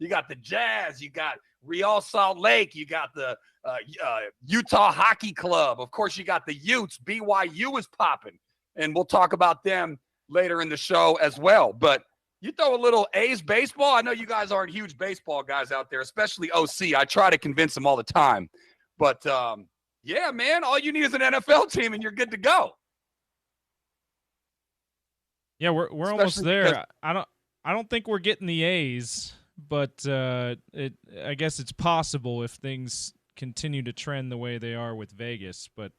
You got the Jazz. You got Real Salt Lake. You got the Utah Hockey Club. Of course, you got the Utes. BYU is popping, and we'll talk about them later in the show as well. But you throw a little A's baseball. I know you guys aren't huge baseball guys out there, especially OC. I try to convince them all the time. But, yeah, man, all you need is an NFL team, and you're good to go. Yeah, we're almost there. I don't think we're getting the A's, but I guess it's possible if things continue to trend the way they are with Vegas. But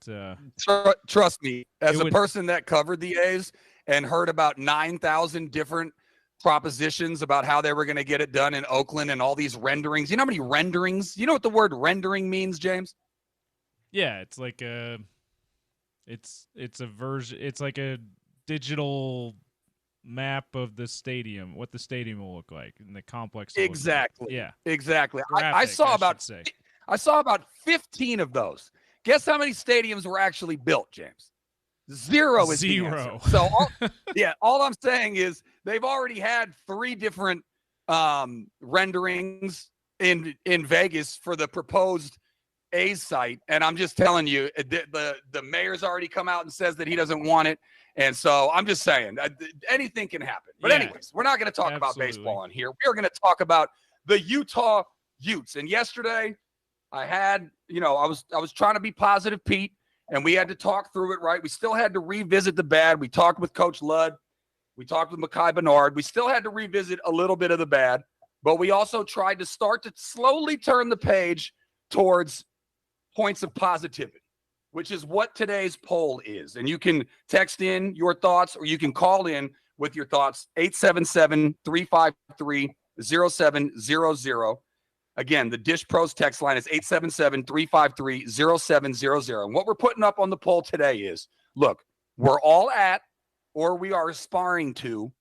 trust me, as a person that covered the A's and heard about 9,000 different propositions about how they were going to get it done in Oakland and all these renderings. You know how many renderings? You know what the word rendering means, James? Yeah, it's like it's a version. It's like a digital map of the stadium, what the stadium will look like and the complex. Exactly. Yeah, exactly. Graphic, I saw about 15 of those. Guess how many stadiums were actually built, James? Zero is the answer. So, all I'm saying is they've already had 3 different renderings in Vegas for the proposed A's site, and I'm just telling you, the mayor's already come out and says that he doesn't want it, and so I'm just saying anything can happen. But anyways, we're not going to talk about baseball on here. We're going to talk about the Utah Utes. And yesterday, I had, I was trying to be positive, Pete. And we had to talk through it, right? We still had to revisit the bad. We talked with Coach Ludd. We talked with Mekhi Bernard. We still had to revisit a little bit of the bad. But we also tried to start to slowly turn the page towards points of positivity, which is what today's poll is. And you can text in your thoughts or you can call in with your thoughts, 877-353-0700. Again, the Dish Pros text line is 877-353-0700. And what we're putting up on the poll today is, look, we're all at, or we are aspiring to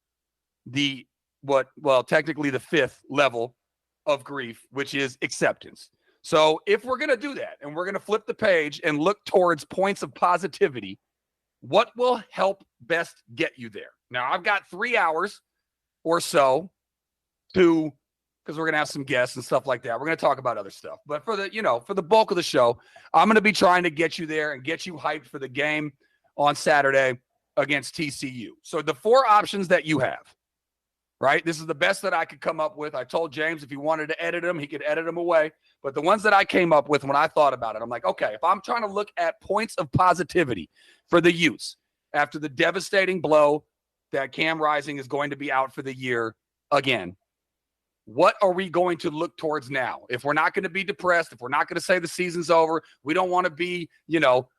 technically the 5th level of grief, which is acceptance. So if we're going to do that and we're going to flip the page and look towards points of positivity, what will help best get you there? Now, I've got 3 hours or so because we're going to have some guests and stuff like that. We're going to talk about other stuff. But for the bulk of the show, I'm going to be trying to get you there and get you hyped for the game on Saturday against TCU. So the 4 options that you have, right? This is the best that I could come up with. I told James if he wanted to edit them, he could edit them away. But the ones that I came up with when I thought about it, I'm like, okay, if I'm trying to look at points of positivity for the Utes after the devastating blow that Cam Rising is going to be out for the year again, what are we going to look towards now? If we're not going to be depressed, if we're not going to say the season's over, we don't want to be,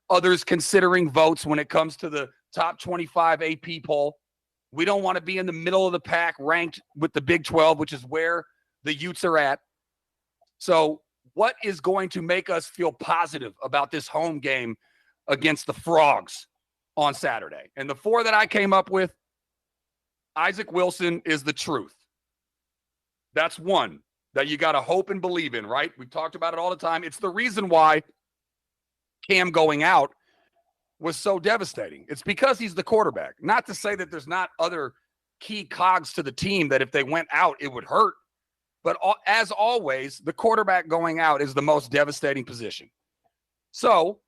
others considering votes when it comes to the top 25 AP poll. We don't want to be in the middle of the pack ranked with the Big 12, which is where the Utes are at. So what is going to make us feel positive about this home game against the Frogs on Saturday? And the 4 that I came up with, Isaac Wilson is the truth. That's one that you got to hope and believe in, right? We've talked about it all the time. It's the reason why Cam going out was so devastating. It's because he's the quarterback. Not to say that there's not other key cogs to the team that if they went out, it would hurt. But as always, the quarterback going out is the most devastating position. So,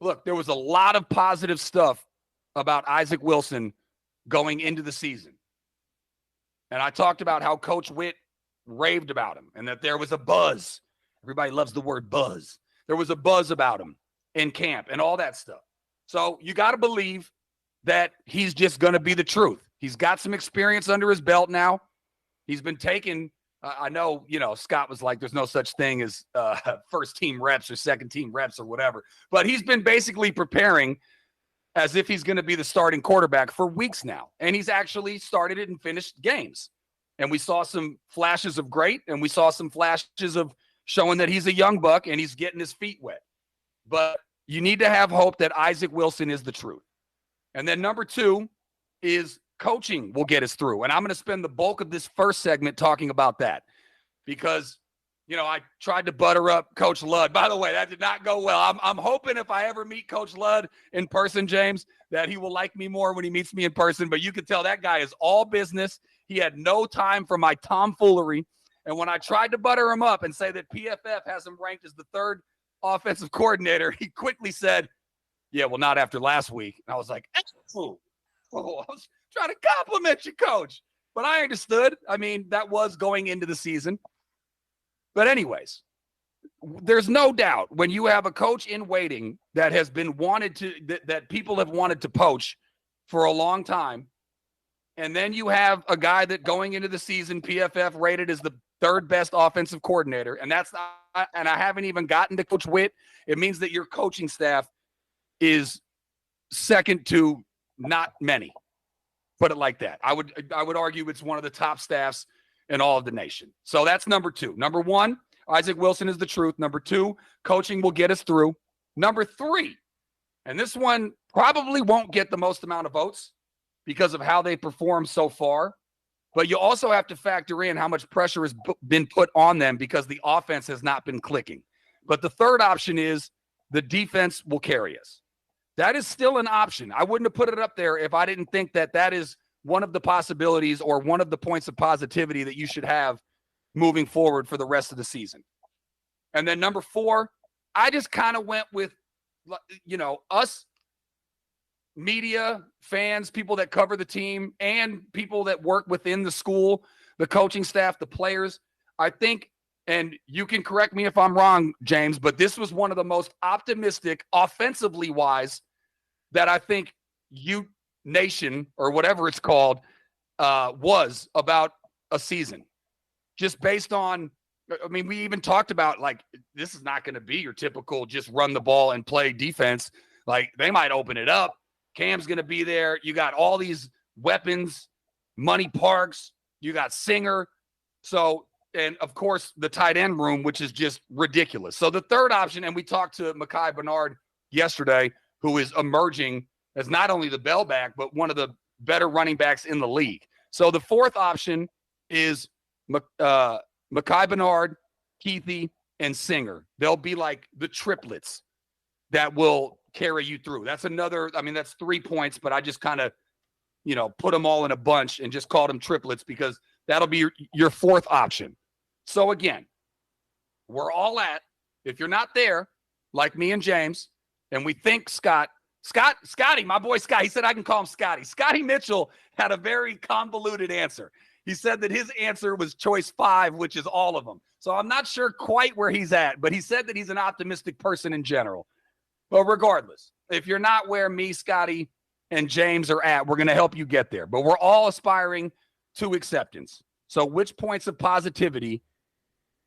look, there was a lot of positive stuff about Isaac Wilson going into the season. And I talked about how Coach Witt raved about him and that there was a buzz. Everybody loves the word buzz. There was a buzz about him in camp and all that stuff. So you got to believe that he's just going to be the truth. He's got some experience under his belt now. He's been taking, I know, Scott was like, there's no such thing as first team reps or second team reps or whatever. But he's been basically preparing as if he's going to be the starting quarterback for weeks now. And he's actually started it and finished games. And we saw some flashes of great, and we saw some flashes of showing that he's a young buck and he's getting his feet wet. But you need to have hope that Isaac Wilson is the truth. And then number 2 is coaching will get us through. And I'm going to spend the bulk of this first segment talking about that because, I tried to butter up Coach Ludd. By the way, that did not go well. I'm hoping if I ever meet Coach Ludd in person, James, that he will like me more when he meets me in person. But you can tell that guy is all business. He had no time for my tomfoolery. And when I tried to butter him up and say that PFF has him ranked as the third offensive coordinator, he quickly said, yeah, well, not after last week. And I was like, oh, I was trying to compliment you, coach. But I understood. I mean, that was going into the season. But anyways, there's no doubt when you have a coach in waiting that has been wanted to, that people have wanted to poach for a long time, and then you have a guy that going into the season, PFF rated as the third best offensive coordinator, and that's not, and I haven't even gotten to Coach Witt. It means that your coaching staff is second to not many. Put it like that. I would argue it's one of the top staffs in all of the nation. So that's number two. Number one, Isaac Wilson is the truth. Number two, coaching will get us through. Number three, and this one probably won't get the most amount of votes because of how they perform so far, but you also have to factor in how much pressure has been put on them because the offense has not been clicking. But the third option is the defense will carry us. That is still an option. I wouldn't have put it up there if I didn't think that that is one of the possibilities or one of the points of positivity that you should have moving forward for the rest of the season. And then number four, I just kind of went with, us media, fans, people that cover the team, and people that work within the school, the coaching staff, the players. I think, and you can correct me if I'm wrong, James, but this was one of the most optimistic, offensively wise, that I think Ute Nation, or whatever it's called, was about a season. Just based on, I mean, we even talked about, like, this is not going to be your typical just run the ball and play defense. Like, they might open it up. Cam's going to be there. You got all these weapons, Money Parks. You got Singer. So, and, of course, the tight end room, which is just ridiculous. So the third option, and we talked to Mekhi Bernard yesterday, who is emerging as not only the bell back, but one of the better running backs in the league. So the fourth option is Mekhi Bernard, Keithy, and Singer. They'll be like the triplets that will carry you through. That's another, I mean, that's 3 points, but I just kind of, put them all in a bunch and just called them triplets because that'll be your fourth option. So again, we're all at, if you're not there, like me and James, and we think Scotty, my boy Scott, he said I can call him Scotty. Scotty Mitchell had a very convoluted answer. He said that his answer was choice 5, which is all of them. So I'm not sure quite where he's at, but he said that he's an optimistic person in general. But regardless, if you're not where me, Scotty, and James are at, we're going to help you get there. But we're all aspiring to acceptance. So which points of positivity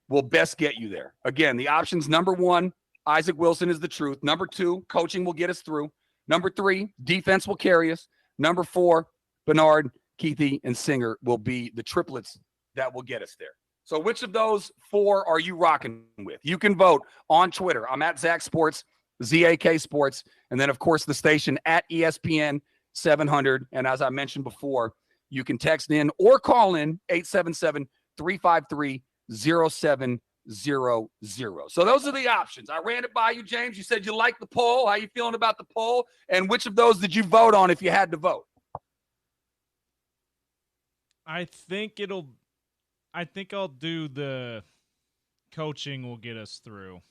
will best get you there? Again, the options: number one, Isaac Wilson is the truth. Number two, coaching will get us through. Number three, defense will carry us. Number four, Bernard, Keithy, and Singer will be the triplets that will get us there. So which of those four are you rocking with? You can vote on Twitter. I'm at Zach Sports, ZAK Sports, and then, of course, the station at ESPN 700. And as I mentioned before, you can text in or call in 877-353-0700. So those are the options. I ran it by you, James. You said you liked the poll. How you feeling about the poll? And which of those did you vote on if you had to vote? I think I'll do the coaching will get us through.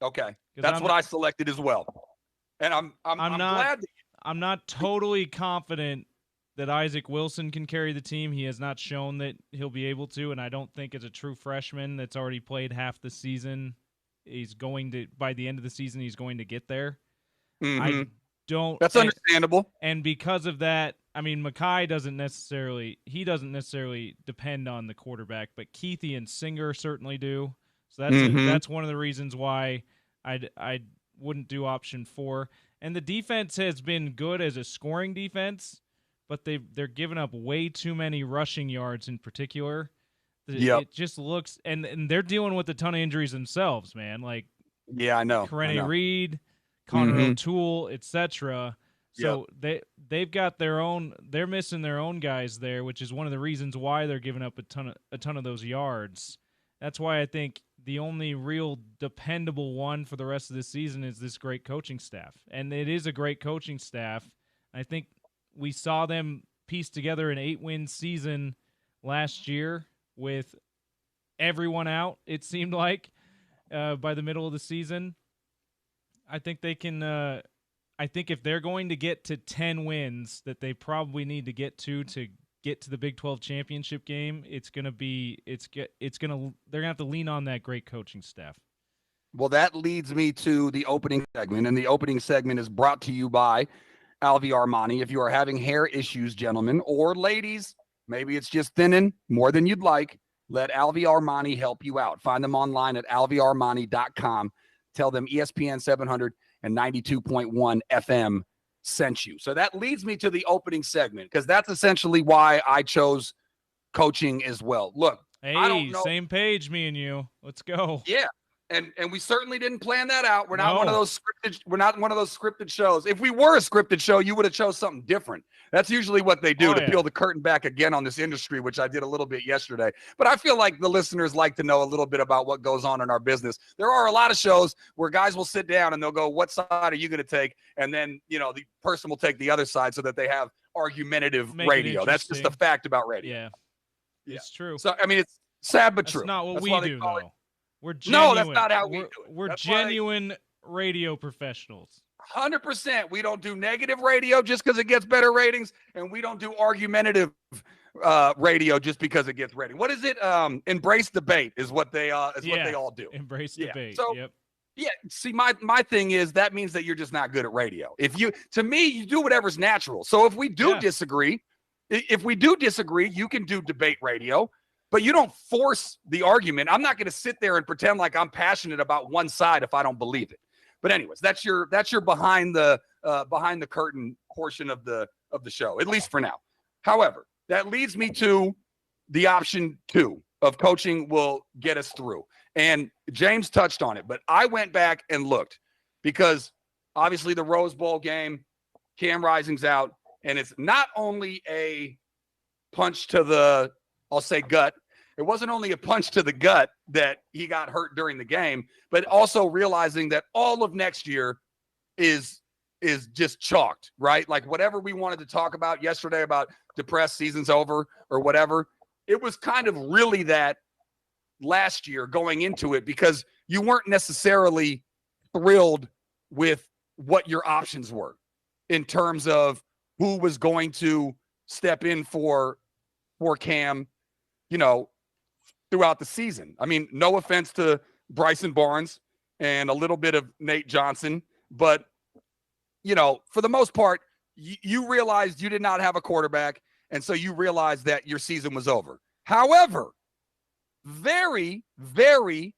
Okay. That's what I selected as well. And I'm glad that I'm not totally confident that Isaac Wilson can carry the team. He has not shown that he'll be able to, and I don't think as a true freshman that's already played half the season, by the end of the season, he's going to get there. Mm-hmm. I don't. That's understandable. And because of that, I mean, Mekhi doesn't necessarily depend on the quarterback, but Keithy and Singer certainly do. So that's one of the reasons why I wouldn't do option 4. And the defense has been good as a scoring defense, but they're giving up way too many rushing yards in particular. Yep. It just looks, and they're dealing with a ton of injuries themselves, man. Like, yeah, I know. Karene Reed, Connor O'Toole, etc. So they've got their own. They're missing their own guys there, which is one of the reasons why they're giving up a ton of those yards. That's why I think the only real dependable one for the rest of the season is this great coaching staff, and it is a great coaching staff. I think we saw them piece together an 8-win season last year with everyone out, it seemed like, by the middle of the season. I think they can I think if they're going to get to 10 wins that they probably need to get to get to the Big 12 championship game, they're going to have to lean on that great coaching staff. Well, that leads me to the opening segment, and the opening segment is brought to you by Alvi Armani. If you are having hair issues, gentlemen, or ladies, maybe it's just thinning more than you'd like, let Alvi Armani help you out. Find them online at alviarmani.com. Tell them ESPN 792.1 FM sent you. So that leads me to the opening segment, because that's essentially why I chose coaching as well. Look, hey, I don't know. Same page, me and you. Let's go. Yeah. And we certainly didn't plan that out. We're not one of those scripted shows. If we were a scripted show, you would have chose something different. That's usually what they do peel the curtain back again on this industry, which I did a little bit yesterday. But I feel like the listeners like to know a little bit about what goes on in our business. There are a lot of shows where guys will sit down and they'll go, what side are you going to take? And then, the person will take the other side so that they have argumentative radio. That's just a fact about radio. Yeah. It's true. So, I mean, it's sad but true. That's not what we do, though. We're genuine. No, that's not how we do it. We're genuine radio professionals. 100%. We don't do negative radio just because it gets better ratings, and we don't do argumentative radio just because it gets ratings. What is it? Embrace debate is what they what they all do. Embrace debate. So, yeah. See, my thing is that means that you're just not good at radio. To me, you do whatever's natural. So if we do disagree, you can do debate radio. But you don't force the argument. I'm not going to sit there and pretend like I'm passionate about one side if I don't believe it. But anyways, that's your behind the curtain portion of the show, at least for now. However, that leads me to the option 2 of coaching will get us through. And James touched on it, but I went back and looked, because obviously the Rose Bowl game, Cam Rising's out, and it's not only a punch to the, I'll say, gut. It wasn't only a punch to the gut that he got hurt during the game, but also realizing that all of next year is just chalked, right? Like whatever we wanted to talk about yesterday about depressed, season's over or whatever, it was kind of really that last year going into it, because you weren't necessarily thrilled with what your options were in terms of who was going to step in for Cam, throughout the season. I mean, no offense to Bryson Barnes and a little bit of Nate Johnson, but, for the most part, you realized you did not have a quarterback, and so you realized that your season was over. However, very, very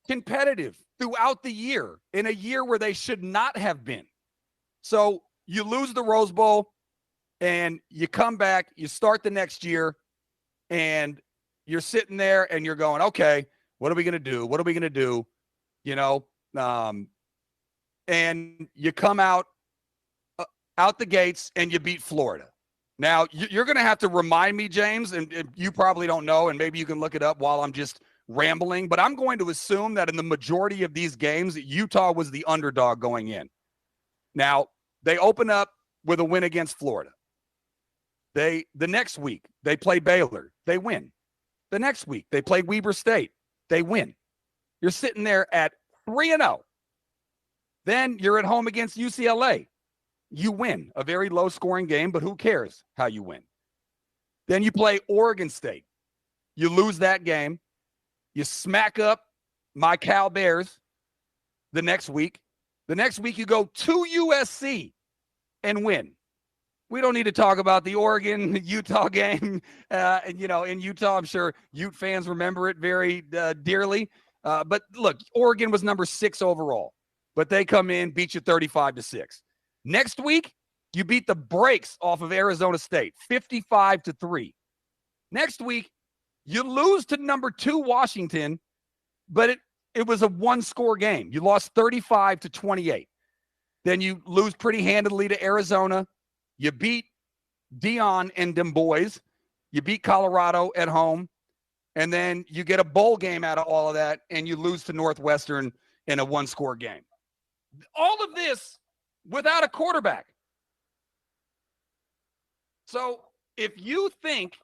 competitive throughout the year, in a year where they should not have been. So you lose the Rose Bowl, and you come back, you start the next year, and you're sitting there and you're going, okay, what are we going to do? What are we going to do? And you come out the gates and you beat Florida. Now, you're going to have to remind me, James, and you probably don't know, and maybe you can look it up while I'm just rambling, but I'm going to assume that in the majority of these games, Utah was the underdog going in. Now, they open up with a win against Florida. The next week, they play Baylor. They win. The next week, they play Weber State. They win. You're sitting there at 3-0. Then you're at home against UCLA. You win. A very low-scoring game, but who cares how you win? Then you play Oregon State. You lose that game. You smack up my Cal Bears the next week. The next week, you go to USC and win. We don't need to talk about the Oregon-Utah game. In Utah, I'm sure Ute fans remember it very dearly. But look, Oregon was number 6 overall. But they come in, beat you 35-6. Next week, you beat the brakes off of Arizona State, 55-3. Next week, you lose to number 2 Washington, but it was a one-score game. You lost 35-28. Then you lose pretty handily to Arizona. You beat Dion and them boys. You beat Colorado at home. And then you get a bowl game out of all of that, and you lose to Northwestern in a one-score game. All of this without a quarterback. So if you think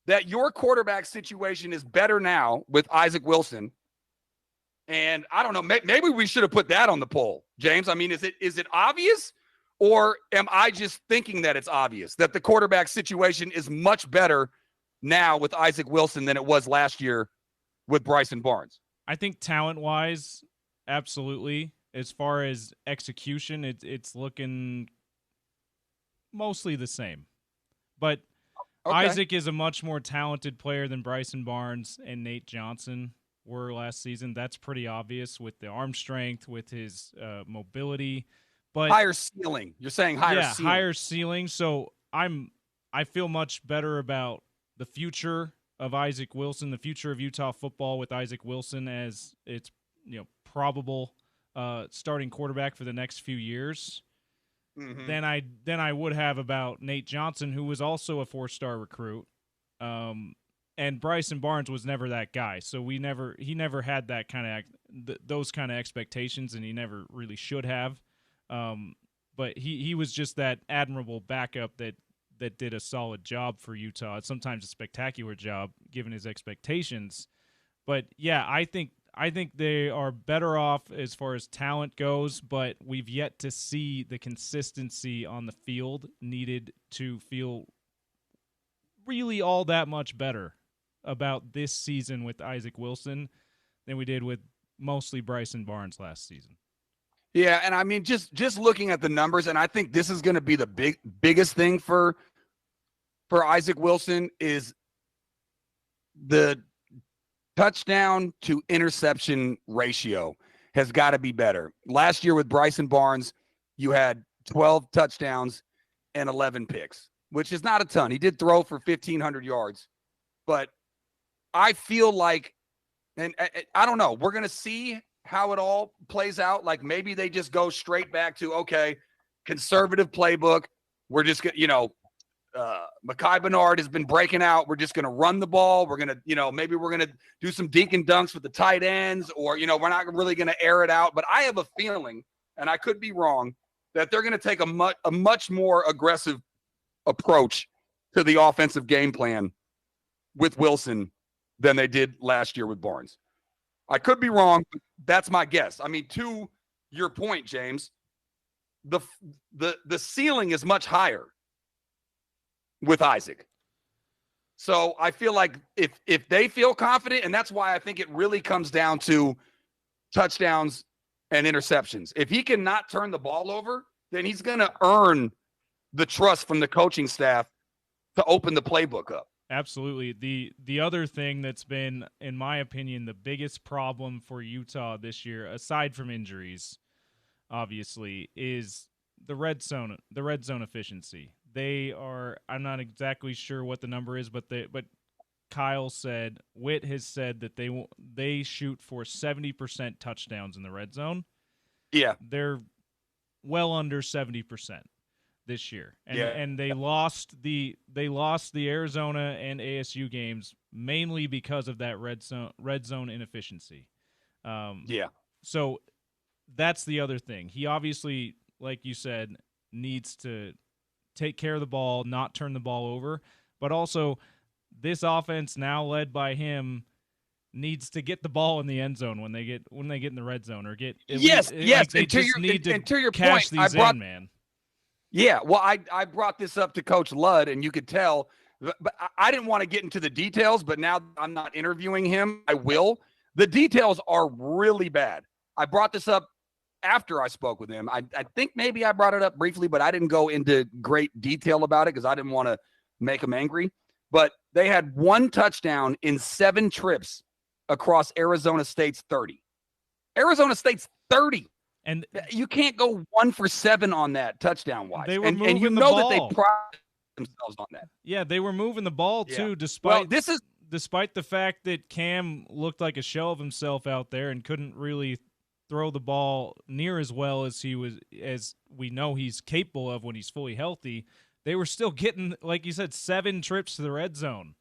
that your quarterback situation is better now with Isaac Wilson. And I don't know, maybe we should have put that on the poll, James. I mean, is it obvious, or am I just thinking that it's obvious that the quarterback situation is much better now with Isaac Wilson than it was last year with Bryson Barnes? I think talent-wise, absolutely. As far as execution, it's looking mostly the same. But okay. Isaac is a much more talented player than Bryson Barnes and Nate Johnson were last season. That's pretty obvious with the arm strength, with his mobility. But higher ceiling. You're saying higher ceiling. Higher ceiling. So I feel much better about the future of Isaac Wilson, the future of Utah football with Isaac Wilson as it's probable starting quarterback for the next few years. Mm-hmm. Than I would have about Nate Johnson, who was also a 4-star recruit. And Bryson Barnes was never that guy. So he never had that kind of those kind of expectations, and he never really should have. But he was just that admirable backup that did a solid job for Utah. Sometimes a spectacular job given his expectations. But yeah, I think they are better off as far as talent goes, but we've yet to see the consistency on the field needed to feel really all that much better about this season with Isaac Wilson than we did with mostly Bryson Barnes last season. Yeah, and I mean, just looking at the numbers, and I think this is going to be the biggest thing for Isaac Wilson is the touchdown to interception ratio has got to be better. Last year with Bryson Barnes, you had 12 touchdowns and 11 picks, which is not a ton. He did throw for 1,500 yards, but I feel like, and I don't know, we're going to see how it all plays out. Like maybe they just go straight back to, okay, conservative playbook. We're just going to, Mekhi Bernard has been breaking out. We're just going to run the ball. We're going to, maybe we're going to do some dink and dunks with the tight ends, or, we're not really going to air it out. But I have a feeling, and I could be wrong, that they're going to take a much more aggressive approach to the offensive game plan with Wilson than they did last year with Barnes. I could be wrong, but that's my guess. I mean, to your point, James, the ceiling is much higher with Isaac. So I feel like if they feel confident, and that's why I think it really comes down to touchdowns and interceptions. If he cannot turn the ball over, then he's going to earn the trust from the coaching staff to open the playbook up. Absolutely. The other thing that's been, in my opinion, the biggest problem for Utah this year, aside from injuries, obviously, is the red zone efficiency. They are, I'm not exactly sure what the number is, but Kyle said, Witt has said that they shoot for 70% touchdowns in the red zone. Yeah. They're well under 70% this year. And they lost the Arizona and ASU games mainly because of that red zone inefficiency. So that's the other thing. He obviously, like you said, needs to take care of the ball, not turn the ball over, but also this offense now led by him needs to get the ball in the end zone when they get in the red zone, or get yes. Like they and to your cash point, these in, man. Yeah, well, I brought this up to Coach Ludd, and you could tell, but I didn't want to get into the details, but now I'm not interviewing him. I will. The details are really bad. I brought this up after I spoke with him. I think maybe I brought it up briefly, but I didn't go into great detail about it because I didn't want to make him angry. But they had one touchdown in 7 trips across Arizona State's 30. Arizona State's 30. And you can't go 1 for 7 on that touchdown wise. They were moving the ball. That they pride themselves on that. Yeah, they were moving the ball too, despite the fact that Cam looked like a shell of himself out there and couldn't really throw the ball near as well as as we know he's capable of when he's fully healthy. They were still getting, like you said, 7 trips to the red zone.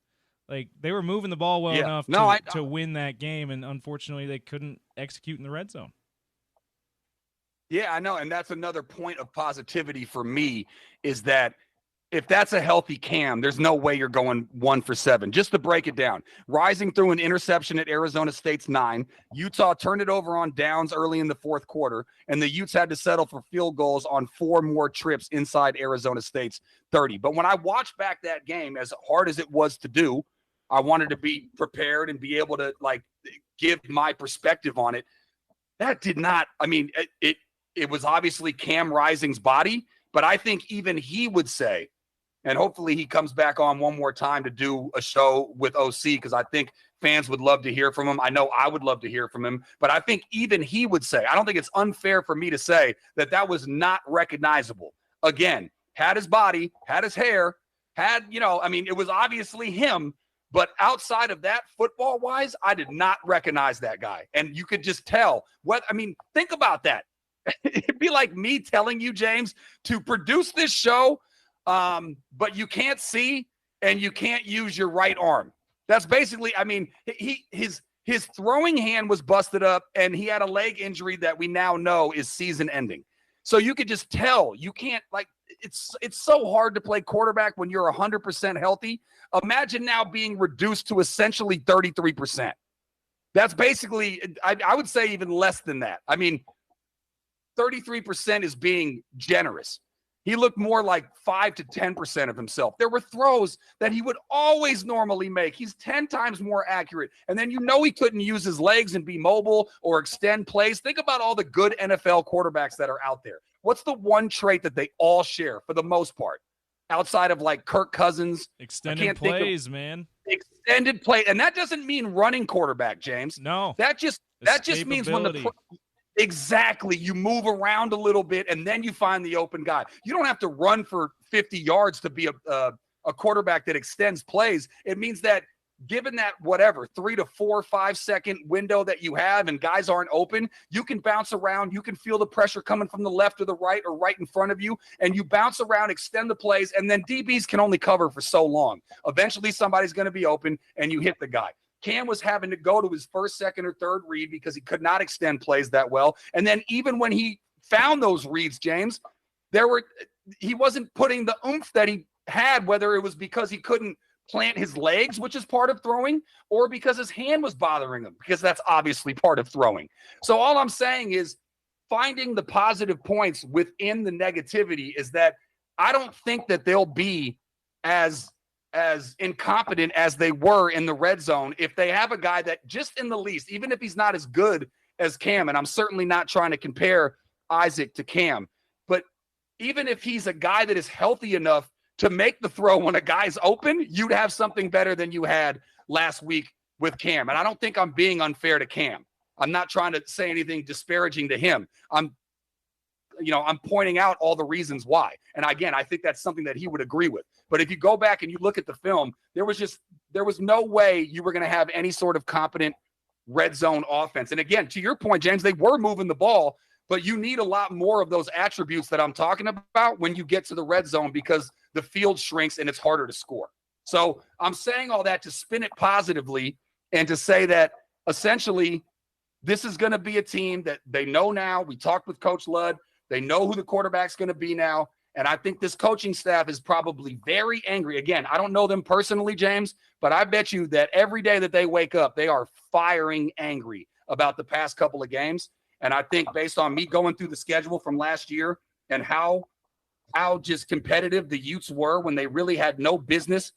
Like, they were moving the ball well enough to win that game, and unfortunately they couldn't execute in the red zone. Yeah, I know, and that's another point of positivity for me, is that if that's a healthy Cam, there's no way you're going 1 for 7. Just to break it down, Rising threw an interception at Arizona State's 9. Utah turned it over on downs early in the fourth quarter, and the Utes had to settle for field goals on 4 more trips inside Arizona State's 30. But when I watched back that game, as hard as it was to do, I wanted to be prepared and be able to give my perspective on it. That did not, I mean, it was obviously Cam Rising's body, but I think even he would say, and hopefully he comes back on one more time to do a show with OC, because I think fans would love to hear from him. I know I would love to hear from him, but I think even he would say, I don't think it's unfair for me to say that was not recognizable. Again, had his body, had his hair, it was obviously him, but outside of that, football-wise, I did not recognize that guy. And you could just tell. Think about that. It'd be like me telling you, James, to produce this show, but you can't see and you can't use your right arm. That's basically, his throwing hand was busted up and he had a leg injury that we now know is season ending. So you could just tell. You can't, it's so hard to play quarterback when you're 100% healthy. Imagine now being reduced to essentially 33%. That's basically, I would say even less than that. 33% is being generous. He looked more like 5 to 10% of himself. There were throws that he would always normally make. He's 10 times more accurate. And then he couldn't use his legs and be mobile or extend plays. Think about all the good NFL quarterbacks that are out there. What's the one trait that they all share for the most part? Outside of Kirk Cousins. Extended plays, man. Extended play. And that doesn't mean running quarterback, James. No. That just means when exactly. You move around a little bit, and then you find the open guy. You don't have to run for 50 yards to be a quarterback that extends plays. It means that given that 3 to 4, 5 second window that you have and guys aren't open, you can bounce around. You can feel the pressure coming from the left or the right or right in front of you, and you bounce around, extend the plays, and then DBs can only cover for so long. Eventually, somebody's going to be open, and you hit the guy. Cam was having to go to his first, second, or third read because he could not extend plays that well. And then even when he found those reads, James, he wasn't putting the oomph that he had, whether it was because he couldn't plant his legs, which is part of throwing, or because his hand was bothering him, because that's obviously part of throwing. So all I'm saying is finding the positive points within the negativity is that I don't think that they'll be as incompetent as they were in the red zone if they have a guy that just in the least, even if he's not as good as Cam, and I'm certainly not trying to compare Isaac to Cam, but even if he's a guy that is healthy enough to make the throw when a guy's open, you'd have something better than you had last week with Cam. And I don't think I'm being unfair to Cam. I'm not trying to say anything disparaging to him. I'm pointing out all the reasons why. And again, I think that's something that he would agree with. But if you go back and you look at the film, there was no way you were going to have any sort of competent red zone offense. And again, to your point, James, they were moving the ball, but you need a lot more of those attributes that I'm talking about when you get to the red zone, because the field shrinks and it's harder to score. So I'm saying all that to spin it positively and to say that essentially this is going to be a team that they know now. We talked with Coach Ludd. They know who the quarterback's going to be now. And I think this coaching staff is probably very angry. Again, I don't know them personally, James, but I bet you that every day that they wake up, they are firing angry about the past couple of games. And I think based on me going through the schedule from last year and how just competitive the Utes were when they really had no business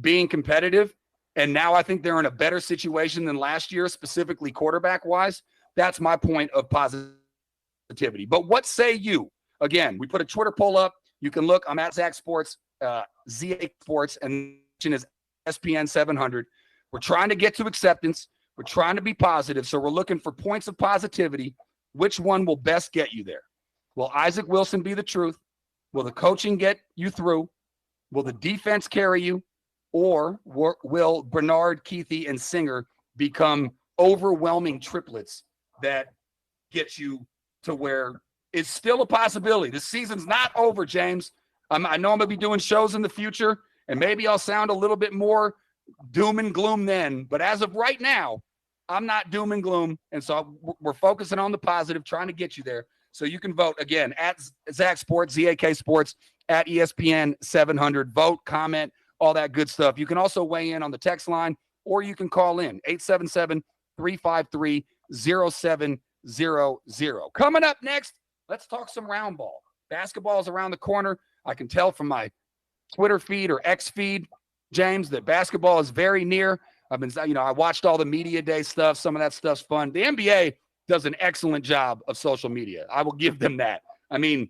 being competitive, and now I think they're in a better situation than last year, specifically quarterback-wise, that's my point of positivity. But what say you? Again, we put a Twitter poll up. You can look. I'm at Zach Sports, ZA Sports, and is ESPN 700. We're trying to get to acceptance. We're trying to be positive, so we're looking for points of positivity. Which one will best get you there? Will Isaac Wilson be the truth? Will the coaching get you through? Will the defense carry you? Or will Bernard, Keithy, and Singer become overwhelming triplets that get you to where it's still a possibility? The season's not over, James. I know I'm going to be doing shows in the future, and maybe I'll sound a little bit more doom and gloom then. But as of right now, I'm not doom and gloom. And so we're focusing on the positive, trying to get you there. So you can vote, again, at Zach Sports, ZAK Sports, at ESPN 700. Vote, comment, all that good stuff. You can also weigh in on the text line, or you can call in 877-353-0700. Coming up next, let's talk some round ball. Basketball is around the corner. I can tell from my Twitter feed or X feed, James, that basketball is very near. I watched all the media day stuff. Some of that stuff's fun. The NBA does an excellent job of social media. I will give them that. I mean,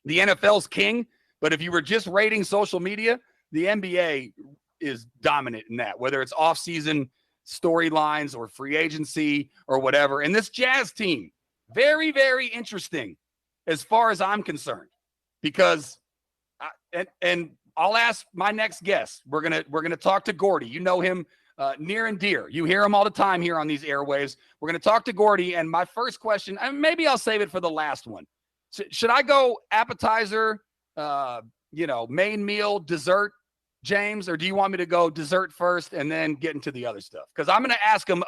the NFL's king, but if you were just rating social media, the NBA is dominant in that, whether it's off-season storylines or free agency or whatever. And this Jazz team, very, very interesting as far as I'm concerned, because and I'll ask my next guest. We're gonna talk to Gordy. You know him near and dear. You hear him all the time here on these airwaves. We're gonna talk to Gordy, and my first question, and maybe I'll save it for the last one. Should I go appetizer, main meal, dessert, James, or do you want me to go dessert first and then get into the other stuff? Because I'm going to ask him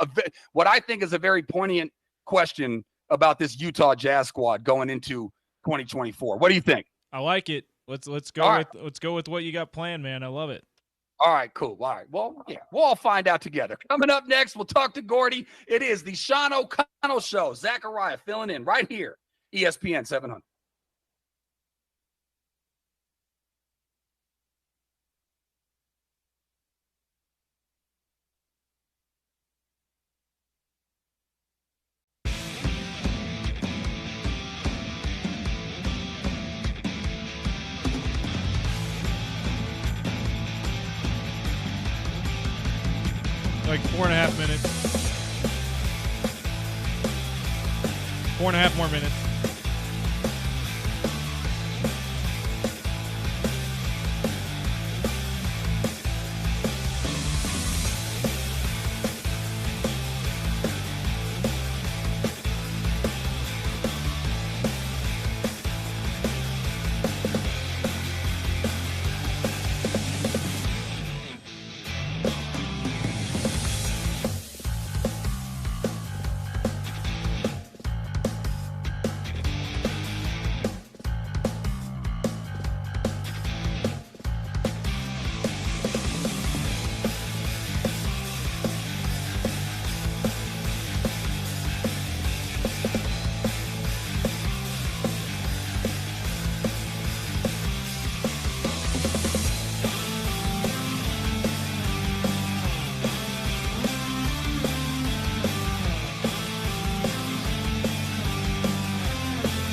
what I think is a very poignant question about this Utah Jazz squad going into 2024. What do you think? I like it. Let's go with what you got planned, man. I love it. All right, cool. All right. Well, yeah, we'll all find out together. Coming up next, we'll talk to Gordy. It is the Sean O'Connell Show. Zachariah filling in right here, ESPN 700. Like 4.5 minutes. 4.5 more minutes.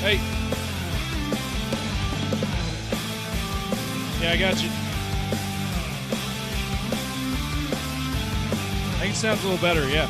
Hey. Yeah, I got you. I think it sounds a little better, yeah.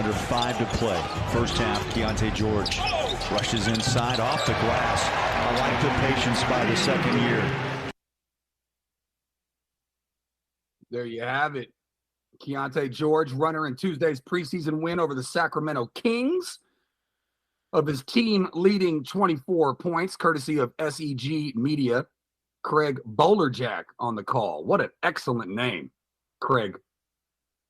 under 5 to play. First half, Keontae George rushes inside off the glass. I like the patience by the second year. There you have it. Keontae George, runner in Tuesday's preseason win over the Sacramento Kings. Of his team leading 24 points, courtesy of SEG Media. Craig Bowlerjack on the call. What an excellent name, Craig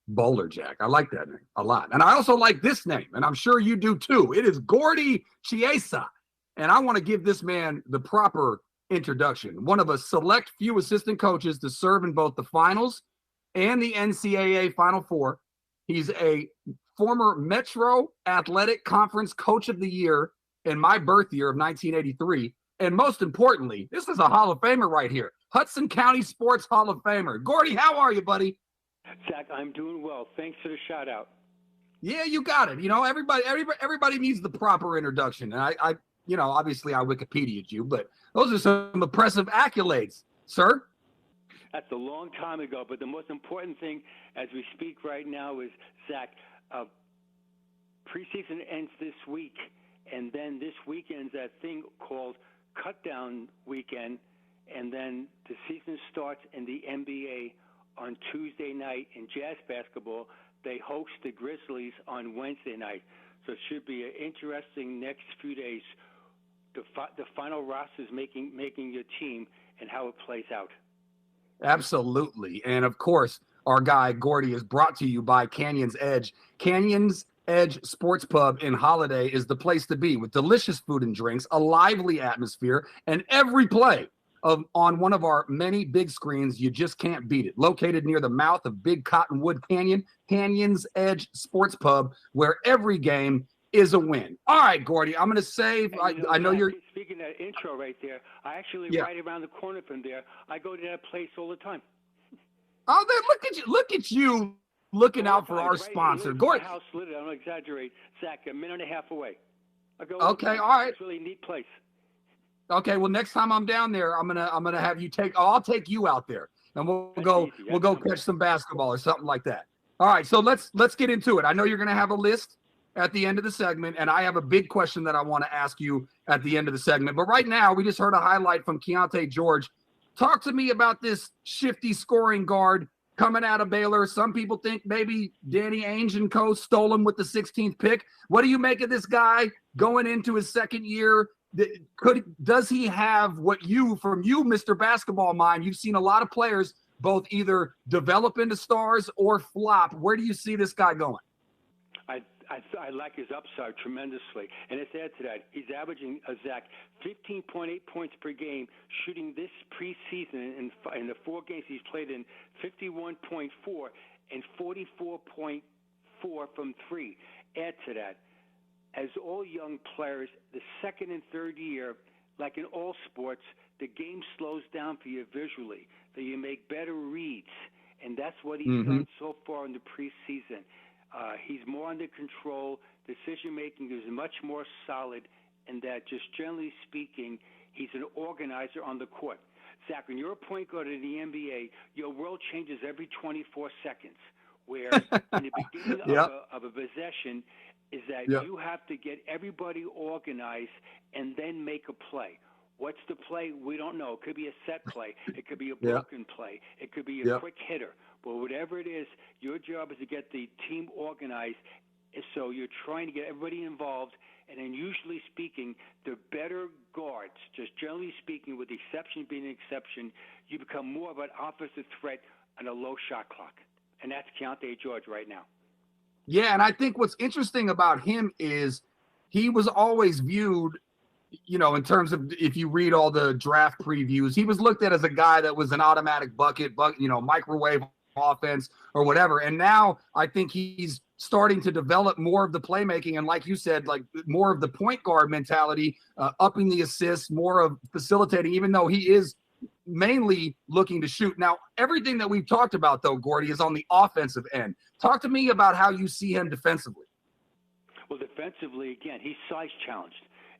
Bowlerjack. I like that name a lot. And I also like this name, and I'm sure you do too. It is Gordy Chiesa. And I want to give this man the proper introduction. One of a select few assistant coaches to serve in both the finals and the NCAA Final Four. He's a former Metro Athletic Conference Coach of the Year in my birth year of 1983. And most importantly, this is a Hall of Famer right here. Hudson County Sports Hall of Famer. Gordy, how are you, buddy? Zach, I'm doing well. Thanks for the shout out. Yeah, you got it. You know, everybody needs the proper introduction. And I obviously I Wikipedia'd you, but those are some impressive accolades, sir. That's a long time ago, but the most important thing as we speak right now is, Zach, preseason ends this week, and then this weekend's that thing called Cutdown Weekend, and then the season starts in the NBA on Tuesday night. In jazz basketball, they host the Grizzlies on Wednesday night. So it should be an interesting next few days. The final rosters making your team and how it plays out. Absolutely. And of course, our guy Gordy is brought to you by Canyon's Edge. Canyon's Edge Sports Pub in Holiday is the place to be, with delicious food and drinks, a lively atmosphere, and every play on one of our many big screens. You just can't beat it. Located near the mouth of Big Cottonwood Canyon, Canyon's Edge Sports Pub, where every game is a win. All right, Gordy, I'm going to save. I know you're speaking that intro right there. I actually right around the corner from there. I go to that place all the time. Oh, then look at you looking out for our sponsor, Gordy. House lit. I don't exaggerate, Zach. A minute and a half away. I go. Okay, all right. It's a really neat place. Okay, well, next time I'm down there, I'm gonna have you I'll take you out there, and we'll go catch some basketball or something like that. All right, so let's get into it. I know you're gonna have a list at the end of the segment, and I have a big question that I want to ask you at the end of the segment. But right now, we just heard a highlight from Keontae George. Talk to me about this shifty scoring guard coming out of Baylor. Some people think maybe Danny Ainge and co stole him with the 16th pick. What do you make of this guy going into his second year? Does he have what from you, Mr. Basketball Mind? You've seen a lot of players both either develop into stars or flop. Where do you see this guy going? I like his upside tremendously. And let's add to that, he's averaging, Zach, 15.8 points per game, shooting this preseason in the 4 games he's played in, 51.4 and 44.4 from 3. Add to that, as all young players, the second and third year, like in all sports, the game slows down for you visually, so you make better reads. And that's what he's done so far in the preseason. He's more under control. Decision-making is much more solid, and that just generally speaking, he's an organizer on the court. Zach, when you're a point guard in the NBA, your world changes every 24 seconds, where in the beginning of a possession is that you have to get everybody organized and then make a play. What's the play? We don't know. It could be a set play. It could be a broken play. It could be a quick hitter. But whatever it is, your job is to get the team organized. So you're trying to get everybody involved. And then usually speaking, the better guards, just generally speaking, with the exception being an exception, you become more of an offensive threat and a low shot clock. And that's Keontae George right now. Yeah, and I think what's interesting about him is he was always viewed, in terms of, if you read all the draft previews, he was looked at as a guy that was an automatic bucket, microwave offense or whatever. And now I think he's starting to develop more of the playmaking. And like you said, like more of the point guard mentality, upping the assists, more of facilitating, even though he is mainly looking to shoot. Now, everything that we've talked about, though, Gordy, is on the offensive end. Talk to me about how you see him defensively. Well, defensively, again, he's size challenged.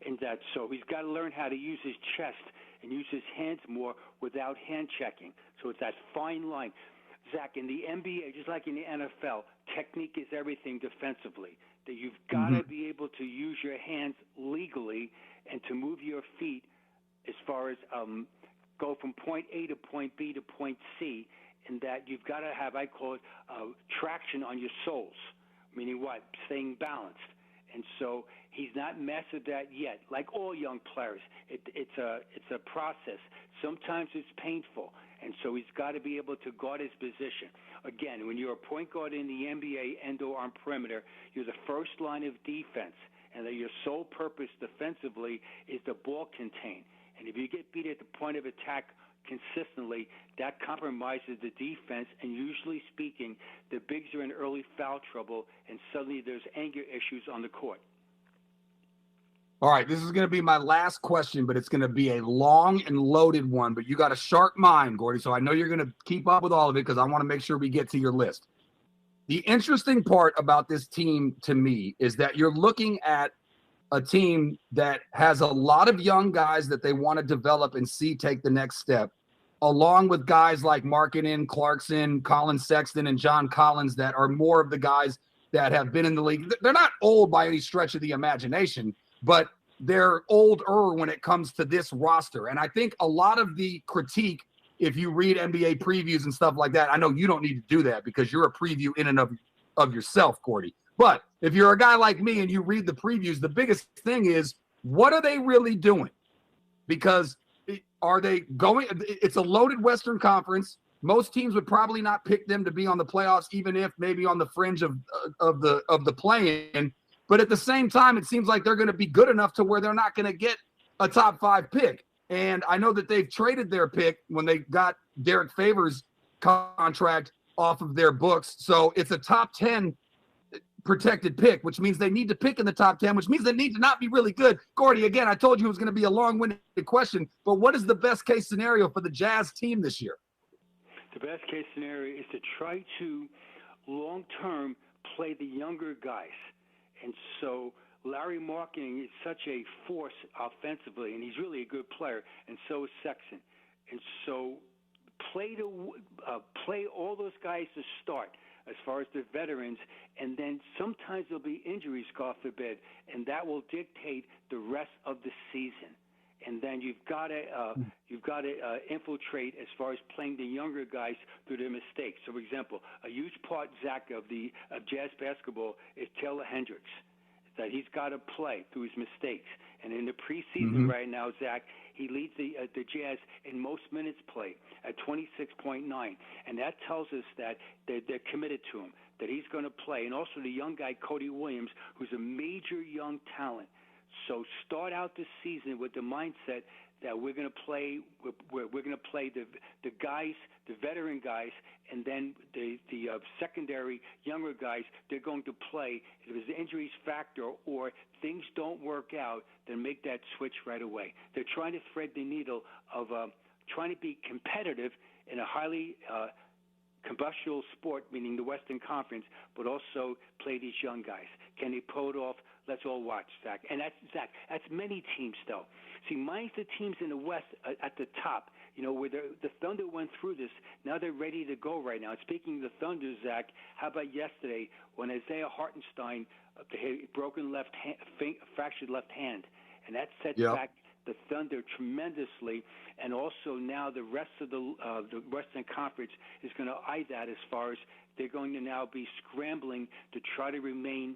In that, so he's got to learn how to use his chest and use his hands more without hand checking. So it's that fine line. Zach, in the NBA, just like in the NFL, technique is everything defensively. that you've got to be able to use your hands legally and to move your feet as far as go from point A to point B to point C, and that you've got to have, I call it, traction on your soles, meaning what? Staying balanced. And so he's not mastered that yet. Like all young players, it's a process. Sometimes it's painful, and so he's got to be able to guard his position. Again, when you're a point guard in the NBA and/or on perimeter, you're the first line of defense, and that your sole purpose defensively is the ball contain. And if you get beat at the point of attack consistently, that compromises the defense, and usually speaking, the bigs are in early foul trouble, and suddenly there's anger issues on the court. All right, this is going to be my last question, but it's going to be a long and loaded one, but you got a sharp mind, Gordy, so I know you're going to keep up with all of it because I want to make sure we get to your list. The interesting part about this team to me is that you're looking at a team that has a lot of young guys that they want to develop and see take the next step, along with guys like Markkanen, Clarkson, Colin Sexton, and John Collins that are more of the guys that have been in the league. They're not old by any stretch of the imagination, but they're older when it comes to this roster. And I think a lot of the critique, if you read NBA previews and stuff like that, I know you don't need to do that because you're a preview in and of yourself, Gordy. But if you're a guy like me and you read the previews, the biggest thing is, what are they really doing? Because are they going – it's a loaded Western Conference. Most teams would probably not pick them to be on the playoffs, even if maybe on the fringe of the play-in. But at the same time, it seems like they're going to be good enough to where they're not going to get a top 5 pick. And I know that they've traded their pick when they got Derek Favors' contract off of their books. So it's a top 10 protected pick, which means they need to pick in the top 10, which means they need to not be really good. Gordy, again, I told you it was going to be a long-winded question, but what is the best case scenario for the Jazz team this year? The best case scenario is to try to long-term play the younger guys. And so Larry Markkanen is such a force offensively, and he's really a good player, and so is Sexton. And so play all those guys to start as far as the veterans, and then sometimes there'll be injuries, God forbid, and that will dictate the rest of the season. And then you've got to infiltrate as far as playing the younger guys through their mistakes. So, for example, a huge part, Zach, of Jazz basketball is Taylor Hendricks, that he's got to play through his mistakes. And in the preseason right now, Zach, he leads the Jazz in most minutes played at 26.9, and that tells us that they're committed to him, that he's going to play. And also the young guy Cody Williams, who's a major young talent. So start out this season with the mindset that we're going to play. We're going to play the guys, the veteran guys, and then the secondary younger guys. They're going to play. If there's an injuries factor or things don't work out, then make that switch right away. They're trying to thread the needle of trying to be competitive in a highly combustible sport, meaning the Western Conference, but also play these young guys. Can they pull it off? Let's all watch, Zach. And that's many teams, though. See, mine's the teams in the West at the top, where the Thunder went through this. Now they're ready to go right now. And speaking of the Thunder, Zach, how about yesterday when Isaiah Hartenstein had a broken fractured left hand, and that set back the Thunder tremendously, and also now the rest of the Western Conference is going to eye that as far as they're going to now be scrambling to try to remain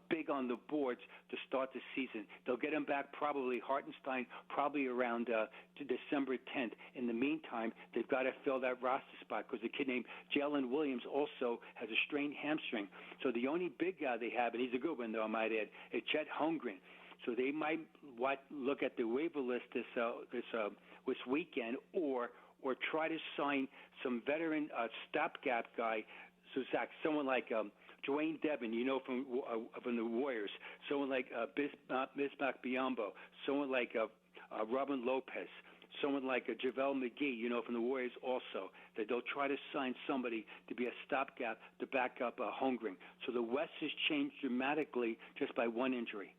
big on the boards to start the season. They'll get him back probably, Hartenstein, probably around to December 10th. In the meantime, they've got to fill that roster spot because a kid named Jalen Williams also has a strained hamstring. So the only big guy they have, and he's a good one though, I might add, is Chet Holmgren. So they might look at the waiver list this weekend, or try to sign some veteran stopgap guy. So Zach, someone like Dwayne Devin, from the Warriors, someone like Bismack Biyombo, someone like Robin Lopez, someone like JaVale McGee, from the Warriors also, that they'll try to sign somebody to be a stopgap to back up Holmgren. So the West has changed dramatically just by one injury.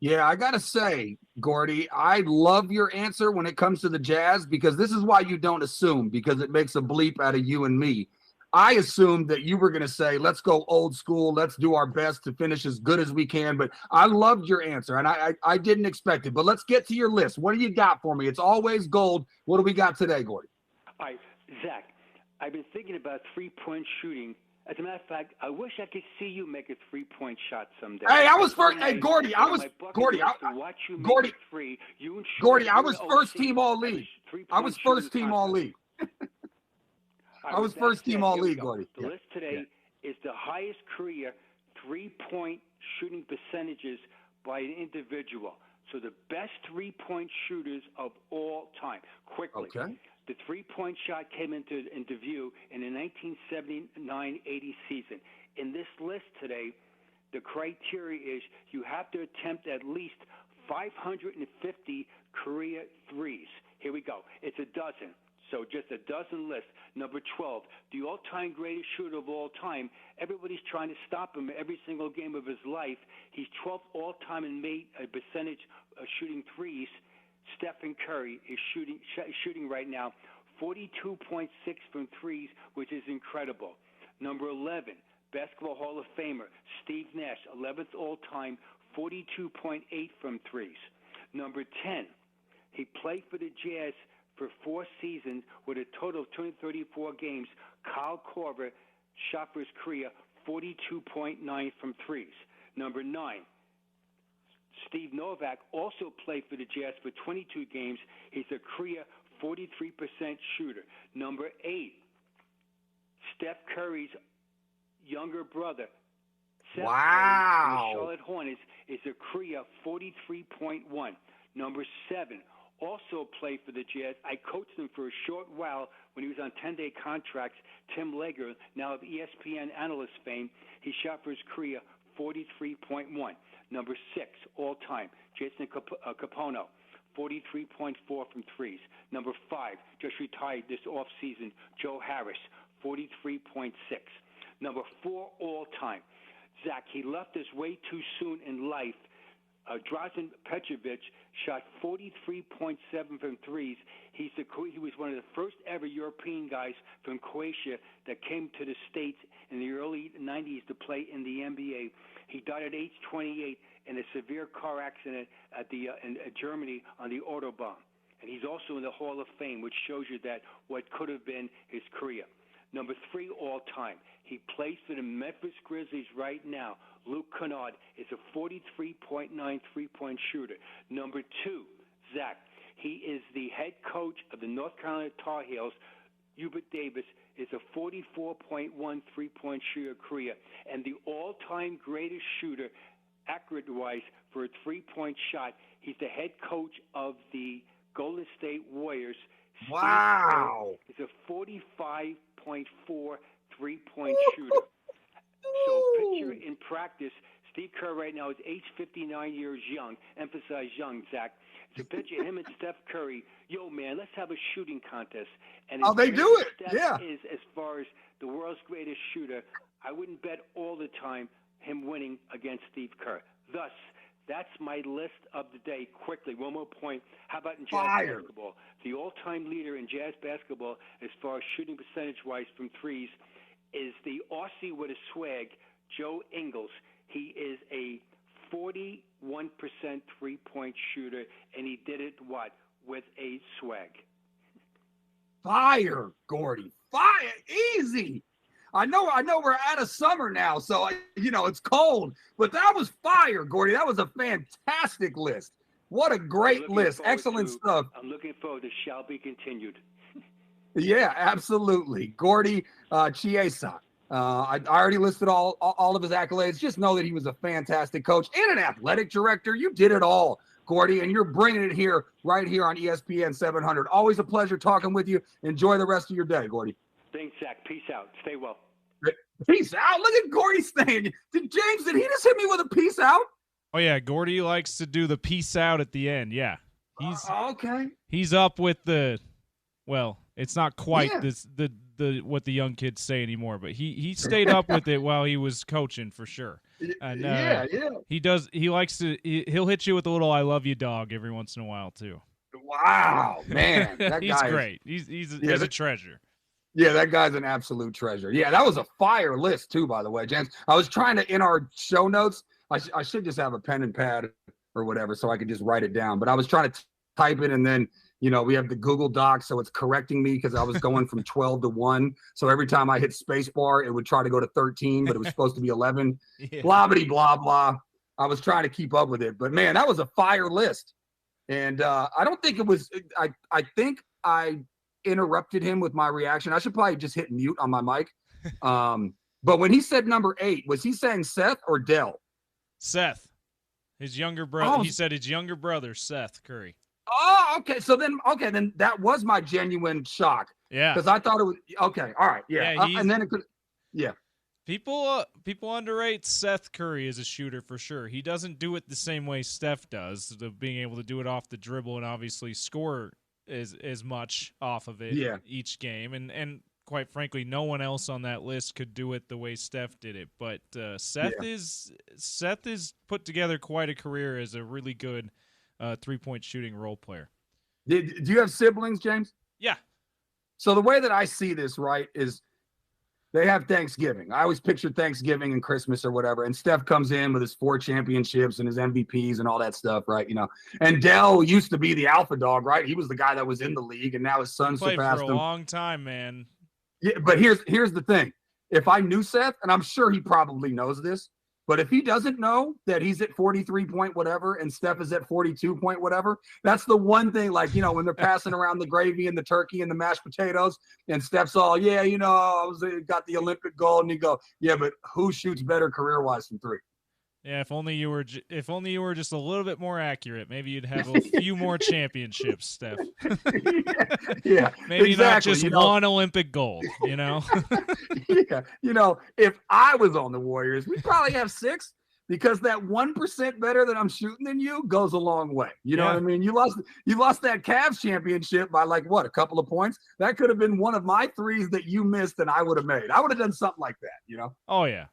Yeah, I got to say, Gordy, I love your answer when it comes to the Jazz because this is why you don't assume, because it makes a bleep out of you and me. I assumed that you were going to say, let's go old school. Let's do our best to finish as good as we can. But I loved your answer, and I didn't expect it. But let's get to your list. What do you got for me? It's always gold. What do we got today, Gordy? All right, Zach, I've been thinking about three-point shooting. As a matter of fact, I wish I could see you make a three-point shot someday. Hey, I was first. Hey, Gordy, I was Gordy. Gordy, Gordy, I was first team all league. I was first team all league. I was first team all league, Gordy. The list today is the highest career three-point shooting percentages by an individual. So the best three-point shooters of all time. Quickly. Okay. The three-point shot came into view in the 1979-80 season. In this list today, the criteria is you have to attempt at least 550 career threes. Here we go. It's a dozen. So just a dozen lists. Number 12, the all-time greatest shooter of all time. Everybody's trying to stop him every single game of his life. He's 12th all-time and made a percentage of shooting threes. Stephen Curry is shooting right now 42.6 from threes, which is incredible. Number 11, Basketball Hall of Famer Steve Nash, 11th all-time, 42.8 from threes. Number 10, he played for the Jazz for 4 seasons with a total of 234 games. Kyle Korver shot for his career 42.9 from threes. Number 9, Steve Novak also played for the Jazz for 22 games. He's a career 43% shooter. Number 8, Steph Curry's younger brother, Seth Curry, from the Charlotte Hornets, is a career 43.1. Number 7, also played for the Jazz. I coached him for a short while when he was on 10-day contracts. Tim Legger, now of ESPN analyst fame, he shot for his career 43.1. Number 6, all-time, Jason Capono, 43.4 from threes. Number 5, just retired this offseason, Joe Harris, 43.6. Number 4, all-time, Zach, he left us way too soon in life. Drazen Petrovic shot 43.7 from threes. He was one of the first ever European guys from Croatia that came to the States in the early 90s to play in the NBA. He died at age 28 in a severe car accident in Germany on the Autobahn. And he's also in the Hall of Fame, which shows you that what could have been his career. Number 3 all-time, he plays for the Memphis Grizzlies right now. Luke Kennard is a 43.9 three-point shooter. Number 2, Zach, he is the head coach of the North Carolina Tar Heels. Hubert Davis is a 44.1 three-point shooter career. And the all-time greatest shooter, accurate-wise, for a three-point shot, he's the head coach of the Golden State Warriors. Wow. He's a 45.4 three-point shooter. So picture in practice, Steve Kerr right now is age 59 years young. Emphasize young, Zach. So picture him and Steph Curry. Yo, man, let's have a shooting contest. And they do it. Steph Yeah. is, as far as the world's greatest shooter, I wouldn't bet all the time him winning against Steve Kerr. Thus, that's my list of the day. Quickly, one more point. How about in jazz basketball? The all-time leader in jazz basketball, as far as shooting percentage-wise from threes, is the Aussie with a swag, Joe Ingles. He is a 41% three-point shooter, and he did it, with a swag. Fire, Gordy. Fire. Easy. I know we're out of summer now, so, it's cold. But that was fire, Gordy. That was a fantastic list. What a great list. Excellent stuff. I'm looking forward to shall be continued. Yeah, absolutely. Gordy Chiesa. I already listed all of his accolades. Just know that he was a fantastic coach and an athletic director. You did it all, Gordy, and you're bringing it here, right here on ESPN 700. Always a pleasure talking with you. Enjoy the rest of your day, Gordy. Thanks, Zach. Peace out. Stay well. Peace out. Look at Gordy saying, did he just hit me with a peace out? Oh, yeah. Gordy likes to do the peace out at the end. Yeah. He's okay. He's up with it's not quite the what the young kids say anymore, but he stayed up with it while he was coaching for sure. And he likes to he'll hit you with a little "I love you" dog every once in a while too. Wow, man, that he's guy great. He's a treasure. Yeah, that guy's an absolute treasure. Yeah, that was a fire list too, by the way, James. I was trying to, in our show notes, I should just have a pen and pad or whatever so I could just write it down. But I was trying to type it, and then, we have the Google Doc, so it's correcting me because I was going from 12 to 1. So every time I hit spacebar, it would try to go to 13, but it was supposed to be 11. Yeah. Blah, blah, blah. I was trying to keep up with it. But, man, that was a fire list. And I don't think it was – I think I interrupted him with my reaction. I should probably just hit mute on my mic. But when he said number 8, was he saying Seth or Dell? Seth. His younger brother. Oh. He said his younger brother, Seth Curry. Oh, okay. So then that was my genuine shock. Yeah. Because I thought it was okay. All right. Yeah. And then it could. Yeah. People underrate Seth Curry as a shooter for sure. He doesn't do it the same way Steph does, of being able to do it off the dribble and obviously score as much off of it each game. And quite frankly, no one else on that list could do it the way Steph did it. But Seth is put together quite a career as a really good three-point shooting role player. Do you have siblings, James? Yeah. So the way that I see this, right, is they have Thanksgiving. I always picture Thanksgiving and Christmas or whatever, and Steph comes in with his 4 championships and his MVPs and all that stuff, right? And Dell used to be the alpha dog, right? He was the guy that was in the league, and now his son surpassed him. Played for a long time, man. Yeah, but here's the thing. If I knew Seth, and I'm sure he probably knows this, but if he doesn't know that he's at 43 point whatever and Steph is at 42 point whatever, that's the one thing, like, when they're passing around the gravy and the turkey and the mashed potatoes and Steph's all, I got the Olympic gold, and you go, yeah, but who shoots better career-wise from 3? Yeah, if only you were just a little bit more accurate, maybe you'd have a few more championships, Steph. Yeah, maybe exactly. Not just one Olympic gold, Yeah, if I was on the Warriors, we'd probably have 6, because that 1% better that I'm shooting than you goes a long way. You know what I mean? You lost that Cavs championship by a couple of points. That could have been one of my 3s that you missed and I would have made. I would have done something like that, Oh yeah.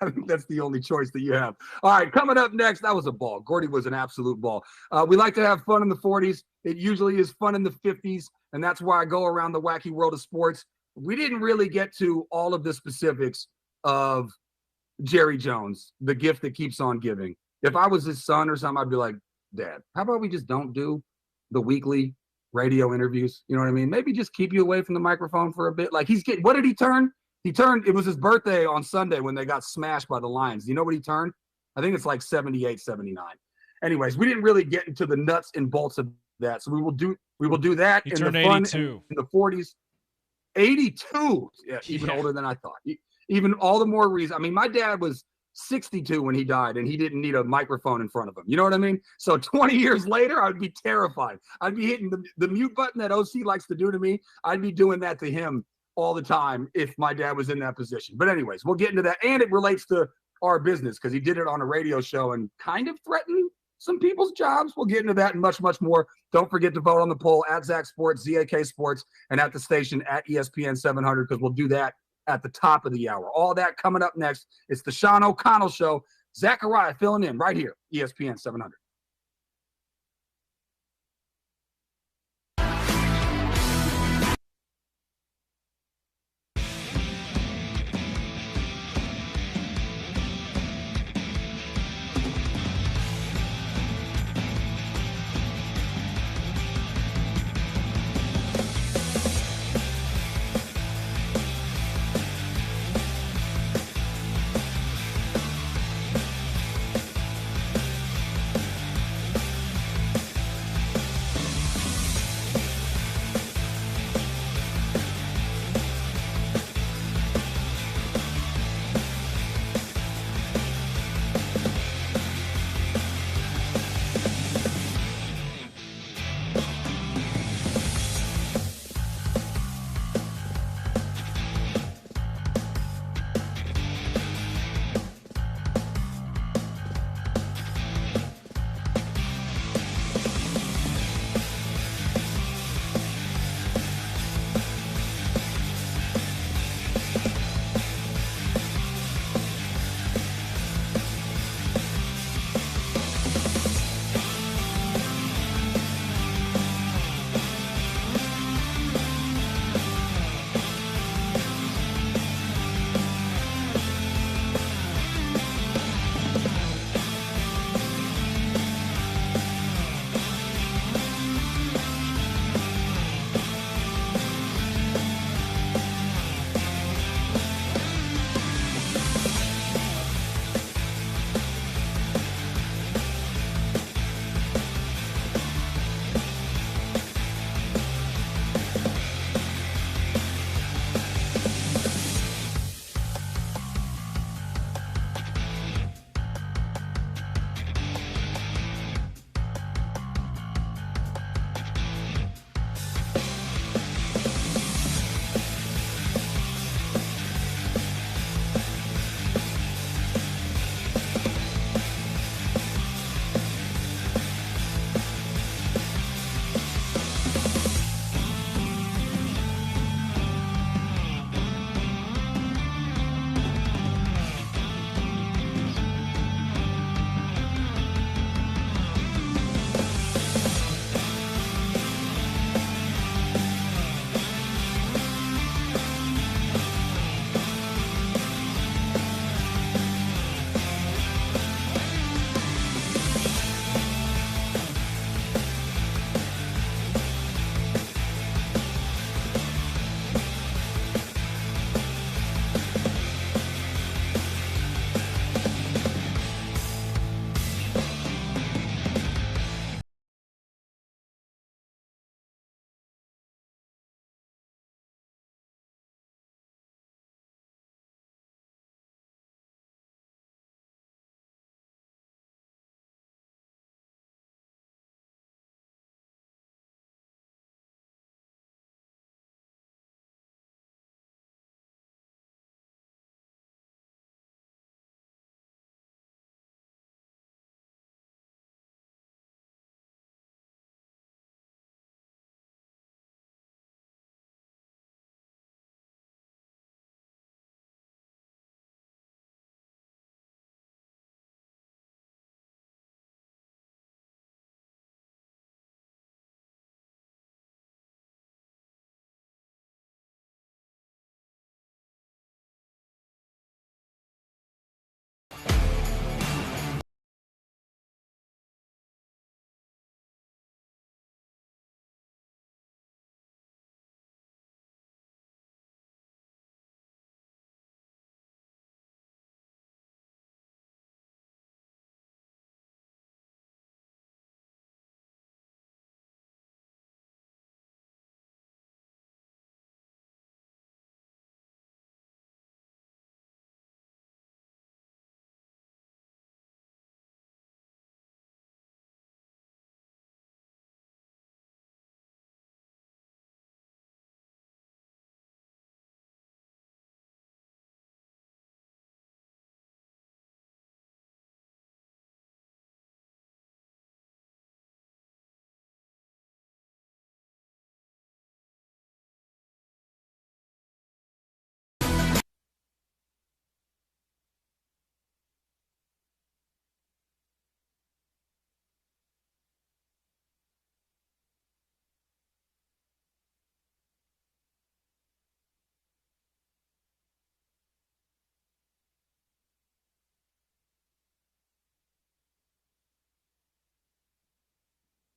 I think that's the only choice that you have. All right, coming up next, that was a ball. Gordy was an absolute ball. We like to have fun in the 40s. It usually is fun in the 50s, and that's why I go around the wacky world of sports. We didn't really get to all of the specifics of Jerry Jones, the gift that keeps on giving. If I was his son or something, I'd be like, Dad, how about we just don't do the weekly radio interviews? You know what I mean? Maybe just keep you away from the microphone for a bit. Like, what did he turn? It was his birthday on Sunday when they got smashed by the Lions. Do you know what he turned? I think it's like 78, 79. Anyways, we didn't really get into the nuts and bolts of that. So we will do that. He turned 82. In the 40s. 82. Yeah, even older than I thought. Even all the more reason. I mean, my dad was 62 when he died, and he didn't need a microphone in front of him. You know what I mean? So 20 years later, I'd be terrified. I'd be hitting the mute button that OC likes to do to me. I'd be doing that to him all the time if my dad was in that position. But anyways, we'll get into that. And it relates to our business because he did it on a radio show and kind of threatened some people's jobs. We'll get into that and much, much more. Don't forget to vote on the poll at Zach Sports, ZAK Sports, and at the station at ESPN 700, because we'll do that at the top of the hour. All that coming up next. It's the Sean O'Connell Show. Zachariah filling in right here, ESPN 700.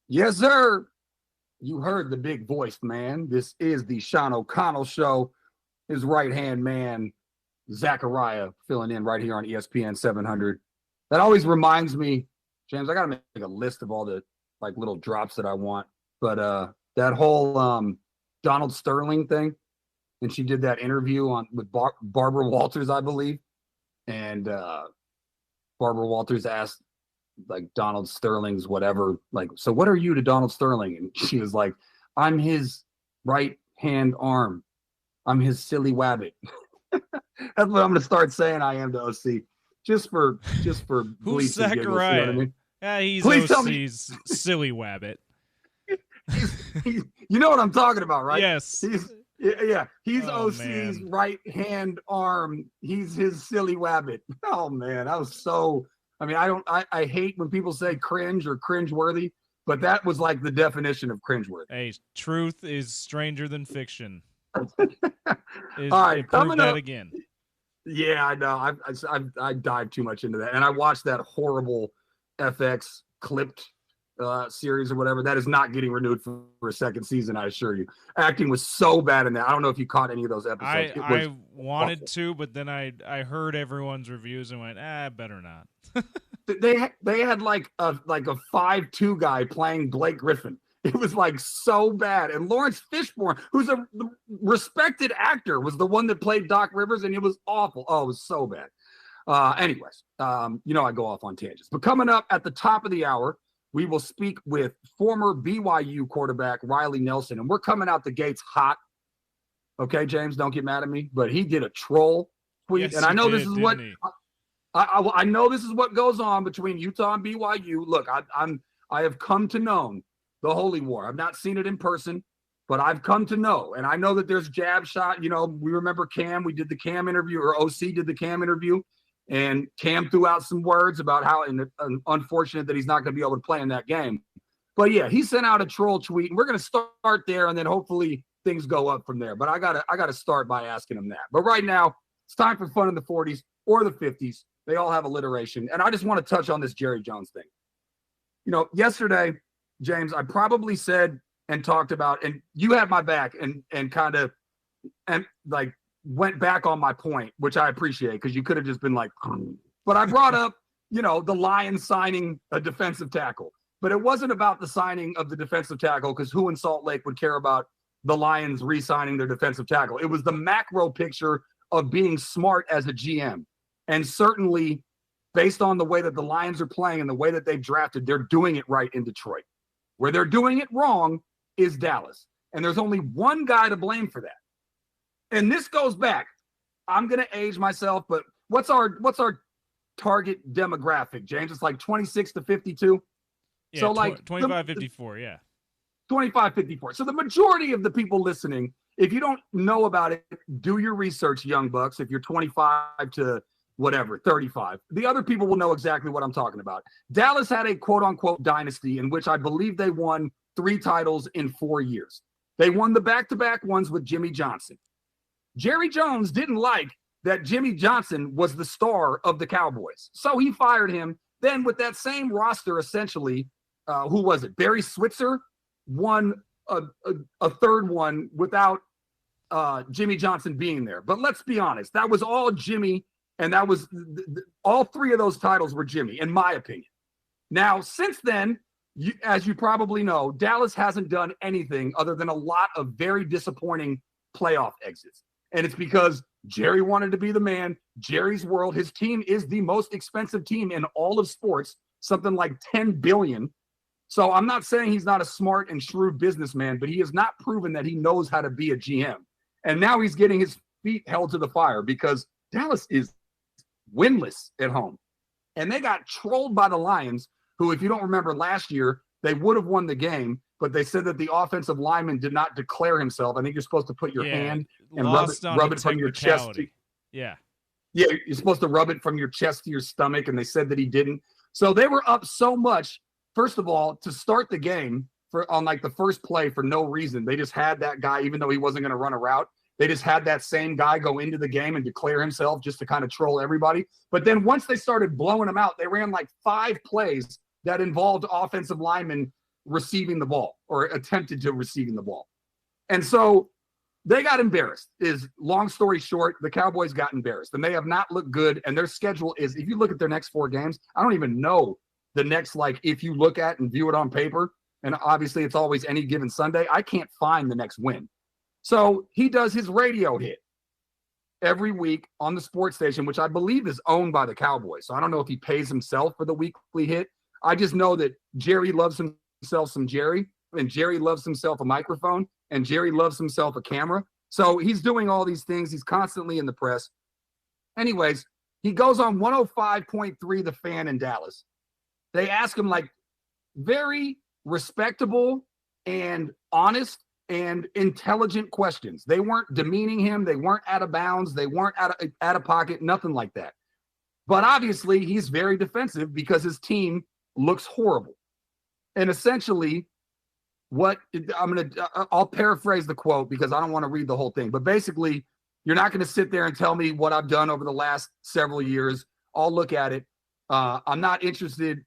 Yes, sir. You heard the big voice, man. This is the Sean O'Connell Show. His right-hand man, Zachariah, filling in right here on ESPN 700. That always reminds me, James, I got to make a list of all the like little drops that I want. But that whole Donald Sterling thing, and she did that interview with Barbara Walters, I believe. And Barbara Walters asked, like, Donald Sterling's whatever, like, so what are you to Donald Sterling? And she was like, I'm his right hand arm. I'm his silly wabbit. That's what I'm going to start saying I am to OC. Just for Who's Zachariah? You know what I mean? Yeah, he's Please OC's silly wabbit. You know what I'm talking about, right? Yes. He's OC's right hand arm. He's his silly wabbit. Oh man, that was so. I mean, I hate when people say cringe or cringe-worthy, but that was like the definition of cringe-worthy. Hey, truth is stranger than fiction. All right, coming that up again. Yeah, I know. I dived too much into that, and I watched that horrible FX clipped series or whatever. That is not getting renewed for a second season, I assure you. Acting was so bad in that. I don't know if you caught any of those episodes. I wanted to, but then I heard everyone's reviews and went, better not. They had like a 5'2" guy playing Blake Griffin. It was like so bad. And Lawrence Fishburne, who's a respected actor, was the one that played Doc Rivers, and it was awful. Oh, it was so bad. Anyways, I go off on tangents. But coming up at the top of the hour, we will speak with former BYU quarterback Riley Nelson, and we're coming out the gates hot. Okay, James, don't get mad at me, but he did a troll tweet, yes, and I know this is what I know this is what goes on between Utah and BYU. Look, I have come to know the Holy War. I've not seen it in person, but I've come to know, and I know that there's jab shot. You know, we remember Cam. We did the Cam interview, or OC did the Cam interview, and Cam threw out some words about how unfortunate that he's not going to be able to play in that game. But yeah, he sent out a troll tweet, and we're going to start there, and then hopefully things go up from there. But I gotta start by asking him that. But right now, it's time for fun in the 40s or the 50s. They all have alliteration, and I just want to touch on this Jerry Jones thing. You know, yesterday, James, I probably said and talked about, and you had my back and kind of and like went back on my point, which I appreciate, because you could have just been like, but I brought up, the Lions signing a defensive tackle. But it wasn't about the signing of the defensive tackle, because who in Salt Lake would care about the Lions re-signing their defensive tackle? It was the macro picture of being smart as a GM. And certainly, based on the way that the Lions are playing and the way that they've drafted, they're doing it right in Detroit. Where they're doing it wrong is Dallas. And there's only one guy to blame for that. And this goes back. I'm going to age myself, but what's our target demographic, James? It's like 26 to 52. Yeah, so like 25, 54, yeah. 25, 54. So the majority of the people listening, if you don't know about it, do your research, young bucks. If you're 25 to whatever, 35. The other people will know exactly what I'm talking about. Dallas had a quote-unquote dynasty in which I believe they won 3 titles in 4 years. They won the back-to-back ones with Jimmy Johnson. Jerry Jones didn't like that Jimmy Johnson was the star of the Cowboys, so he fired him. Then with that same roster, essentially, who was it? Barry Switzer won a third one without Jimmy Johnson being there. But let's be honest, that was all Jimmy. And that was all 3 of those titles were Jimmy, in my opinion. Now, since then, as you probably know, Dallas hasn't done anything other than a lot of very disappointing playoff exits. And it's because Jerry wanted to be the man. Jerry's world, his team is the most expensive team in all of sports, something like $10 billion. So I'm not saying he's not a smart and shrewd businessman, but he has not proven that he knows how to be a GM. And now he's getting his feet held to the fire because Dallas is winless at home. And they got trolled by the Lions, who, if you don't remember last year, they would have won the game, but they said that the offensive lineman did not declare himself. I think you're supposed to put your hand and rub it from your chest. Yeah, you're supposed to rub it from your chest to your stomach, and they said that he didn't. So they were up so much, first of all, to start the game on like the first play for no reason. They just had that guy, even though he wasn't going to run a route. They just had that same guy go into the game and declare himself just to kind of troll everybody. But then once they started blowing him out, they ran like 5 plays that involved offensive linemen receiving the ball or attempted to receiving the ball. And so they got embarrassed. Is long story short, the Cowboys got embarrassed, and they have not looked good. And their schedule is, if you look at their next 4 games, I don't even know the next, like, if you look at and view it on paper, and obviously it's always any given Sunday, I can't find the next win. So he does his radio hit every week on the sports station, which I believe is owned by the Cowboys. So I don't know if he pays himself for the weekly hit. I just know that Jerry loves himself some Jerry, and Jerry loves himself a microphone, and Jerry loves himself a camera. So he's doing all these things. He's constantly in the press. Anyways, he goes on 105.3 The Fan in Dallas. They ask him, like, very respectable and honest and intelligent questions. They weren't demeaning him. They weren't out of bounds. They weren't out of pocket, nothing like that. But obviously he's very defensive because his team looks horrible. And essentially I'll paraphrase the quote because I don't want to read the whole thing, but basically, you're not going to sit there and tell me what I've done over the last several years. I'll look at it. I'm not interested,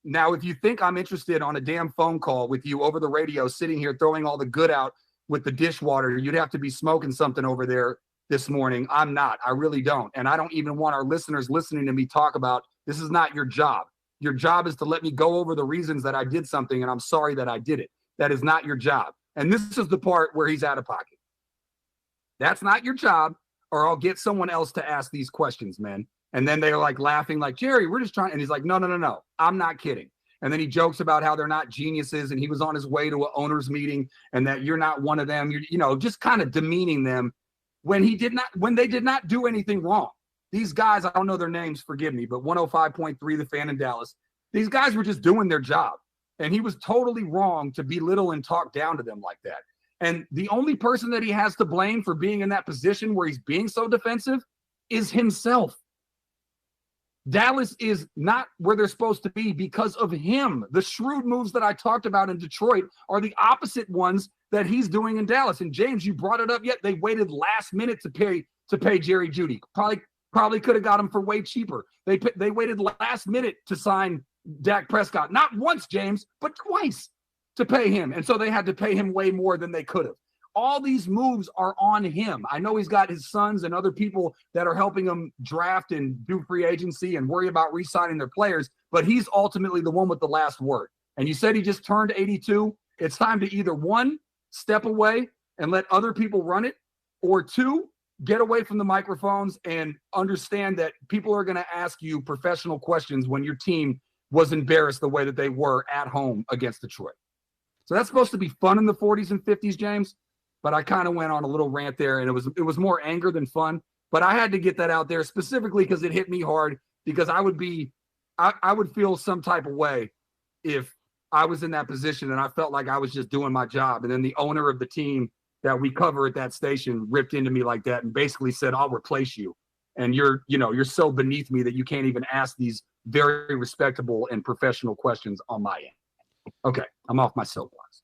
now, if you think I'm interested on a damn phone call with you over the radio, sitting here throwing all the good out with the dishwater, you'd have to be smoking something over there this morning. I'm not. I really don't. And I don't even want our listeners listening to me talk about, this is not your job. Your job is to let me go over the reasons that I did something, and I'm sorry that I did it. That is not your job. And this is the part where he's out of pocket. That's not your job, or I'll get someone else to ask these questions, man. And then they're like laughing, like, Jerry, we're just trying. And he's like, no. I'm not kidding. And then he jokes about how they're not geniuses, and he was on his way to an owner's meeting, and that you're not one of them. You're, just kind of demeaning them when they did not do anything wrong. These guys, I don't know their names, forgive me, but 105.3 The Fan in Dallas, these guys were just doing their job. And he was totally wrong to belittle and talk down to them like that. And the only person that he has to blame for being in that position where he's being so defensive is himself. Dallas is not where they're supposed to be because of him. The shrewd moves that I talked about in Detroit are the opposite ones that he's doing in Dallas. And James, you brought it up yet. They waited last minute to pay Jerry Jeudy. Probably could have got him for way cheaper. They waited last minute to sign Dak Prescott. Not once, James, but twice to pay him. And so they had to pay him way more than they could have. All these moves are on him. I know he's got his sons and other people that are helping him draft and do free agency and worry about re-signing their players, but he's ultimately the one with the last word. And you said he just turned 82. It's time to either, 1, step away and let other people run it, or 2, get away from the microphones and understand that people are going to ask you professional questions when your team was embarrassed the way that they were at home against Detroit. So that's supposed to be fun in the 40s and 50s, James. But I kind of went on a little rant there, and it was more anger than fun. But I had to get that out there specifically because it hit me hard, because I would feel some type of way if I was in that position and I felt like I was just doing my job. And then the owner of the team that we cover at that station ripped into me like that and basically said, I'll replace you. And you're so beneath me that you can't even ask these very respectable and professional questions on my end. Okay, I'm off my soapbox.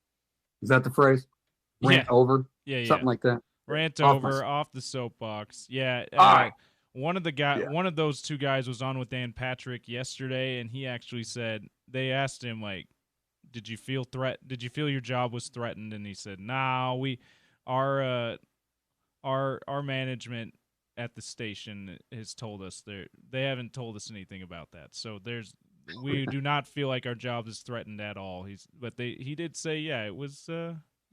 Is that the phrase? Rant over? Yeah. Something like that. Rant over, off the soapbox. Yeah. All right. One of those two guys was on with Dan Patrick yesterday, and he actually said, they asked him, like, did you feel your job was threatened? And he said, nah, our management at the station has told us they haven't told us anything about that. So we do not feel like our job is threatened at all. He did say, yeah, it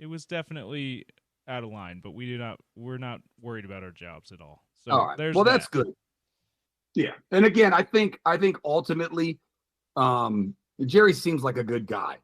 was definitely out of line, but we're not worried about our jobs at all. So all right. Well, that's good. Yeah. And again, I think ultimately, Jerry seems like a good guy.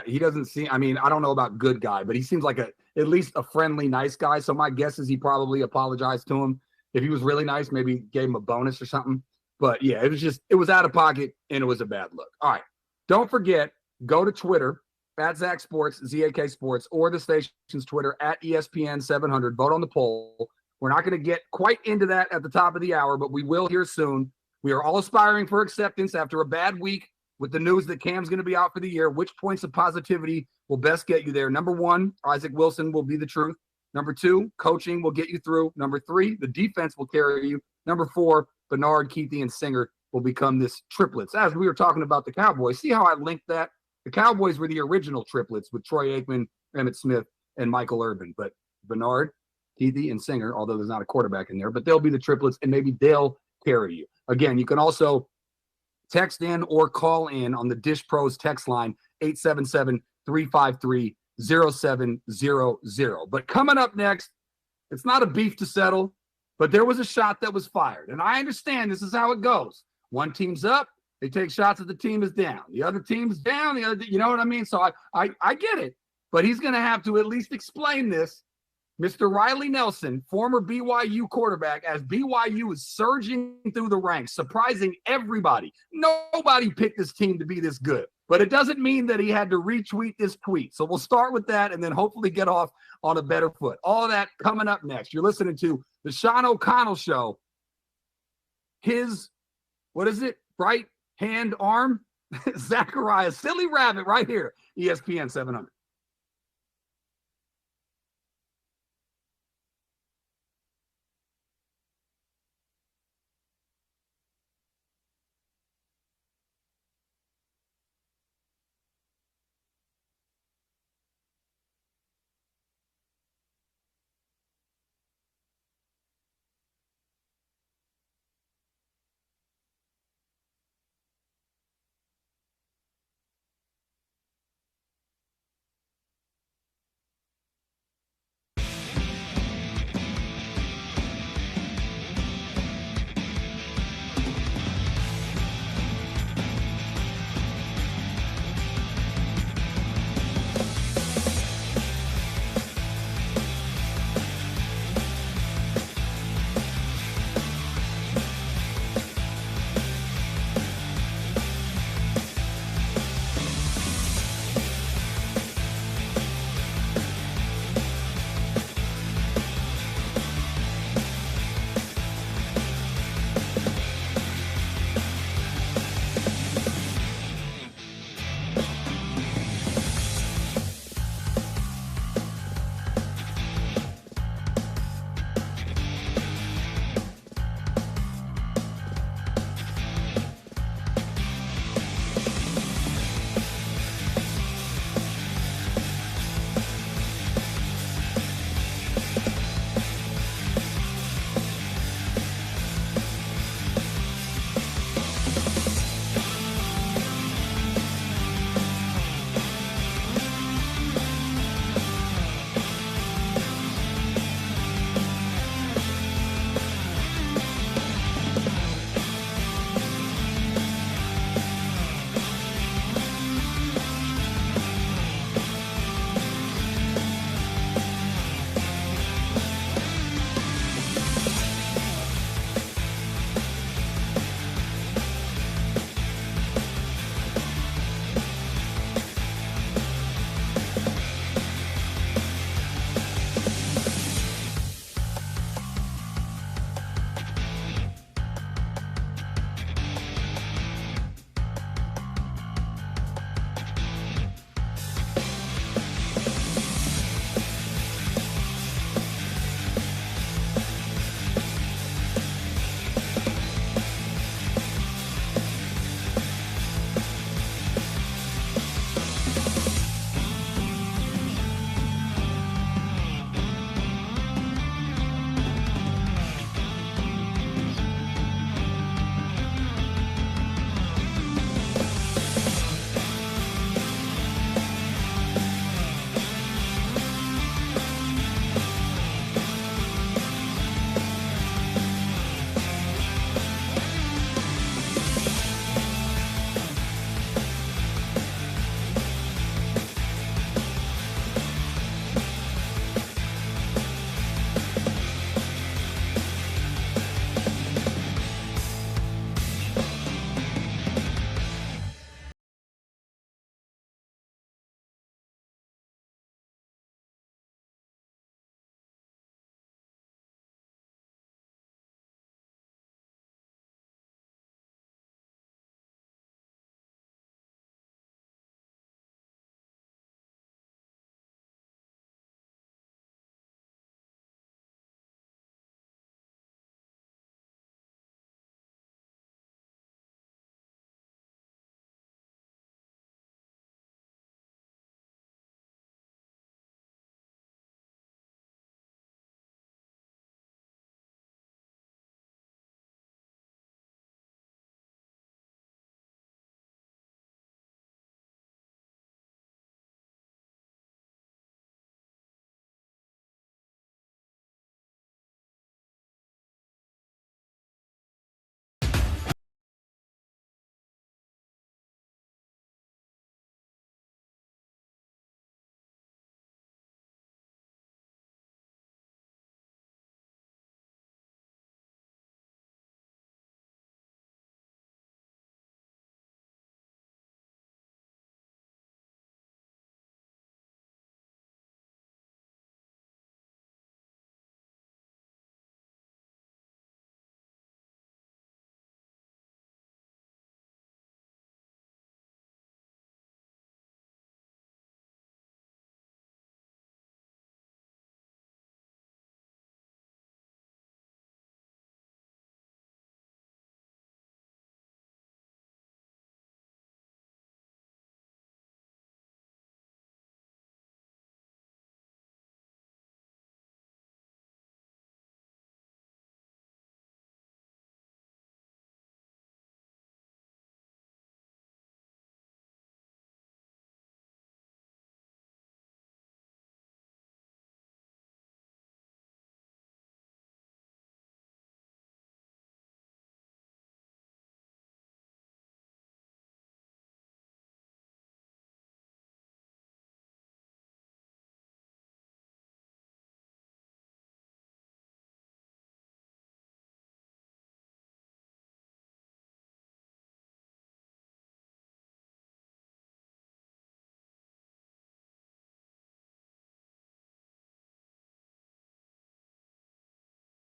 He doesn't seem, I don't know about good guy, but he seems like at least a friendly, nice guy. So my guess is he probably apologized to him. If he was really nice, maybe gave him a bonus or something. But yeah, it was out of pocket and it was a bad look. All right. Don't forget, go to Twitter at Zach Sports, ZAK Sports, or the station's Twitter at ESPN 700. Vote on the poll. We're not going to get quite into that at the top of the hour, but we will here soon. We are all aspiring for acceptance after a bad week with the news that Cam's going to be out for the year. Which points of positivity will best get you there? Number 1, Isaac Wilson will be the truth. Number 2, coaching will get you through. Number 3, the defense will carry you. Number 4, Bernard, Keithy, and Singer will become this triplets. As we were talking about the Cowboys, see how I linked that? The Cowboys were the original triplets with Troy Aikman, Emmitt Smith, and Michael Irvin. But Bernard, Keithy, and Singer, although there's not a quarterback in there, but they'll be the triplets, and maybe they'll carry you. Again, you can also text in or call in on the Dish Pros text line, 877-353-0700. But coming up next, it's not a beef to settle, but there was a shot that was fired. And I understand this is how it goes. One team's up, they take shots at the team is down. The other team's down, the other, you know what I mean? So I get it, but he's going to have to at least explain this. Mr. Riley Nelson, former BYU quarterback, as BYU is surging through the ranks, surprising everybody. Nobody picked this team to be this good, but it doesn't mean that he had to retweet this tweet. So we'll start with that and then hopefully get off on a better foot. All of that coming up next. You're listening to the Sean O'Connell Show. His, what is it? Right hand arm? Zachariah, silly rabbit right here. ESPN 700.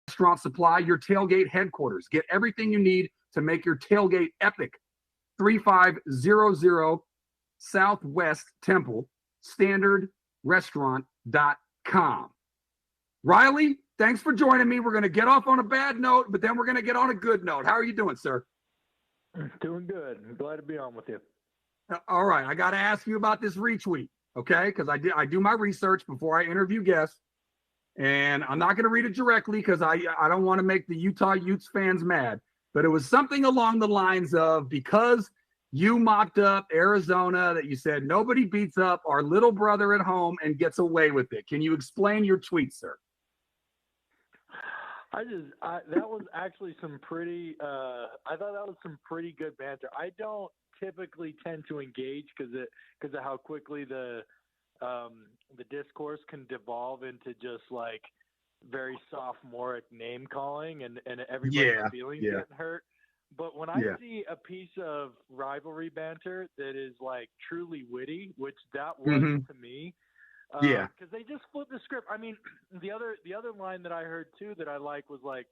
Restaurant Supply, your tailgate headquarters. Get everything you need to make your tailgate epic. 3500 Southwest Temple, standardrestaurant.com. Riley, thanks for joining me. We're going to get off on a bad note, but then we're going to get on a good note. How are you doing, sir? Doing good. I'm glad to be on with you. All right. I got to ask you about this retweet, okay? Because I do my research before I interview guests. And I'm not going to read it directly because I don't want to make the Utah Utes fans mad. But it was something along the lines of, because you mocked up Arizona, that you said nobody beats up our little brother at home and gets away with it. Can you explain your tweet, sir? That was actually some pretty, I thought that was some pretty good banter. I don't typically tend to engage because of how quickly the discourse can devolve into just like very sophomoric name calling and everybody's feelings getting hurt. But when I see a piece of rivalry banter that is like truly witty, which that was to me, because they just flipped the script. I mean, the other line that I heard too that I like was like,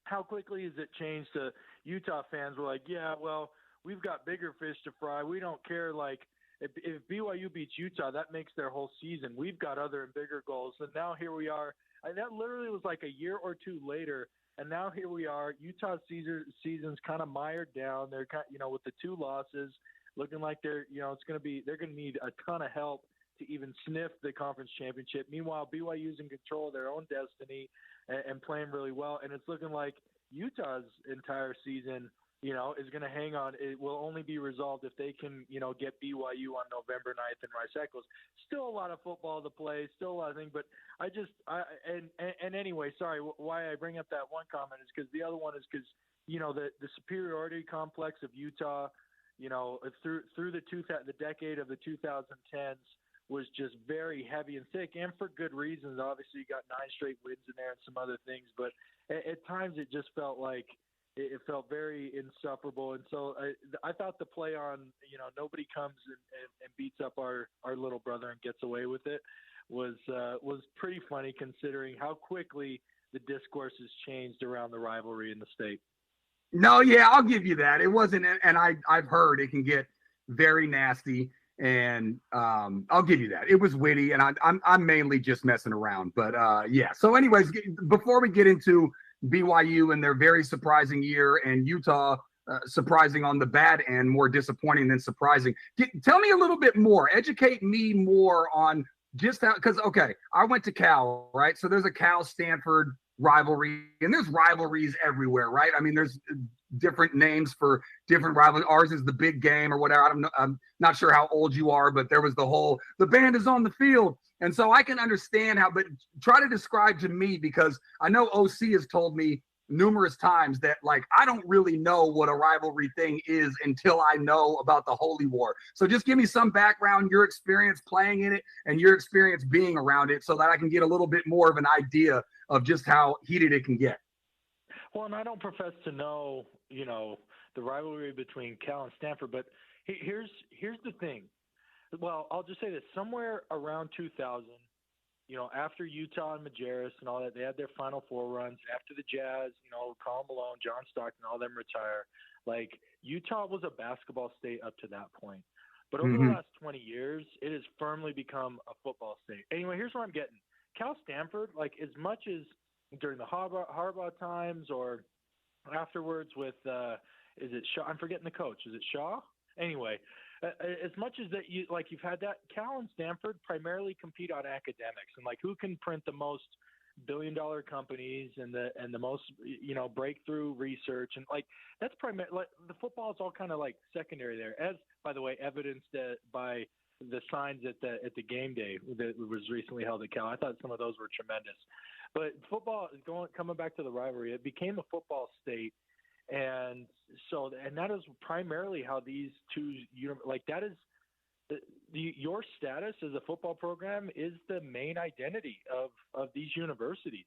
how quickly has it changed to Utah fans were like, yeah, well, we've got bigger fish to fry. We don't care. Like if BYU beats Utah, that makes their whole season. We've got other and bigger goals. And now here we are. That literally was like a year or two later. And now here we are. Utah's season's kind of mired down. They're kind, with the 2 losses, looking like they're going to need a ton of help to even sniff the conference championship. Meanwhile, BYU's in control of their own destiny and playing really well. And it's looking like Utah's entire season, is going to hang on. It will only be resolved if they can, get BYU on November 9th in Rice Eccles. Still a lot of football to play, still a lot of things, but anyway, sorry, why I bring up that one comment is because the other one is because, the superiority complex of Utah, through the decade of the 2010s was just very heavy and thick, and for good reasons. Obviously, you got 9 straight wins in there and some other things, but at times it just felt like it felt very insufferable. And so I thought the play on, nobody comes and beats up our little brother and gets away with it was pretty funny considering how quickly the discourse has changed around the rivalry in the state. No, yeah, I'll give you that. It wasn't, and I've heard it can get very nasty, and I'll give you that. It was witty, and I'm mainly just messing around. But yeah. So, anyways, before we get into BYU and their very surprising year, and Utah surprising on the bad end, more disappointing than surprising. Tell me a little bit more. Educate me more on just how, because, okay, I went to Cal, right? So there's a Cal-Stanford rivalry, and there's rivalries everywhere, right? I mean, there's different names for different rivalries. Ours is the big game or whatever. I don't know. I'm not sure how old you are, but there was the band is on the field. And so I can understand how, but try to describe to me, because I know OC has told me numerous times that, like, I don't really know what a rivalry thing is until I know about the Holy War. So just give me some background, your experience playing in it and your experience being around it, so that I can get a little bit more of an idea of just how heated it can get. Well, and I don't profess to know, the rivalry between Cal and Stanford, but here's the thing. Well, I'll just say this. Somewhere around 2000, after Utah and Majerus and all that, they had their Final Four runs. After the Jazz, Karl Malone, John Stockton, all them retire. Like, Utah was a basketball state up to that point. But over the last 20 years, it has firmly become a football state. Anyway, here's what I'm getting. Cal-Stanford, like, as much as during the Harbaugh times or afterwards with, is it Shaw? I'm forgetting the coach. Is it Shaw? Anyway, as much as that you've had that, Cal and Stanford primarily compete on academics and like who can print the most billion-dollar companies and the most breakthrough research, and like that's primarily, like, the football is all kind of like secondary there, as by the way evidenced by the signs at the game day that was recently held at Cal. I thought some of those were tremendous. But football is coming back to the rivalry. It became a football state. And that is primarily how these two, that is your status as a football program is the main identity of these universities.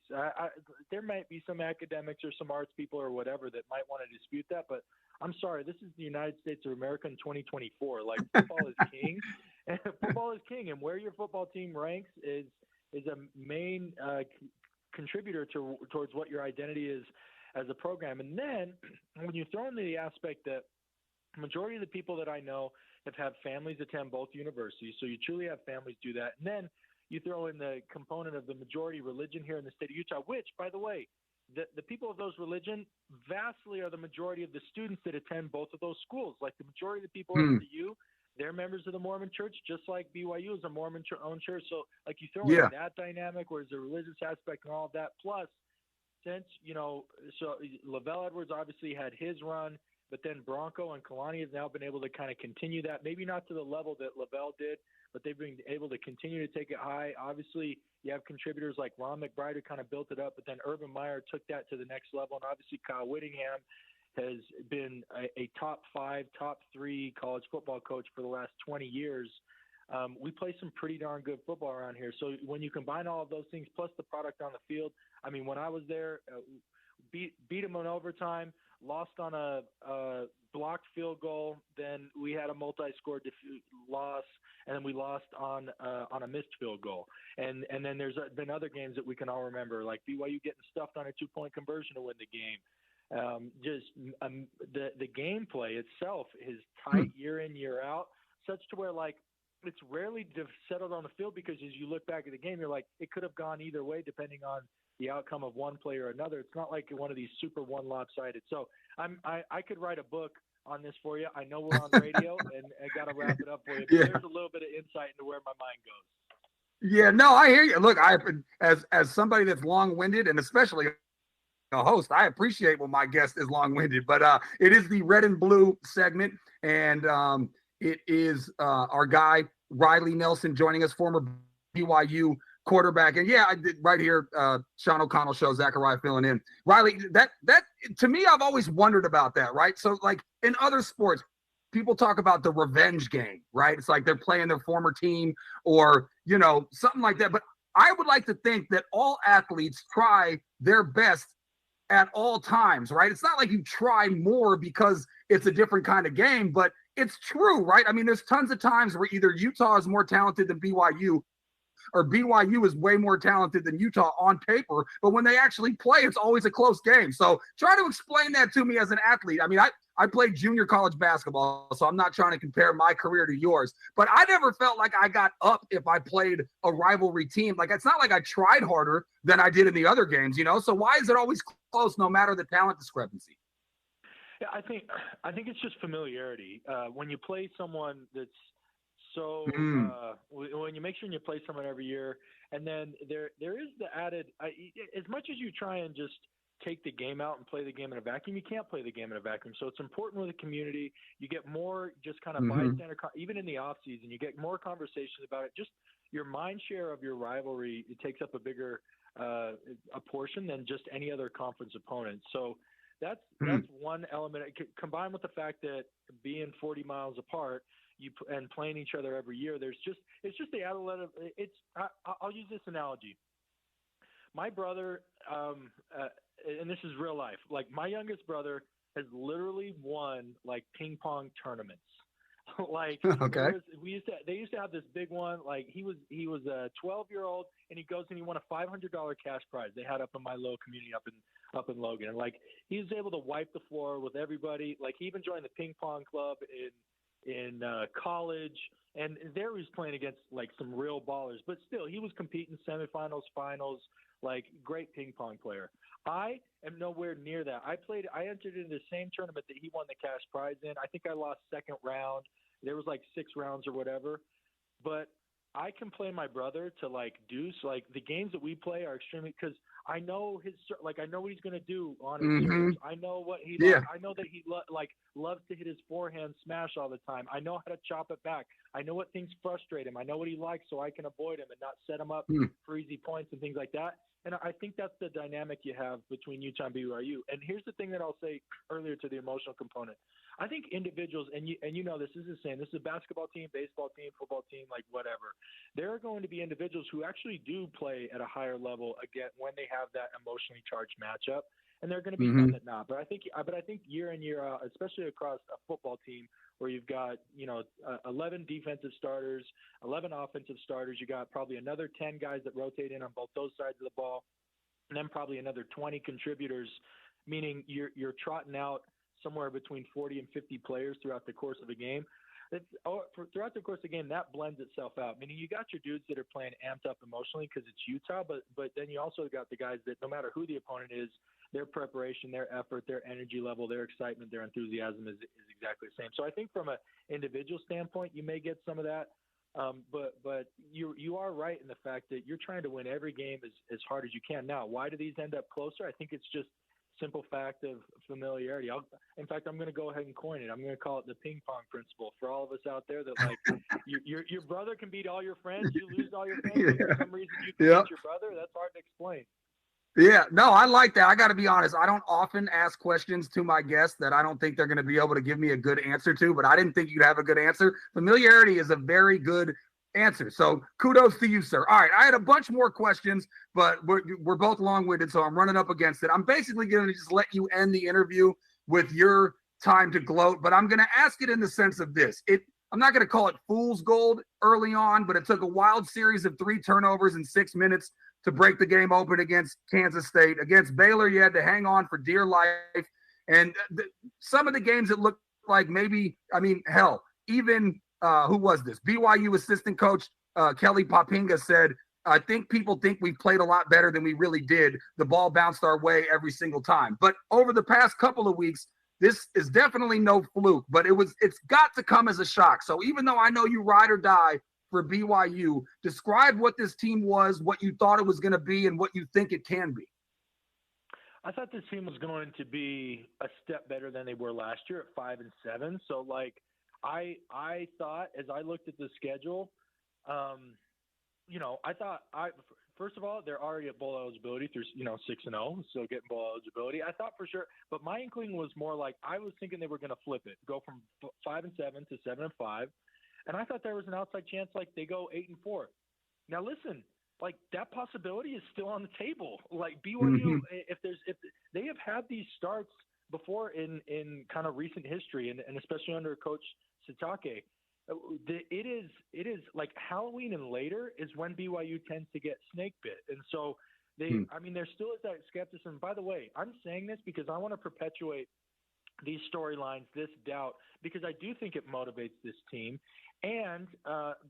There might be some academics or some arts people or whatever that might want to dispute that, but I'm sorry, this is the United States of America in 2024. Like, football is king, and football is king, and where your football team ranks is a main contributor towards what your identity is as a program. And then when you throw in the aspect that the majority of the people that I know have had families attend both universities, so you truly have families do that. And then you throw in the component of the majority religion here in the state of Utah, which, by the way, the people of those religion vastly are the majority of the students that attend both of those schools. Like the majority of the people at the U, they're members of the Mormon church, just like BYU is a Mormon-owned church. So, like, you throw in that dynamic, where there's a religious aspect and all of that. Plus, since, so Lavelle Edwards obviously had his run, but then Bronco and Kalani have now been able to kind of continue that, maybe not to the level that Lavelle did, but they've been able to continue to take it high. Obviously, you have contributors like Ron McBride who kind of built it up, but then Urban Meyer took that to the next level. And obviously, Kyle Whittingham has been a top 5, top 3 college football coach for the last 20 years. We play some pretty darn good football around here. So when you combine all of those things, plus the product on the field, I mean, when I was there, beat them in overtime, lost on a blocked field goal, then we had a multi-score loss, and then we lost on a missed field goal. And then there's been other games that we can all remember, like BYU getting stuffed on a 2-point conversion to win the game. The gameplay itself is tight year in, year out, such to where, like, it's rarely settled on the field, because as you look back at the game, you're like, it could have gone either way depending on the outcome of one play or another. It's not like one of these super one lopsided. So I could write a book on this for you. I know we're on radio, and I got to wrap it up for you. But there's a little bit of insight into where my mind goes. Yeah, no, I hear you. Look, as somebody that's long-winded, and especially a host, I appreciate when my guest is long-winded. But it is the Red and Blue segment, and it is our guy Riley Nelson joining us, former BYU quarterback. And I did right here, Sean O'Connell show, Zachariah filling in. Riley, that to me, I've always wondered about that, right? So, like, in other sports, people talk about the revenge game, right? It's like they're playing their former team or, something like that. But I would like to think that all athletes try their best at all times, right? It's not like you try more because it's a different kind of game, but it's true, right? I mean, there's tons of times where either Utah is more talented than BYU, or BYU is way more talented than Utah on paper, but when they actually play, it's always a close game. So try to explain that to me as an athlete. I mean, I played junior college basketball, so I'm not trying to compare my career to yours, but I never felt like I got up if I played a rivalry team. Like, it's not like I tried harder than I did in the other games, So why is it always close no matter the talent discrepancy? Yeah, I think it's just familiarity. When you play someone that's so when you make sure you play someone every year, and then there is the added, as much as you try and just take the game out and play the game in a vacuum, you can't play the game in a vacuum. So it's important with the community. You get more just kind of bystander, even in the off season, you get more conversations about it. Just your mind share of your rivalry, it takes up a bigger a portion than just any other conference opponent. So that's one element, combined with the fact that being 40 miles apart, and playing each other every year, it's just the outlet of it's. I'll use this analogy. My brother, and this is real life. Like, my youngest brother has literally won like ping pong tournaments. Like, okay, they used to have this big one. Like, he was a 12-year-old, and he goes and he won a $500 cash prize they had up in my little community up in Logan. And like, he was able to wipe the floor with everybody. Like, he even joined the ping pong club in college, and there he was playing against like some real ballers, but still he was competing semifinals, finals, like, great ping pong player. I am nowhere near that. I entered into the same tournament that he won the cash prize in. I think I lost second round. There was like 6 rounds or whatever, but I can play my brother to like deuce. Like, the games that we play are extremely, because I know I know what he's going to do on his serves. I know what he loves. I know that he loves to hit his forehand smash all the time. I know how to chop it back. I know what things frustrate him. I know what he likes, so I can avoid him and not set him up for easy points and things like that. And I think that's the dynamic you have between Utah and BYU. And here's the thing that I'll say earlier to the emotional component. I think individuals, and you know this is the same. This is a basketball team, baseball team, football team, like whatever. There are going to be individuals who actually do play at a higher level again when they have that emotionally charged matchup, and there are going to be some that not. But I think year in, year out, especially across a football team where you've got 11 defensive starters, 11 offensive starters, you got probably another 10 guys that rotate in on both those sides of the ball. and then probably another 20 contributors, meaning you're trotting out somewhere between 40 and 50 players throughout the course of a game. Throughout the course of the game, that blends itself out. Meaning you got your dudes that are playing amped up emotionally because it's Utah, but then you also got the guys that no matter who the opponent is, their preparation, their effort, their energy level, their excitement, their enthusiasm is exactly the same. So I think from an individual standpoint, you may get some of that. But you are right in the fact that you're trying to win every game as hard as you can. Now, why do these end up closer? I think it's just simple fact of familiarity. In fact, I'm going to go ahead and coin it. I'm going to call it the ping pong principle for all of us out there that like your brother can beat all your friends. You lose all your friends. But for some reason you can beat your brother. That's hard to explain. Yeah, no, I like that. I got to be honest. I don't often ask questions to my guests that I don't think they're going to be able to give me a good answer to, but I didn't think you'd have a good answer. Familiarity is a very good answer. So kudos to you, sir. All right, I had a bunch more questions, but we're both long-winded, so I'm running up against it. I'm basically going to just let you end the interview with your time to gloat, but I'm going to ask it in the sense of this. I'm not going to call it fool's gold early on, but it took a wild series of 3 turnovers in 6 minutes to break the game open against Kansas State. Against Baylor, you had to hang on for dear life. And some of the games it looked like maybe, hell, even who was this? BYU assistant coach Kelly Poppinga said, I think people think we've played a lot better than we really did. The ball bounced our way every single time. But over the past couple of weeks, this is definitely no fluke, but it's got to come as a shock. So even though I know you ride or die for BYU, describe what this team was, what you thought it was going to be, and what you think it can be. I thought this team was going to be a step better than they were last year at 5-7. So like I thought as I looked at the schedule, I thought first of all, they're already at bowl eligibility through 6-0, so getting bowl eligibility. I thought for sure, but my inkling was more like I was thinking they were going to flip it, go from 5-7 to 7-5. And I thought there was an outside chance like they go 8-4. Now listen, like that possibility is still on the table. Like BYU, if they have had these starts before in kind of recent history, and especially under Coach Sitake, it is like Halloween and later is when BYU tends to get snake bit, and so there still is that skepticism. By the way, I'm saying this because I want to perpetuate these storylines, this doubt, because I do think it motivates this team. And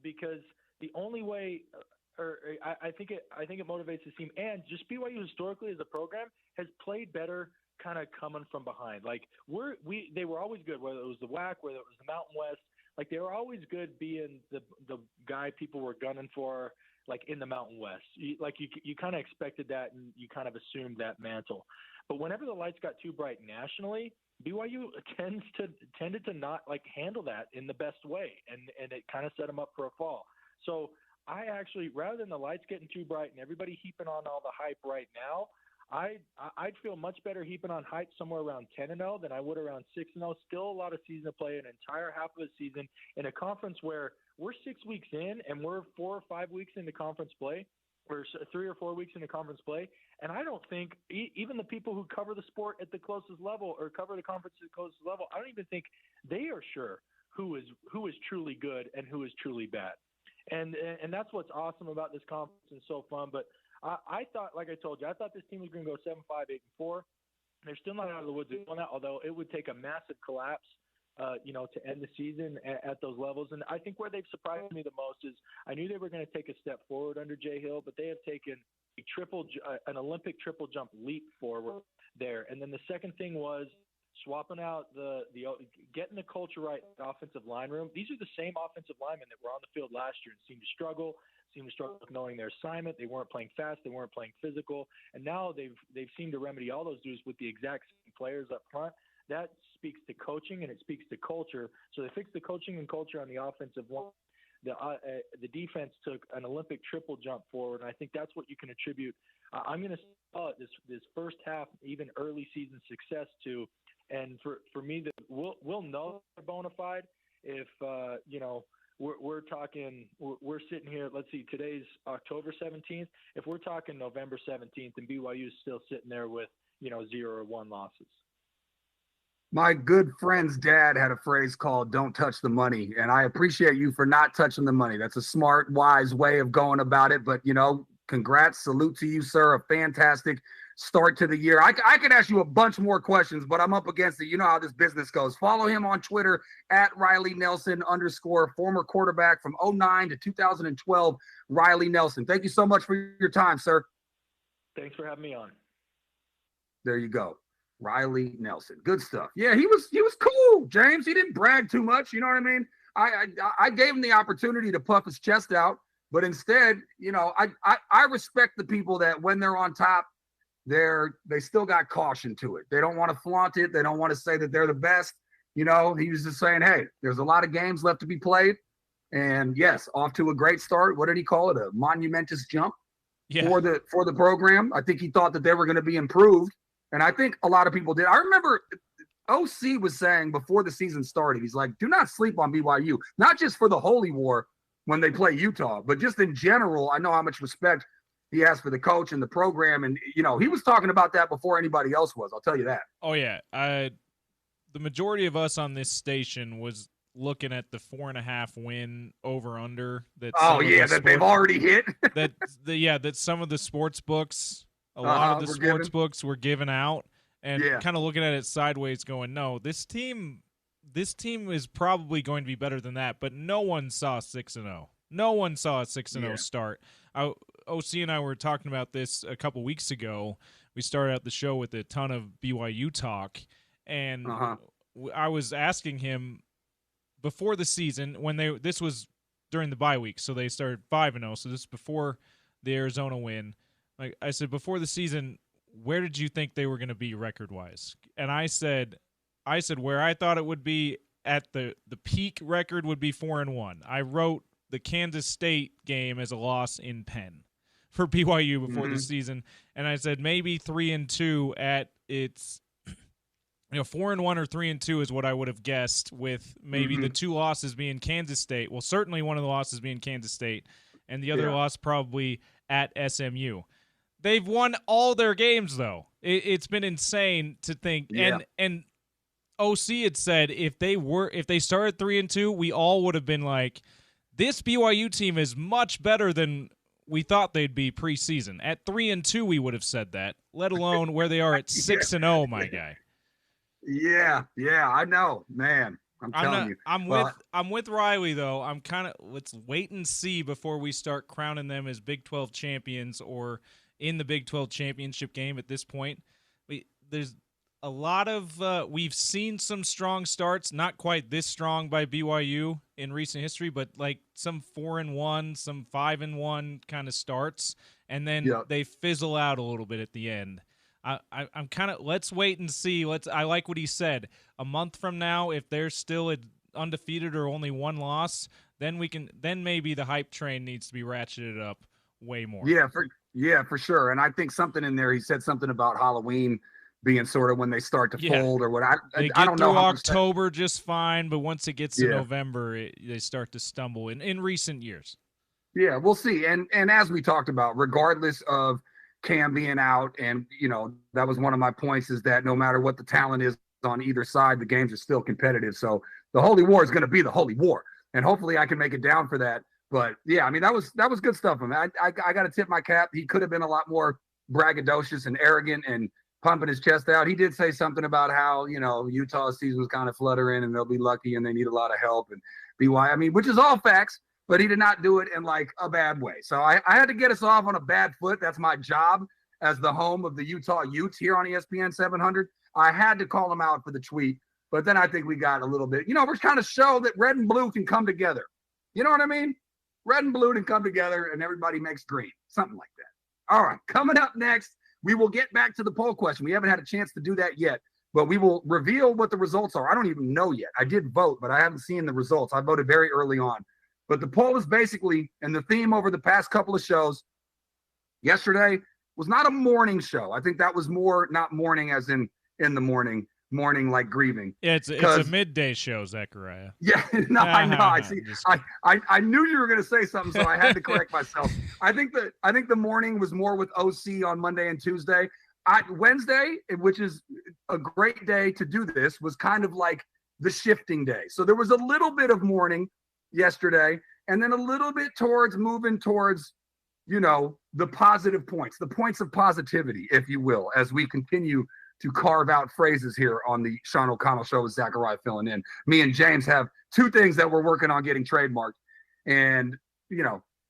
because the only way, I think it motivates the team, and just BYU historically as a program has played better, kind of coming from behind. Like they were always good, whether it was the WAC, whether it was the Mountain West. Like they were always good being the guy people were gunning for, like in the Mountain West. You kind of expected that, and you kind of assumed that mantle. But whenever the lights got too bright nationally, BYU tended to not like handle that in the best way, and it kind of set them up for a fall. So I actually, rather than the lights getting too bright and everybody heaping on all the hype right now, I'd feel much better heaping on hype somewhere around 10-0 than I would around 6-0. Still a lot of season to play, an entire half of a season in a conference where we're 6 weeks in and we're 4 or 5 weeks into conference play. We're 3 or 4 weeks into conference play, and I don't think even the people who cover the sport at the closest level or cover the conference at the closest level, I don't even think they are sure who is truly good and who is truly bad. And that's what's awesome about this conference and so fun. But I thought, like I told you, I thought this team was going to go 7-5, 8-4. They're still not out of the woods on that, although it would take a massive collapse to end the season at those levels. And I think where they've surprised me the most is I knew they were going to take a step forward under Jay Hill, but they have taken an Olympic triple jump leap forward there. And then the second thing was swapping out getting the culture right in the offensive line room. These are the same offensive linemen that were on the field last year and seemed to struggle with knowing their assignment. They weren't playing fast. They weren't playing physical. And now they've seemed to remedy all those dudes with the exact same players up front. That speaks to coaching and it speaks to culture. So they fixed the coaching and culture on the offensive line. The defense took an Olympic triple jump forward, and I think that's what you can attribute. I'm going to call it this first half, even early season success to. And for me, we'll know they're bona fide if we're talking. We're sitting here. Let's see, today's October 17th. If we're talking November 17th, and BYU is still sitting there with 0 or 1 losses. My good friend's dad had a phrase called "Don't touch the money," and I appreciate you for not touching the money. That's a smart, wise way of going about it. But congrats. Salute to you, sir. A fantastic start to the year. I could ask you a bunch more questions, but I'm up against it. You know how this business goes. Follow him on Twitter at @RileyNelson_, former quarterback from 2009 to 2012, Riley Nelson. Thank you so much for your time, sir. Thanks for having me on. There you go. Riley Nelson. Good stuff. Yeah, he was cool, James. He didn't brag too much. You know what I mean? I gave him the opportunity to puff his chest out, but instead, you know, I respect the people that when they're on top, they still got caution to it. They don't want to flaunt it. They don't want to say that they're the best. You know, he was just saying, hey, there's a lot of games left to be played. And yes, off to a great start. What did he call it? A monumentous jump for the program. I think he thought that they were going to be improved. And I think a lot of people did. I remember OC was saying before the season started, he's like, do not sleep on BYU, not just for the Holy War when they play Utah, but just in general. I know how much respect he has for the coach and the program. And, you know, he was talking about that before anybody else was. I'll tell you that. Oh, yeah. The majority of us on this station was looking at the 4.5 win over under. That they've already hit. that some of the sports books, a lot of the sports books were given out, and kind of looking at it sideways going, no, this team is probably going to be better than that. But no one saw 6-0. No one saw a 6-0 start. OC and I were talking about this a couple weeks ago. We started out the show with a ton of BYU talk, and I was asking him before the season this was during the bye week, so they started 5-0. So this is before the Arizona win. Like I said, before the season, where did you think they were going to be record-wise? And I said where I thought it would be at the peak record would be 4-1. I wrote the Kansas State game as a loss in pen for BYU before the season, and I said maybe 3-2 at its, 4-1 or 3-2 is what I would have guessed, with maybe the two losses being Kansas State. Well, certainly one of the losses being Kansas State, and the other loss probably at SMU. They've won all their games, though. It's been insane to think. Yeah. And OC had said if they started 3-2, we all would have been like, this BYU team is much better than we thought they'd be preseason. At 3-2, we would have said that, let alone where they are at 6-0, my guy. Yeah, I know, man. I'm telling you. I'm with Riley, though. I'm kind of, let's wait and see before we start crowning them as Big 12 champions or in the Big 12 championship game at this point. There's a lot of we've seen some strong starts, not quite this strong by BYU in recent history, but like some 4-1, some 5-1 kind of starts, and then they fizzle out a little bit at the end. I'm kind of, let's wait and see. I like what he said. A month from now, if they're still undefeated or only one loss, then maybe the hype train needs to be ratcheted up way more. Yeah, for sure. And I think something in there, he said something about Halloween being sort of when they start to fold or what. They get through October just fine, but once it gets to November, they start to stumble in recent years. Yeah, we'll see. And as we talked about, regardless of Cam being out, and that was one of my points, is that no matter what the talent is on either side, the games are still competitive. So the Holy War is going to be the Holy War, and hopefully I can make it down for that. But yeah, I mean, that was good stuff. I mean, I got to tip my cap. He could have been a lot more braggadocious and arrogant and pumping his chest out. He did say something about how, Utah's season was kind of fluttering and they'll be lucky and they need a lot of help, and BYU, I mean, which is all facts, but he did not do it in like a bad way. So I had to get us off on a bad foot. That's my job as the home of the Utah Utes here on ESPN 700. I had to call him out for the tweet, but then I think we got a little bit, we're trying to show that red and blue can come together. You know what I mean? Red and blue can come together and everybody makes green, something like that. All right, coming up next, we will get back to the poll question. We haven't had a chance to do that yet, but we will reveal what the results are. I don't even know yet. I did vote, but I haven't seen the results. I voted very early on. But the poll is basically, and the theme over the past couple of shows, yesterday was not a morning show. I think that was more, not morning as in the morning like grieving. Yeah, it's a midday show, Zechariah. Yeah, no, I know. I see. I knew you were going to say something, so I had to correct myself. I think the morning was more with OC on Monday and Tuesday. Wednesday, which is a great day to do this, was kind of like the shifting day. So there was a little bit of morning yesterday, and then a little bit moving towards the positive points, the points of positivity, if you will, as we continue to carve out phrases here on the Sean O'Connell Show with Zachariah filling in. Me and James have two things that we're working on getting trademarked. And,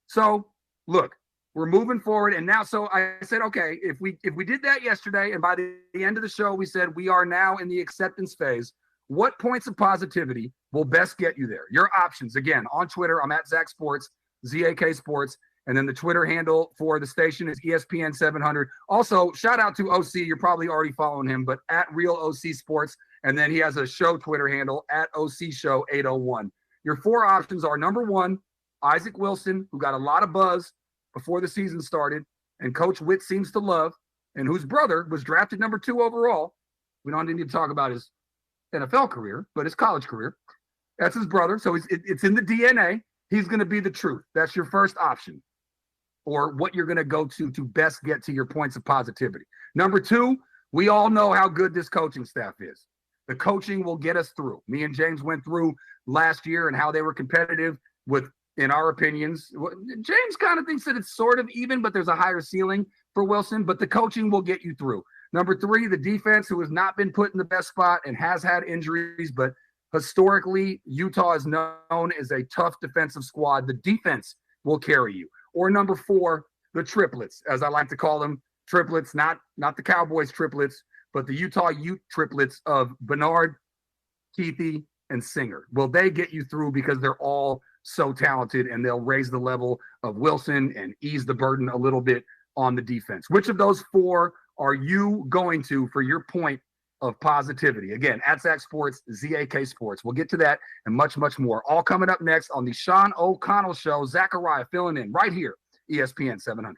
so look, we're moving forward. And now, so I said, okay, if we did that yesterday, and by the end of the show, we said we are now in the acceptance phase, what points of positivity will best get you there? Your options, again, on Twitter, I'm at Zach Sports, ZAK Sports. And then the Twitter handle for the station is ESPN 700. Also, shout out to OC. You're probably already following him, but at Real OC Sports. And then he has a show Twitter handle at OC Show 801. Your four options are, number one, Isaac Wilson, who got a lot of buzz before the season started, and Coach Witt seems to love, and whose brother was drafted number 2 overall. We don't need to talk about his NFL career, but his college career. That's his brother, so it's in the DNA. He's going to be the truth. That's your first option, or what you're going to go to best get to your points of positivity. Number 2, we all know how good this coaching staff is. The coaching will get us through. Me and James went through last year and how they were competitive with, in our opinions. James kind of thinks that it's sort of even, but there's a higher ceiling for Wilson, but the coaching will get you through. Number 3, the defense, who has not been put in the best spot and has had injuries, but historically, Utah is known as a tough defensive squad. The defense will carry you. Or number 4, the triplets, as I like to call them, triplets, not the Cowboys triplets, but the Utah Ute triplets of Bernard, Keithy, and Singer. Will they get you through because they're all so talented, and they'll raise the level of Wilson and ease the burden a little bit on the defense? Which of those 4 are you going to for your point of positivity? Again, at Zach Sports, ZAK Sports. We'll get to that and much, much more. All coming up next on the Sean O'Connell Show. Zachariah filling in right here, ESPN 700.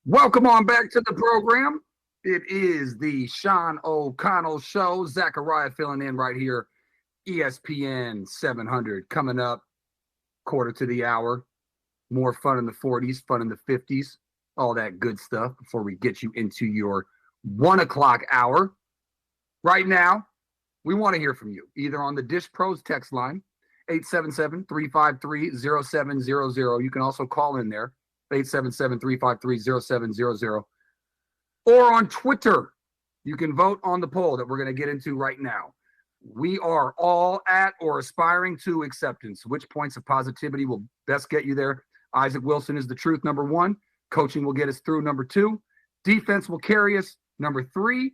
Welcome on back to the program. It is the Sean O'Connell Show. Zachariah filling in right here. ESPN 700 coming up, quarter to the hour. More fun in the 40s, fun in the 50s, all that good stuff before we get you into your 1 o'clock hour. Right now, we want to hear from you, either on the Dish Pros text line, 877-353-0700. You can also call in there, 877-353-0700. Or on Twitter, you can vote on the poll that we're going to get into right now. We are all at or aspiring to acceptance. Which points of positivity will best get you there? Isaac Wilson is the truth, number 1. Coaching will get us through, number 2. Defense will carry us, number 3.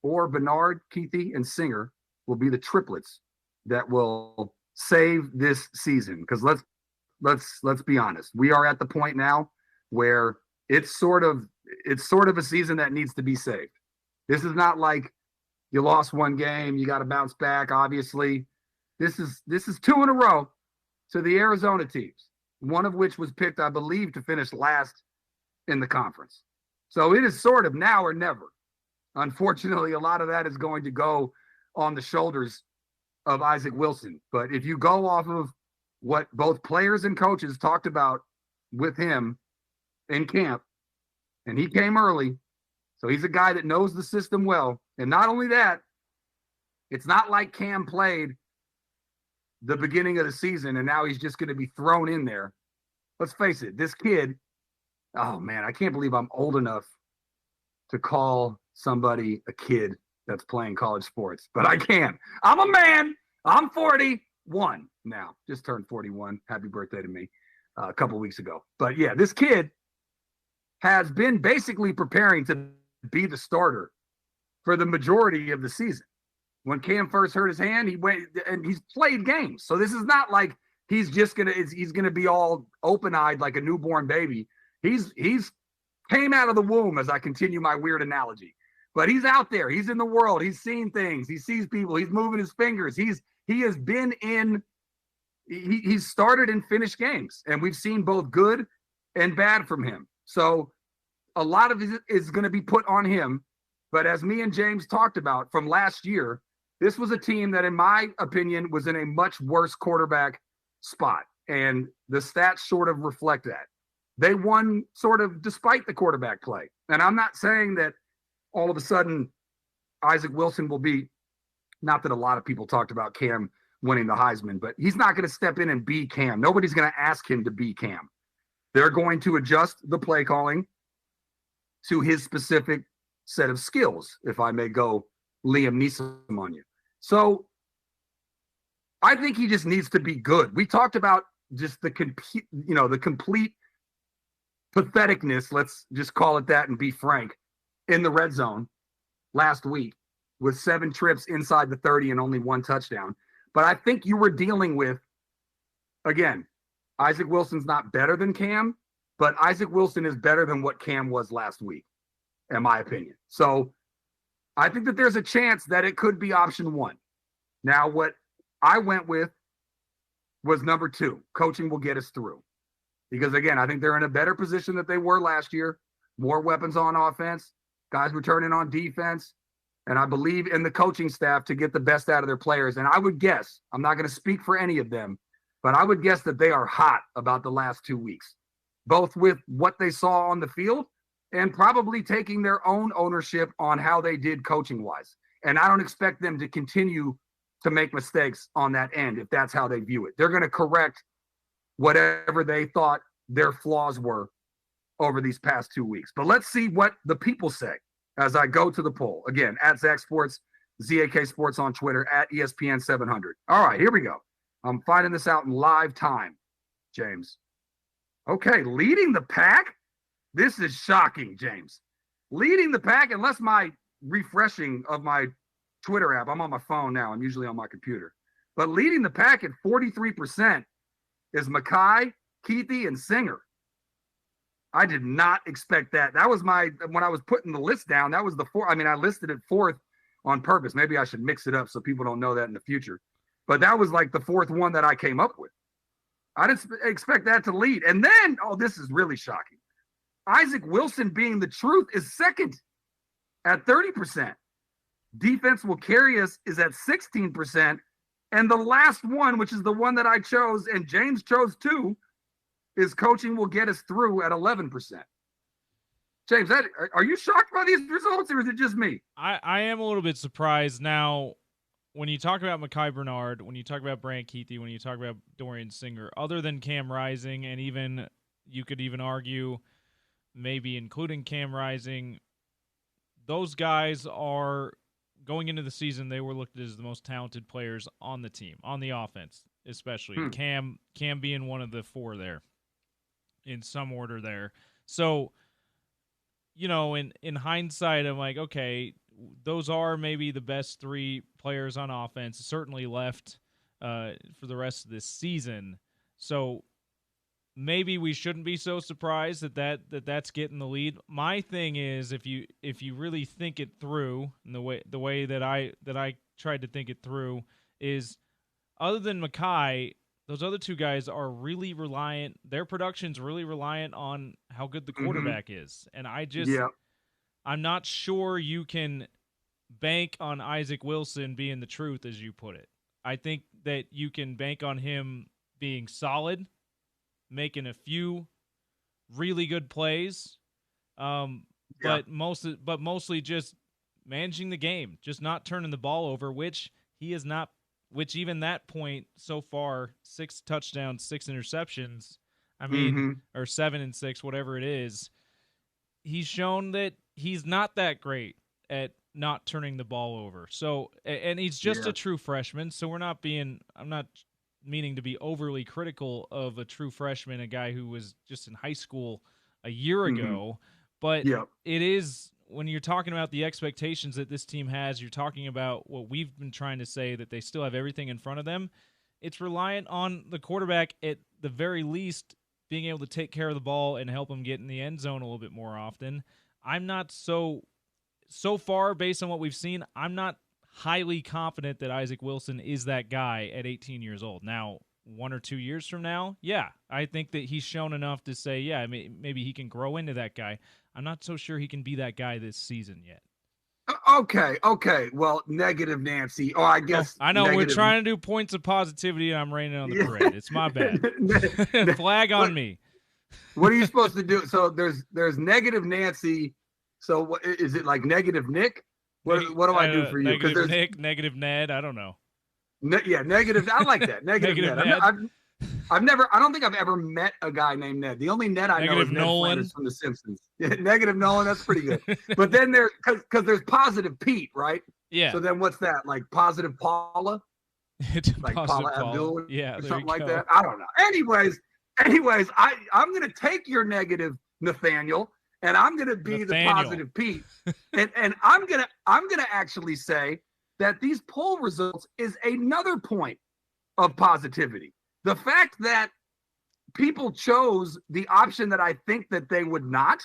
Or Bernard, Keithy, and Singer will be the triplets that will save this season. Because let's be honest, we are at the point now where it's sort of a season that needs to be saved. This is not like you lost one game, you got to bounce back. Obviously, this is 2 in a row to the Arizona teams, one of which was picked, I believe, to finish last in the conference. So it is sort of now or never. Unfortunately, a lot of that is going to go on the shoulders of Isaac Wilson. But if you go off of what both players and coaches talked about with him in camp, and he came early, so he's a guy that knows the system well. And not only that, it's not like Cam played the beginning of the season and now he's just going to be thrown in there. Let's face it, this kid, oh man, I can't believe I'm old enough to call somebody a kid that's playing college sports, but I can. I'm a man. I'm 41 now. Just turned 41. Happy birthday to me a couple weeks ago. But yeah, this kid has been basically preparing to be the starter for the majority of the season. When Cam first hurt his hand, he went and he's played games. So this is not like he's gonna be all open-eyed like a newborn baby. He's came out of the womb, as I continue my weird analogy. But he's out there. He's in the world. He's seen things. He sees people. He's moving his fingers. He's started and finished games, and we've seen both good and bad from him. So a lot of it is going to be put on him. But as me and James talked about from last year, this was a team that, in my opinion, was in a much worse quarterback spot. And the stats sort of reflect that. They won sort of despite the quarterback play. And I'm not saying that all of a sudden Isaac Wilson will be, not that a lot of people talked about Cam winning the Heisman, but he's not going to step in and be Cam. Nobody's going to ask him to be Cam. They're going to adjust the play calling to his specific set of skills, if I may go Liam Neeson on you. So I think he just needs to be good. We talked about just the complete patheticness, let's just call it that and be frank, in the red zone last week with 7 trips inside the 30 and only 1 touchdown. But I think you were dealing with, again, Isaac Wilson's not better than Cam, but Isaac Wilson is better than what Cam was last week, in my opinion. So I think that there's a chance that it could be option 1. Now, what I went with was number 2. Coaching will get us through. Because, again, I think they're in a better position than they were last year. More weapons on offense, guys returning on defense, and I believe in the coaching staff to get the best out of their players. And I would guess, I'm not going to speak for any of them, but I would guess that they are hot about the last 2 weeks, both with what they saw on the field and probably taking their own ownership on how they did coaching-wise. And I don't expect them to continue to make mistakes on that end if that's how they view it. They're going to correct whatever they thought their flaws were over these past 2 weeks. But let's see what the people say as I go to the poll. Again, at Zach Sports, ZAK Sports on Twitter, at ESPN 700. All right, here we go. I'm finding this out in live time, James. Okay, leading the pack? This is shocking, James. Leading the pack, unless my refreshing of my Twitter app, I'm on my phone now. I'm usually on my computer. But leading the pack at 43% is Mackay, Keithy, and Singer. I did not expect that. That was when I was putting the list down, that was the 4th. I mean, I listed it 4th on purpose. Maybe I should mix it up so people don't know that in the future. But that was like the 4th one that I came up with. I didn't expect that to lead. And then, this is really shocking. Isaac Wilson being the truth is second at 30%. Defense will carry us is at 16%. And the last one, which is the one that I chose and James chose too, is coaching will get us through at 11%. James, are you shocked by these results, or is it just me? I am a little bit surprised. Now, when you talk about Mekhi Bernard, when you talk about Brant Kuithe, when you talk about Dorian Singer, other than Cam Rising, and even you could even argue maybe including Cam Rising, those guys are going into the season, they were looked at as the most talented players on the team, on the offense especially. Cam being one of the four there in some order there. So, you know, in hindsight, I'm like, okay, those are maybe the best three players on offense, certainly left for the rest of this season. So maybe we shouldn't be so surprised that's getting the lead. My thing is, if you really think it through, and the way that I tried to think it through is, other than Mekhi, those other two guys are really reliant. Their production's really reliant on how good the quarterback is, and I'm not sure you can bank on Isaac Wilson being the truth, as you put it. I think that you can bank on him being solid, making a few really good plays, but mostly just managing the game, just not turning the ball over, which he is not. Which even that point so far, 6 touchdowns, 6 interceptions. I mean, or 7 and 6, whatever it is. He's shown that he's not that great at not turning the ball over. So, and he's just a true freshman. So I'm not meaning to be overly critical of a true freshman, a guy who was just in high school a year ago. But it is, when you're talking about the expectations that this team has, you're talking about what we've been trying to say, that they still have everything in front of them. It's reliant on the quarterback, at the very least, being able to take care of the ball and help them get in the end zone a little bit more often. I'm not so far, based on what we've seen, I'm not highly confident that Isaac Wilson is that guy at 18 years old. Now, 1 or 2 years from now, I think that he's shown enough to say, maybe he can grow into that guy. I'm not so sure he can be that guy this season yet. Okay. Well, negative Nancy. Oh, I guess. I know negative. We're trying to do points of positivity, and I'm raining on the parade. It's my bad. Flag on me. What are you supposed to do? So there's negative Nancy. So what is it, like negative Nick? What do I do for you? Negative Nick, negative Ned. I don't know. Negative. I like that. Negative Ned. I don't think I've ever met a guy named Ned. The only Ned I know is Ned Flanders from The Simpsons. Negative Nolan, that's pretty good. But then because there's positive Pete, right? Yeah. So then what's that? Like positive Paula? Like Paula Abdul? Yeah. Or something like that. I don't know. Anyways, I'm gonna take your negative Nathaniel, and I'm gonna be the positive Pete. and I'm gonna actually say that these poll results is another point of positivity. The fact that people chose the option that I think that they would not,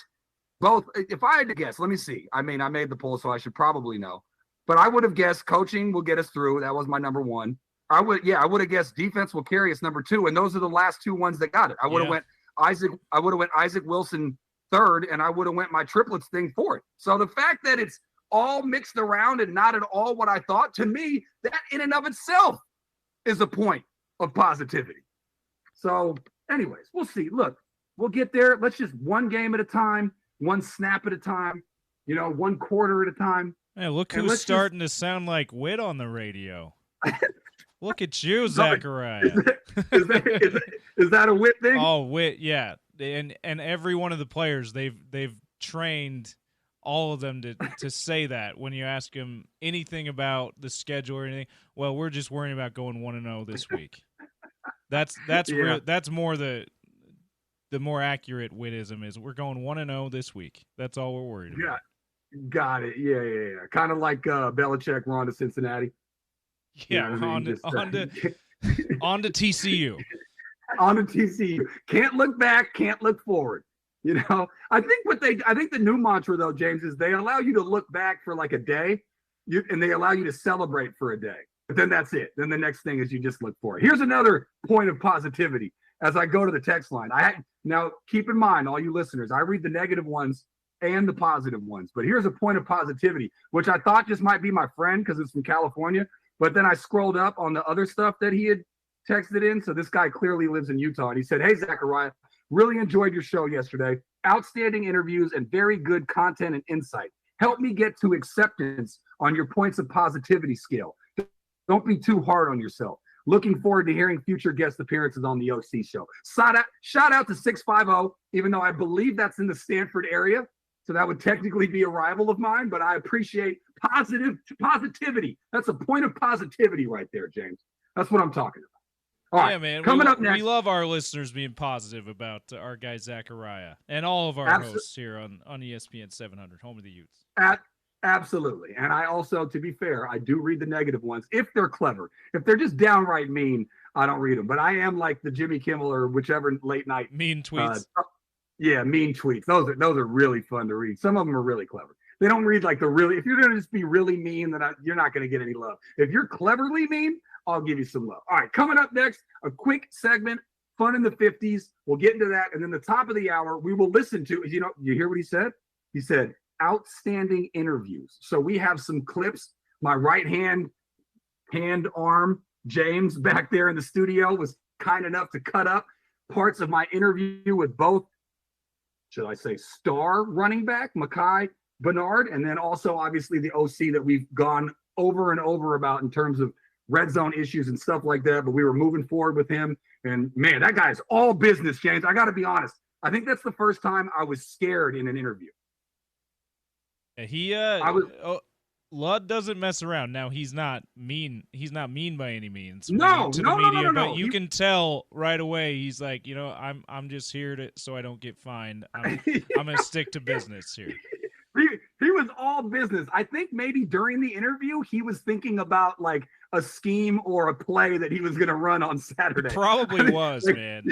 both, if I had to guess, let me see. I mean, I made the poll, so I should probably know. But I would have guessed coaching will get us through. That was my number one. I would have guessed defense will carry us number 2. And those are the last 2 ones that got it. I would have went Isaac Wilson 3rd, and I would have went my triplets thing 4th. So the fact that it's all mixed around and not at all what I thought, to me, that in and of itself is a point of positivity. So anyways, we'll see. Look, we'll get there. Let's just one game at a time, one snap at a time, one quarter at a time. Hey, look who's starting to sound like Whit on the radio. Look at you, Zachariah. Is that a Whit thing? Oh, Whit, yeah. And every one of the players, they've trained all of them to say that when you ask them anything about the schedule or anything. Well, we're just worrying about going 1-0 this week. That's more the more accurate Whittism is. We're going 1-0 this week. That's all we're worried about. Yeah, got it. Yeah. Kind of like Belichick, we're on to Cincinnati. Yeah, on to TCU. On to TCU. Can't look back, can't look forward. I think the new mantra though, James, is they allow you to look back for like a day, and they allow you to celebrate for a day. But then that's it. Then the next thing is you just look forward. Here's another point of positivity. as I go to the text line. Now keep in mind, all you listeners, I read the negative ones and the positive ones. But here's a point of positivity, which I thought just might be my friend because it's from California. But then I scrolled up on the other stuff that he had texted in. So this guy clearly lives in Utah. And he said, "Hey, Zachariah, really enjoyed your show yesterday. Outstanding interviews and very good content and insight. Help me get to acceptance on your points of positivity scale. Don't be too hard on yourself. Looking forward to hearing future guest appearances on the OC show." Shout out to 650, even though I believe that's in the Stanford area. So that would technically be a rival of mine, but I appreciate positivity. That's a point of positivity right there, James. That's what I'm talking about. All right, man. Coming up next. We love our listeners being positive about our guy Zachariah and all of our hosts here on ESPN 700, home of the Utes. Absolutely. And I also, to be fair, I do read the negative ones if they're clever. If they're just downright mean, I don't read them. But I am like the Jimmy Kimmel or whichever late night mean tweets. Mean tweets. Those are really fun to read. Some of them are really clever. They don't read like if you're going to just be really mean, then you're not going to get any love. If you're cleverly mean, I'll give you some love. All right, coming up next, a quick segment, Fun in the 50s. We'll get into that. And then the top of the hour, we will listen to, you hear what he said? He said, outstanding interviews. So we have some clips. My right arm, James, back there in the studio was kind enough to cut up parts of my interview with both, should I say, star running back, Mekhi Bernard, and then also obviously the OC that we've gone over and over about in terms of red zone issues and stuff like that. But we were moving forward with him. And man, that guy's all business, James. I got to be honest. I think that's the first time I was scared in an interview. Ludd doesn't mess around. Now he's not mean. He's not mean by any means. No, to the media, but you can tell right away. He's like, I'm just here so I don't get fined. I'm gonna stick to business here. He was all business. I think maybe during the interview he was thinking about like a scheme or a play that he was going to run on Saturday. It probably was, man.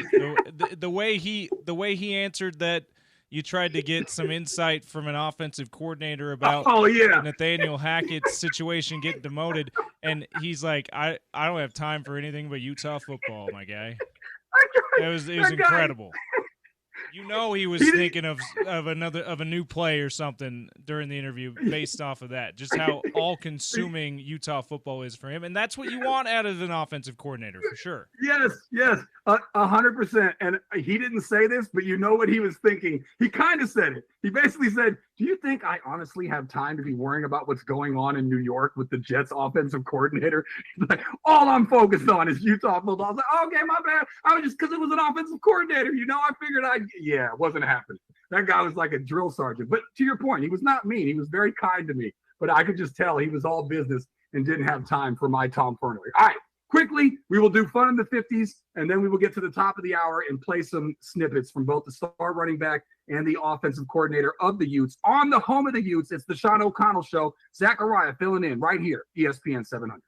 The way he answered that. You tried to get some insight from an offensive coordinator about Nathaniel Hackett's situation getting demoted, and he's like, I don't have time for anything but Utah football, my guy. It was incredible. He was thinking of a new play or something during the interview based off of that. Just how all-consuming Utah football is for him, and that's what you want out of an offensive coordinator for sure. Yes, 100%. And he didn't say this, but you know what he was thinking. He kind of said it. He basically said, "Do you think I honestly have time to be worrying about what's going on in New York with the Jets offensive coordinator? Like, all I'm focused on is Utah football." I was like, "Okay, my bad. I was just because it was an offensive coordinator. I figured it wasn't happening." That guy was like a drill sergeant. But to your point, he was not mean. He was very kind to me. But I could just tell he was all business and didn't have time for my Tom Fernley. All right. Quickly, we will do Fun in the 50s, and then we will get to the top of the hour and play some snippets from both the star running back and the offensive coordinator of the Utes. On the home of the Utes, it's the Sean O'Connell Show. Zachariah filling in right here, ESPN 700.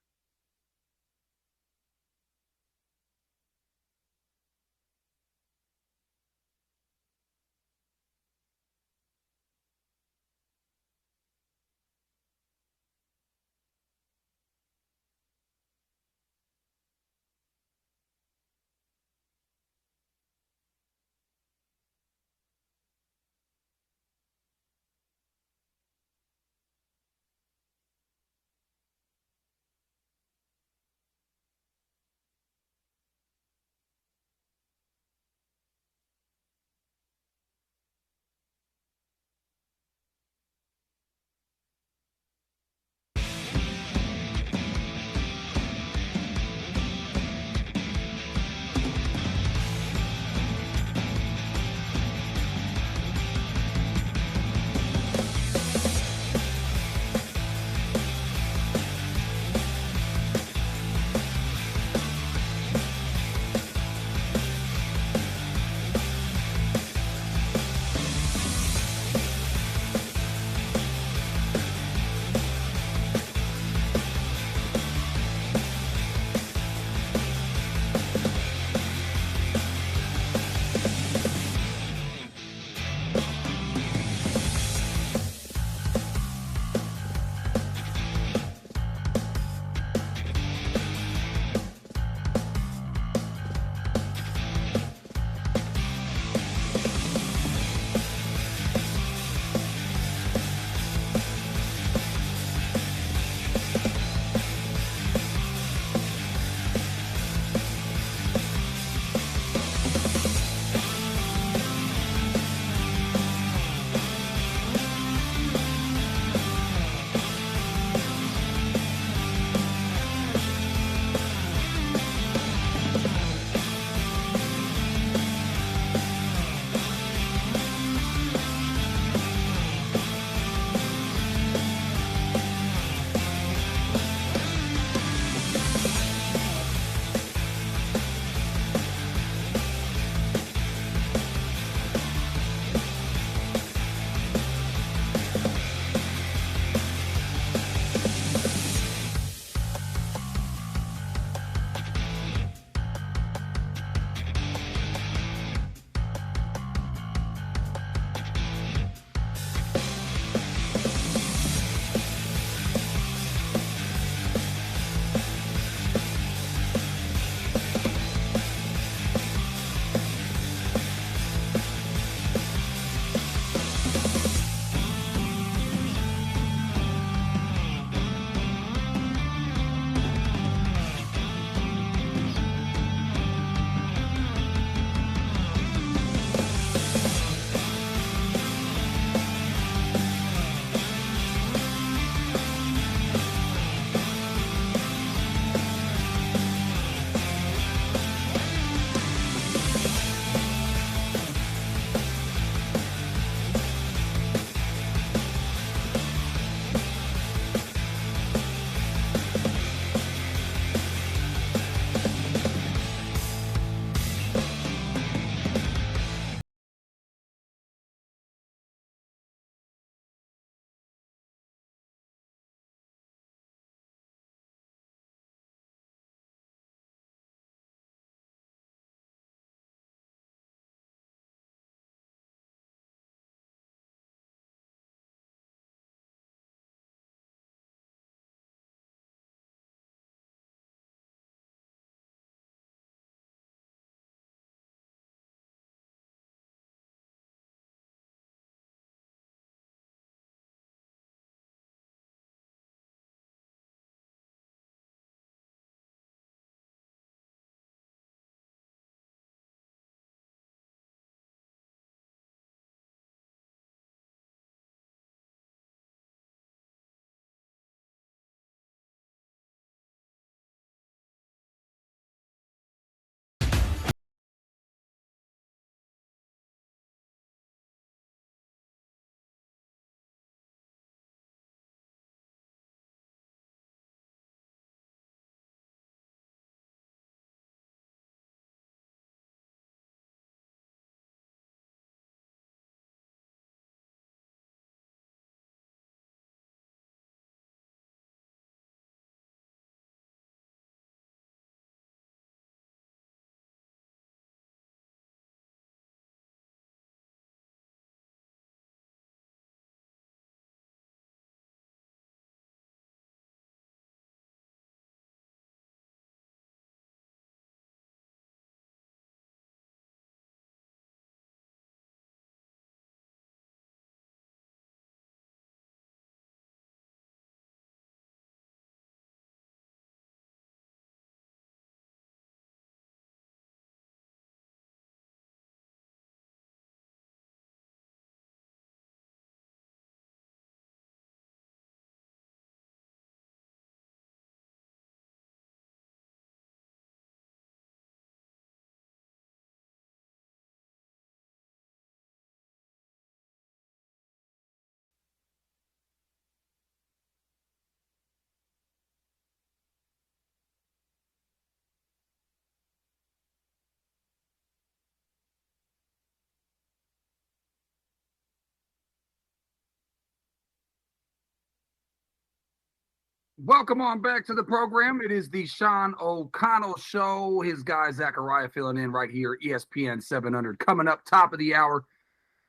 Welcome on back to the program. It is the Sean O'Connell Show. His guy, Zachariah, filling in right here, ESPN 700. Coming up top of the hour,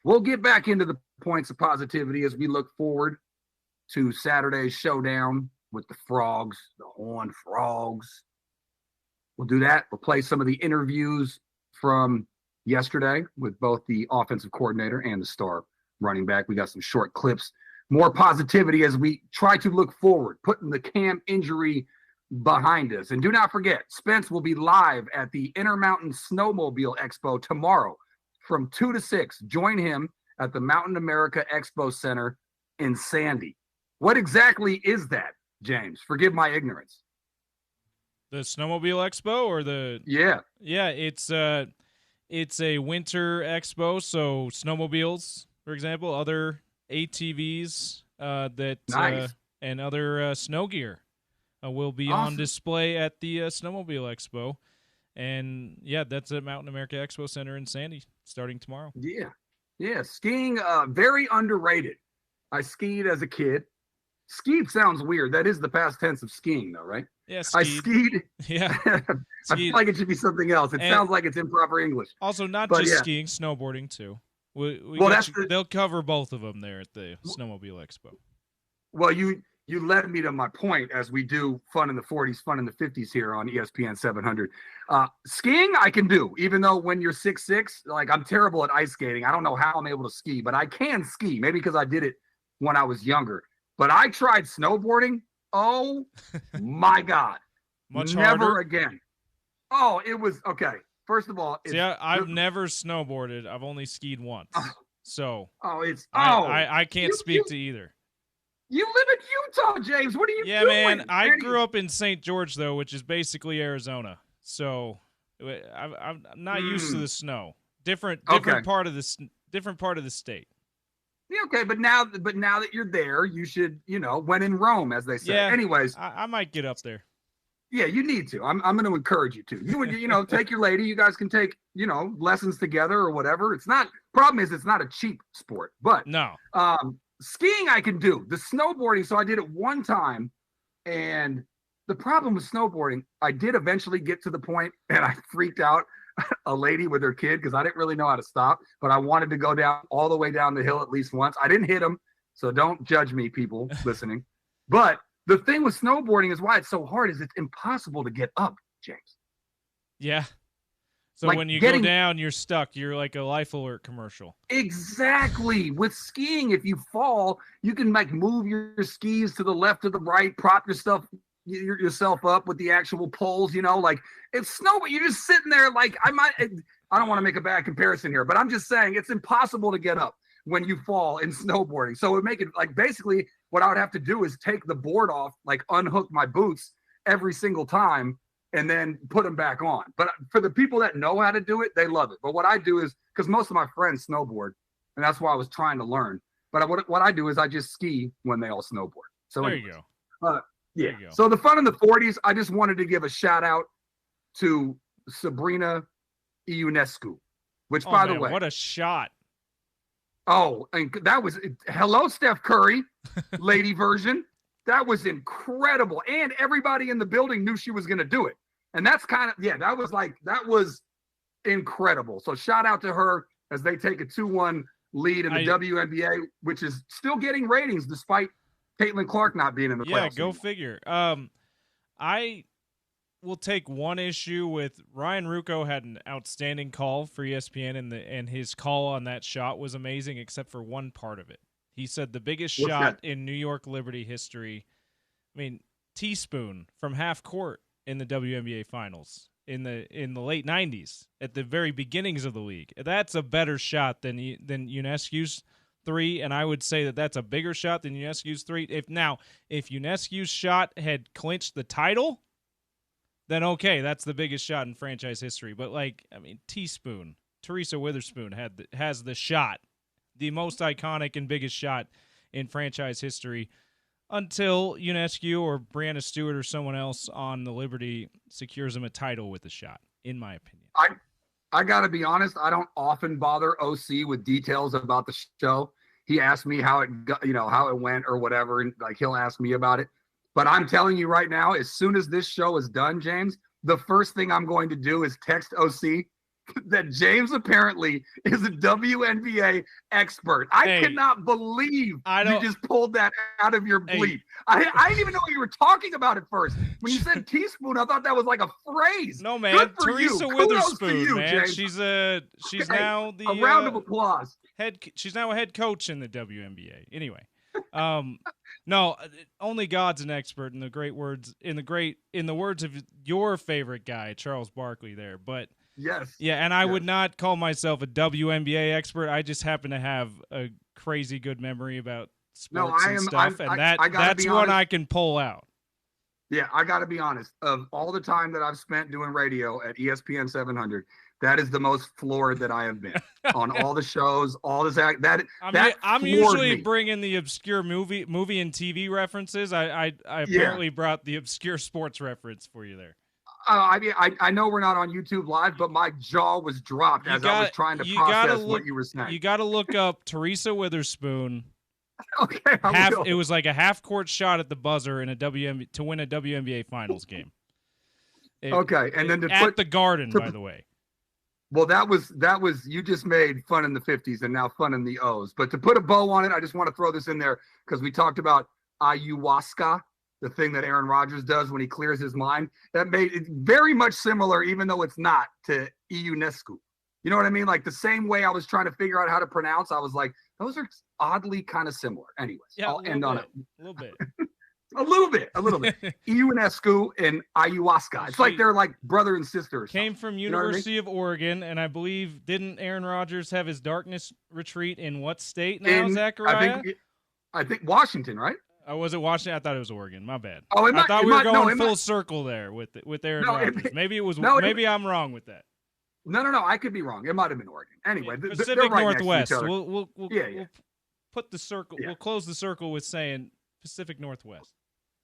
we'll get back into the points of positivity as we look forward to Saturday's showdown with the Frogs, the Horned Frogs. We'll do that. We'll play some of the interviews from yesterday with both the offensive coordinator and the star running back. We got some short clips. More positivity as we try to look forward, putting the Cam injury behind us. And do not forget, Spence will be live at the Intermountain Snowmobile Expo tomorrow from 2 to 6. Join him at the Mountain America Expo Center in Sandy. What exactly is that, James? Forgive my ignorance. The Snowmobile Expo or the Yeah, it's a winter expo, so snowmobiles, for example, other ATVs nice. And other snow gear will be Awesome. on display at the Snowmobile Expo. And yeah, that's at Mountain America Expo Center in Sandy starting tomorrow. Yeah, skiing very underrated. I skied as a kid. Skied sounds weird. That is the past tense of skiing, though, right? Yeah, I skied. Yeah. I feel like it should be something else. It sounds like it's improper English. Also, not But just yeah. skiing, snowboarding too. They'll cover both of them there at the Snowmobile Expo. Well, you led me to my point as we do fun in the 40s, fun in the 50s here on ESPN 700. Skiing I can do, even though when you're 6'6", like I'm terrible at ice skating. I don't know how I'm able to ski, but I can ski, maybe because I did it when I was younger. But I tried snowboarding. Oh, my God. Much Never harder. again. Oh, it was – okay. First of all, See, I've never snowboarded. I've only skied once. So I can't speak to either. You live in Utah, James. What are you doing? Yeah, man. I grew up in St. George, though, which is basically Arizona. So I'm not used to the snow. Different part of the state. Yeah, okay, but now that you're there, you should, when in Rome, as they say. Yeah, anyways, I might get up there. Yeah, you need to. I'm going to encourage you to. You take your lady. You guys can take, lessons together or whatever. Problem is it's not a cheap sport. But no. Skiing I can do. The snowboarding, so I did it one time, and the problem with snowboarding, I did eventually get to the point, and I freaked out a lady with her kid because I didn't really know how to stop, but I wanted to go down all the way down the hill at least once. I didn't hit him, so don't judge me, people listening. But the thing with snowboarding is why it's so hard is it's impossible to get up, James. Yeah. So when you go down, you're stuck. You're like a Life Alert commercial. Exactly. With skiing, if you fall, you can move your skis to the left or the right, prop yourself up with the actual poles, it's snow, but you're just sitting there I don't want to make a bad comparison here, but I'm just saying it's impossible to get up when you fall in snowboarding. So it would make it basically what I would have to do is take the board off, unhook my boots every single time and then put them back on. But for the people that know how to do it, they love it. But what I do is, because most of my friends snowboard, and that's why I was trying to learn. But what I do is I just ski when they all snowboard. So there you go. Yeah. So the fun in the 40s, I just wanted to give a shout out to Sabrina Ionescu, which, by the way, what a shot. Oh, and that was hello, Steph Curry, lady version. That was incredible. And everybody in the building knew she was going to do it. And that's that was incredible. So shout out to her as they take a 2-1 lead in the WNBA, which is still getting ratings despite Caitlin Clark not being in the playoffs. Yeah, go figure. I will take one issue with Ryan Ruocco had an outstanding call for ESPN, and his call on that shot was amazing, except for one part of it. He said the biggest shot in New York Liberty history. I mean, teaspoon from half court in the WNBA finals in the late 90s at the very beginnings of the league. That's a better shot than Ionescu's three, and I would say that's a bigger shot than Ionescu's three. If Ionescu's shot had clinched the title, then okay, that's the biggest shot in franchise history. But teaspoon, Teresa Witherspoon has the shot, the most iconic and biggest shot in franchise history, until Ionescu or Brianna Stewart or someone else on the Liberty secures him a title with a shot, in my opinion. I got to be honest, I don't often bother OC with details about the show. He asked me how it went or whatever, and he'll ask me about it. But I'm telling you right now, as soon as this show is done, James, the first thing I'm going to do is text OC that James apparently is a WNBA expert. I cannot believe you just pulled that out of your bleep. I didn't even know what you were talking about at first. When you said teaspoon, I thought that was like a phrase. No, man. Good for Teresa you. Witherspoon, you, man. James. She's now the a round of applause. She's now a head coach in the WNBA. Anyway. No, only God's an expert in the words of your favorite guy, Charles Barkley there. But yes. Yeah, and I would not call myself a WNBA expert. I just happen to have a crazy good memory about sports and stuff, and that's one I can pull out. Yeah, I got to be honest. Of all the time that I've spent doing radio at ESPN 700, that is the most floored that I have been on all the shows, all this act. I'm usually bringing the obscure movie and TV references. I apparently brought the obscure sports reference for you there. I know we're not on YouTube Live, but my jaw was dropped I was trying to process what you were saying. You got to look up Teresa Witherspoon. Okay, it was like a half-court shot at the buzzer in to win a WNBA Finals game. And then at the Garden, by the way. Well, that was you just made fun in the 50s and now fun in the O's. But to put a bow on it, I just want to throw this in there because we talked about ayahuasca, the thing that Aaron Rodgers does when he clears his mind. That made it very much similar, even though it's not, to UNESCO. You know what I mean? Like the same way I was trying to figure out how to pronounce, I was like, those are oddly kind of similar. Anyways, I'll end on it. A little bit. A little bit. UNESCO and ayahuasca. It's like they're like brother and sister. Came from University of Oregon, and I believe, didn't Aaron Rodgers have his darkness retreat in what state now, Zachariah? I think Washington, right? Was it Washington? I thought it was Oregon. My bad. Oh, I thought we were going full circle there with Aaron Rodgers. Maybe it was. Maybe I'm wrong with that. No. I could be wrong. It might have been Oregon. Anyway, Pacific right Northwest. Next to each other. We'll put the circle. Yeah. We'll close the circle with saying Pacific Northwest.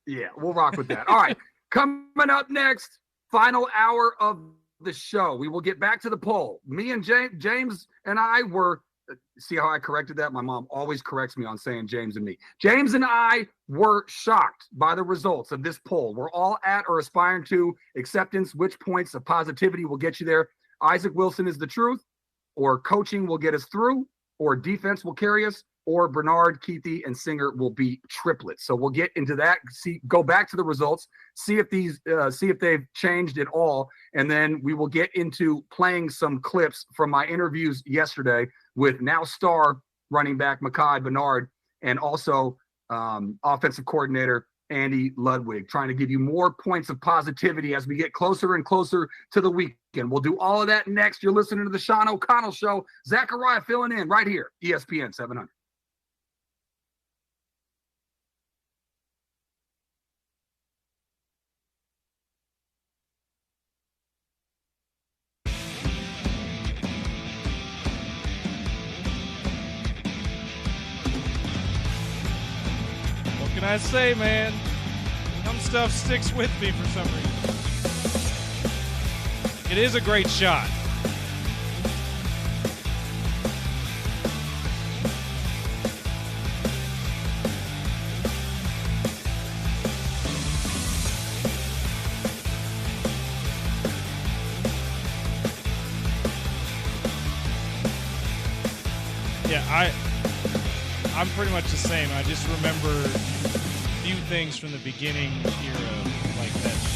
Yeah, we'll rock with that. All right, coming up next, final hour of the show. We will get back to the poll. Me and James and I were. See how I corrected that? My mom always corrects me on saying James and me. James and I were shocked by the results of this poll. We're all at or aspiring to acceptance. Which points of positivity will get you there? Isaac Wilson is the truth, or coaching will get us through, or defense will carry us, or Bernard, Keithy, and Singer will be triplets. So we'll get into that. Go back to the results, see if they've changed at all, and then we will get into playing some clips from my interviews yesterday with now star running back Mekhi Bernard and also offensive coordinator Andy Ludwig, trying to give you more points of positivity as we get closer and closer to the weekend. We'll do all of that next. You're listening to the Sean O'Connell Show. Zachariah filling in right here, ESPN 700. What can I say, man? Some stuff sticks with me for some reason. It is a great shot. Yeah, I'm pretty much the same. I just remember a few things from the beginning era, like that shot.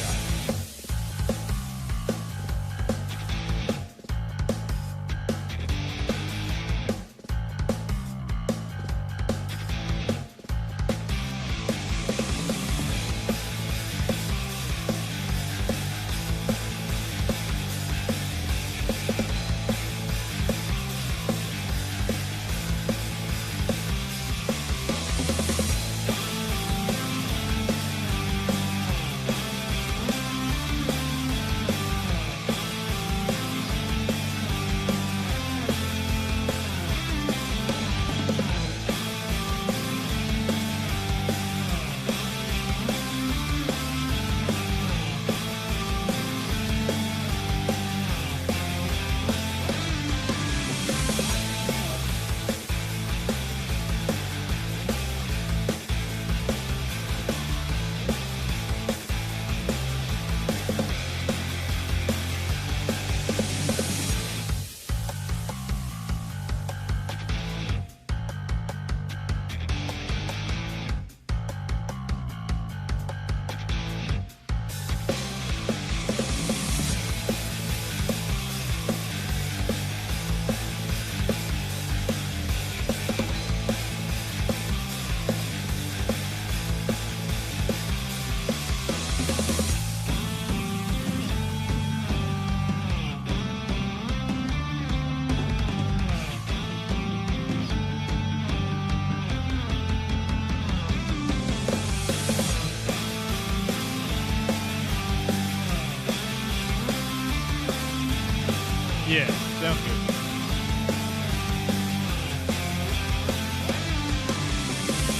Yeah, sounds good.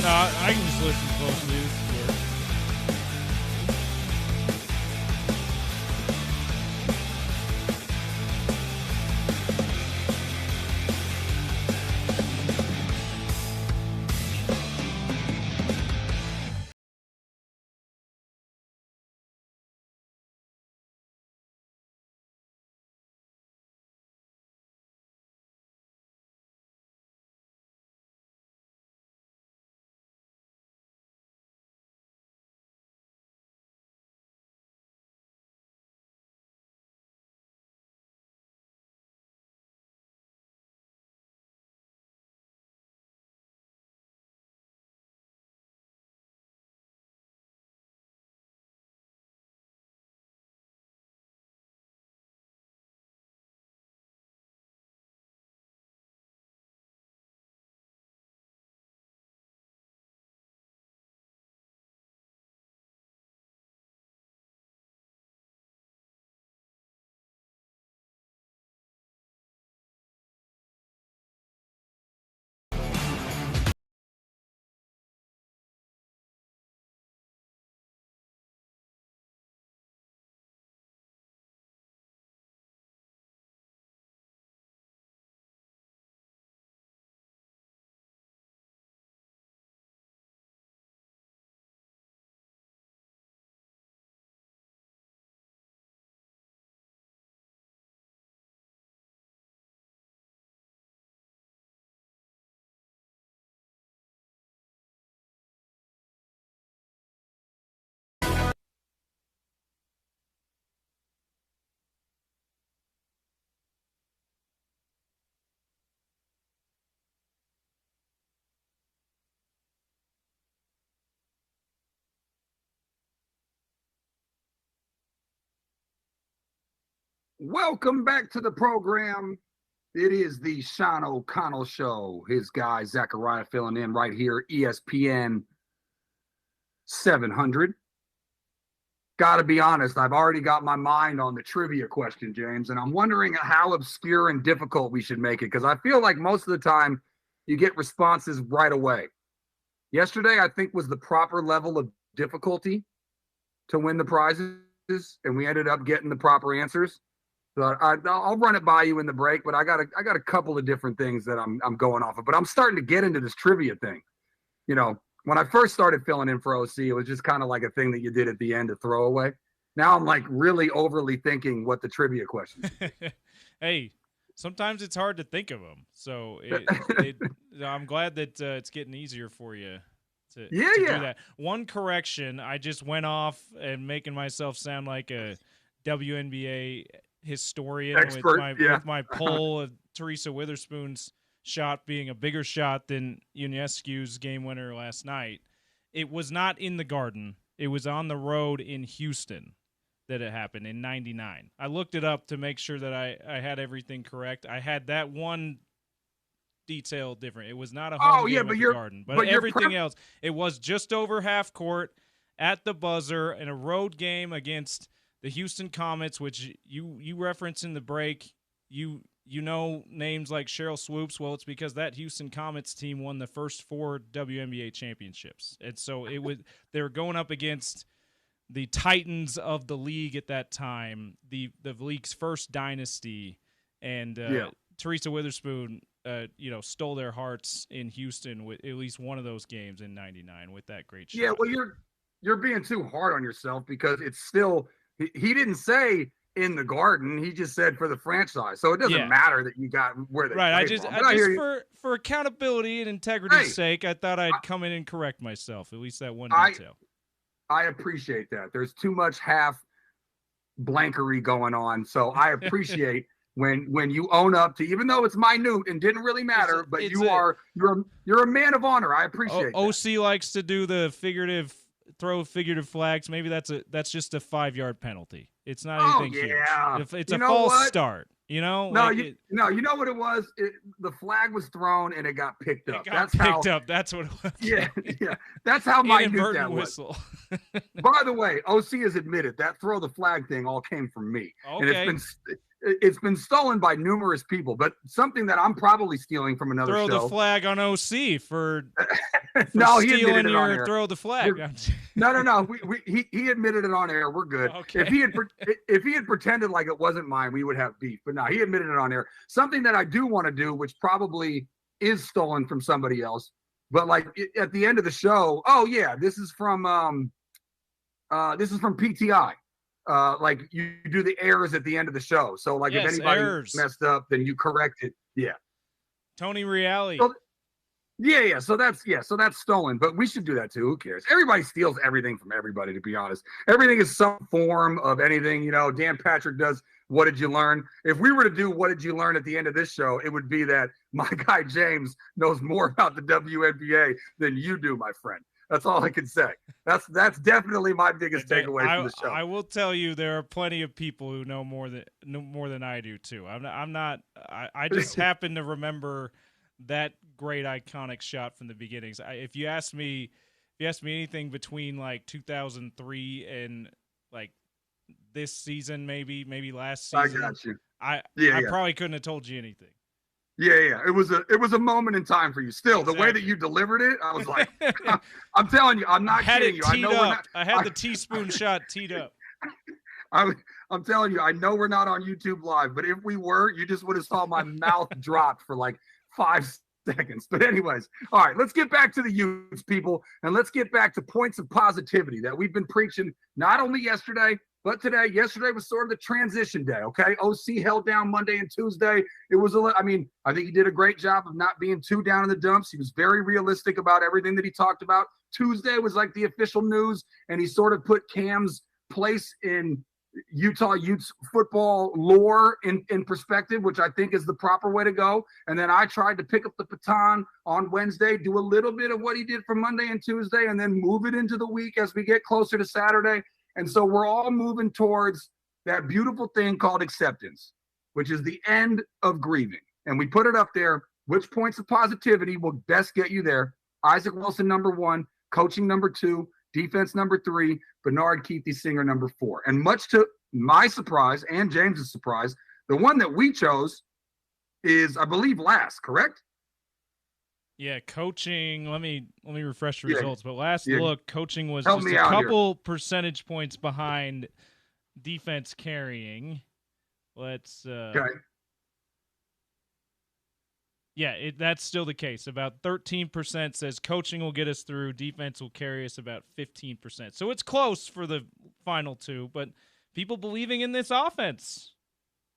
I can just listen closely. This is good. Welcome back to the program. It is the Sean O'Connell Show. His guy, Zachariah, filling in right here, ESPN 700. Got to be honest, I've already got my mind on the trivia question, James, and I'm wondering how obscure and difficult we should make it, because I feel like most of the time you get responses right away. Yesterday, I think, was the proper level of difficulty to win the prizes, and we ended up getting the proper answers. So I'll run it by you in the break, but I got a couple of different things that I'm going off of. But I'm starting to get into this trivia thing. You know, when I first started filling in for OC, it was just kind of like a thing that you did at the end to throw away. Now I'm like really overly thinking what the trivia questions. Hey, sometimes it's hard to think of them. So I'm glad that it's getting easier for you to do that. One correction, I just went off and making myself sound like a WNBA historian with my poll of Teresa Witherspoon's shot being a bigger shot than Ionescu's game winner last night. It was not in the Garden. It was on the road in Houston that it happened in 99. I looked it up to make sure that I had everything correct. I had that one detail different. It was not a home game at the Garden. But everything else, it was just over half court at the buzzer in a road game against the Houston Comets, which you reference in the break. You know names like Cheryl Swoops. Well, it's because that Houston Comets team won the first 4 WNBA championships. And so they were going up against the titans of the league at that time, the league's first dynasty, and Teresa Witherspoon stole their hearts in Houston with at least one of those games in 99 with that great shot. Yeah, well, you're being too hard on yourself, because it's still – he didn't say in the Garden. He just said for the franchise. So it doesn't matter that you got where they right. From. For accountability and integrity's sake, I thought I'd come in and correct myself, at least that one detail. I appreciate that. There's too much half blankery going on. So I appreciate when you own up to, even though it's minute and didn't really matter, but you're a man of honor. I appreciate that. OC likes to do the figurative flags. Maybe that's just a 5-yard penalty. It's not anything huge. It's a false start. You know? No, you know what it was? The flag was thrown and it got picked up. That's what it was. Yeah. That's how minute that whistle. By the way, OC has admitted that throw the flag thing all came from me. Okay. And it's been stolen by numerous people, but something that I'm probably stealing from another show. Throw the flag on OC for no, he stealing admitted it on air. Throw the flag. No. He admitted it on air. We're good. Okay. If he had pretended like it wasn't mine, we would have beef. But no, he admitted it on air. Something that I do want to do, which probably is stolen from somebody else, but like at the end of the show, oh yeah, this is from PTI. Like you do the errors at the end of the show. So like if anybody messed up, then you correct it. Yeah. Tony Reale. So, yeah. So that's stolen, but we should do that too. Who cares? Everybody steals everything from everybody, to be honest. Everything is some form of anything. Dan Patrick does What Did You Learn? If we were to do What Did You Learn at the end of this show, it would be that my guy James knows more about the WNBA than you do, my friend. That's all I can say. That's definitely my biggest takeaway from the show. I will tell you, there are plenty of people who know more than I do too. I just happen to remember that great iconic shot from the beginnings. If you ask me anything between like 2003 and like this season, maybe last season, I got you. I probably couldn't have told you anything. Yeah. It was a moment in time for you. Still, exactly. The way that you delivered it, I was like, I'm telling you, I'm not kidding you. I had the teaspoon shot teed up. I'm telling you, I know we're not on YouTube Live, but if we were, you just would have saw my mouth drop for like 5 seconds. But anyways, all right, let's get back to the Utes, people, and let's get back to points of positivity that we've been preaching not only yesterday, but today. Yesterday was sort of the transition day, okay? OC held down Monday and Tuesday. It was I think he did a great job of not being too down in the dumps. He was very realistic about everything that he talked about. Tuesday was like the official news, and he sort of put Cam's place in Utah Utes football lore in perspective, which I think is the proper way to go. And then I tried to pick up the baton on Wednesday, do a little bit of what he did for Monday and Tuesday, and then move it into the week as we get closer to Saturday. And so we're all moving towards that beautiful thing called acceptance, which is the end of grieving. And we put it up there. Which points of positivity will best get you there? Isaac Wilson, number 1, coaching number 2, defense number 3, Bernard Keithy Singer number 4. And much to my surprise and James's surprise, the one that we chose is, I believe, last, correct? Yeah, coaching. Let me refresh the results. But last look, coaching was just a couple percentage points behind defense carrying. Let's. Okay. Yeah, that's still the case. About 13% says coaching will get us through. Defense will carry us about 15%. So it's close for the final 2, but people believing in this offense.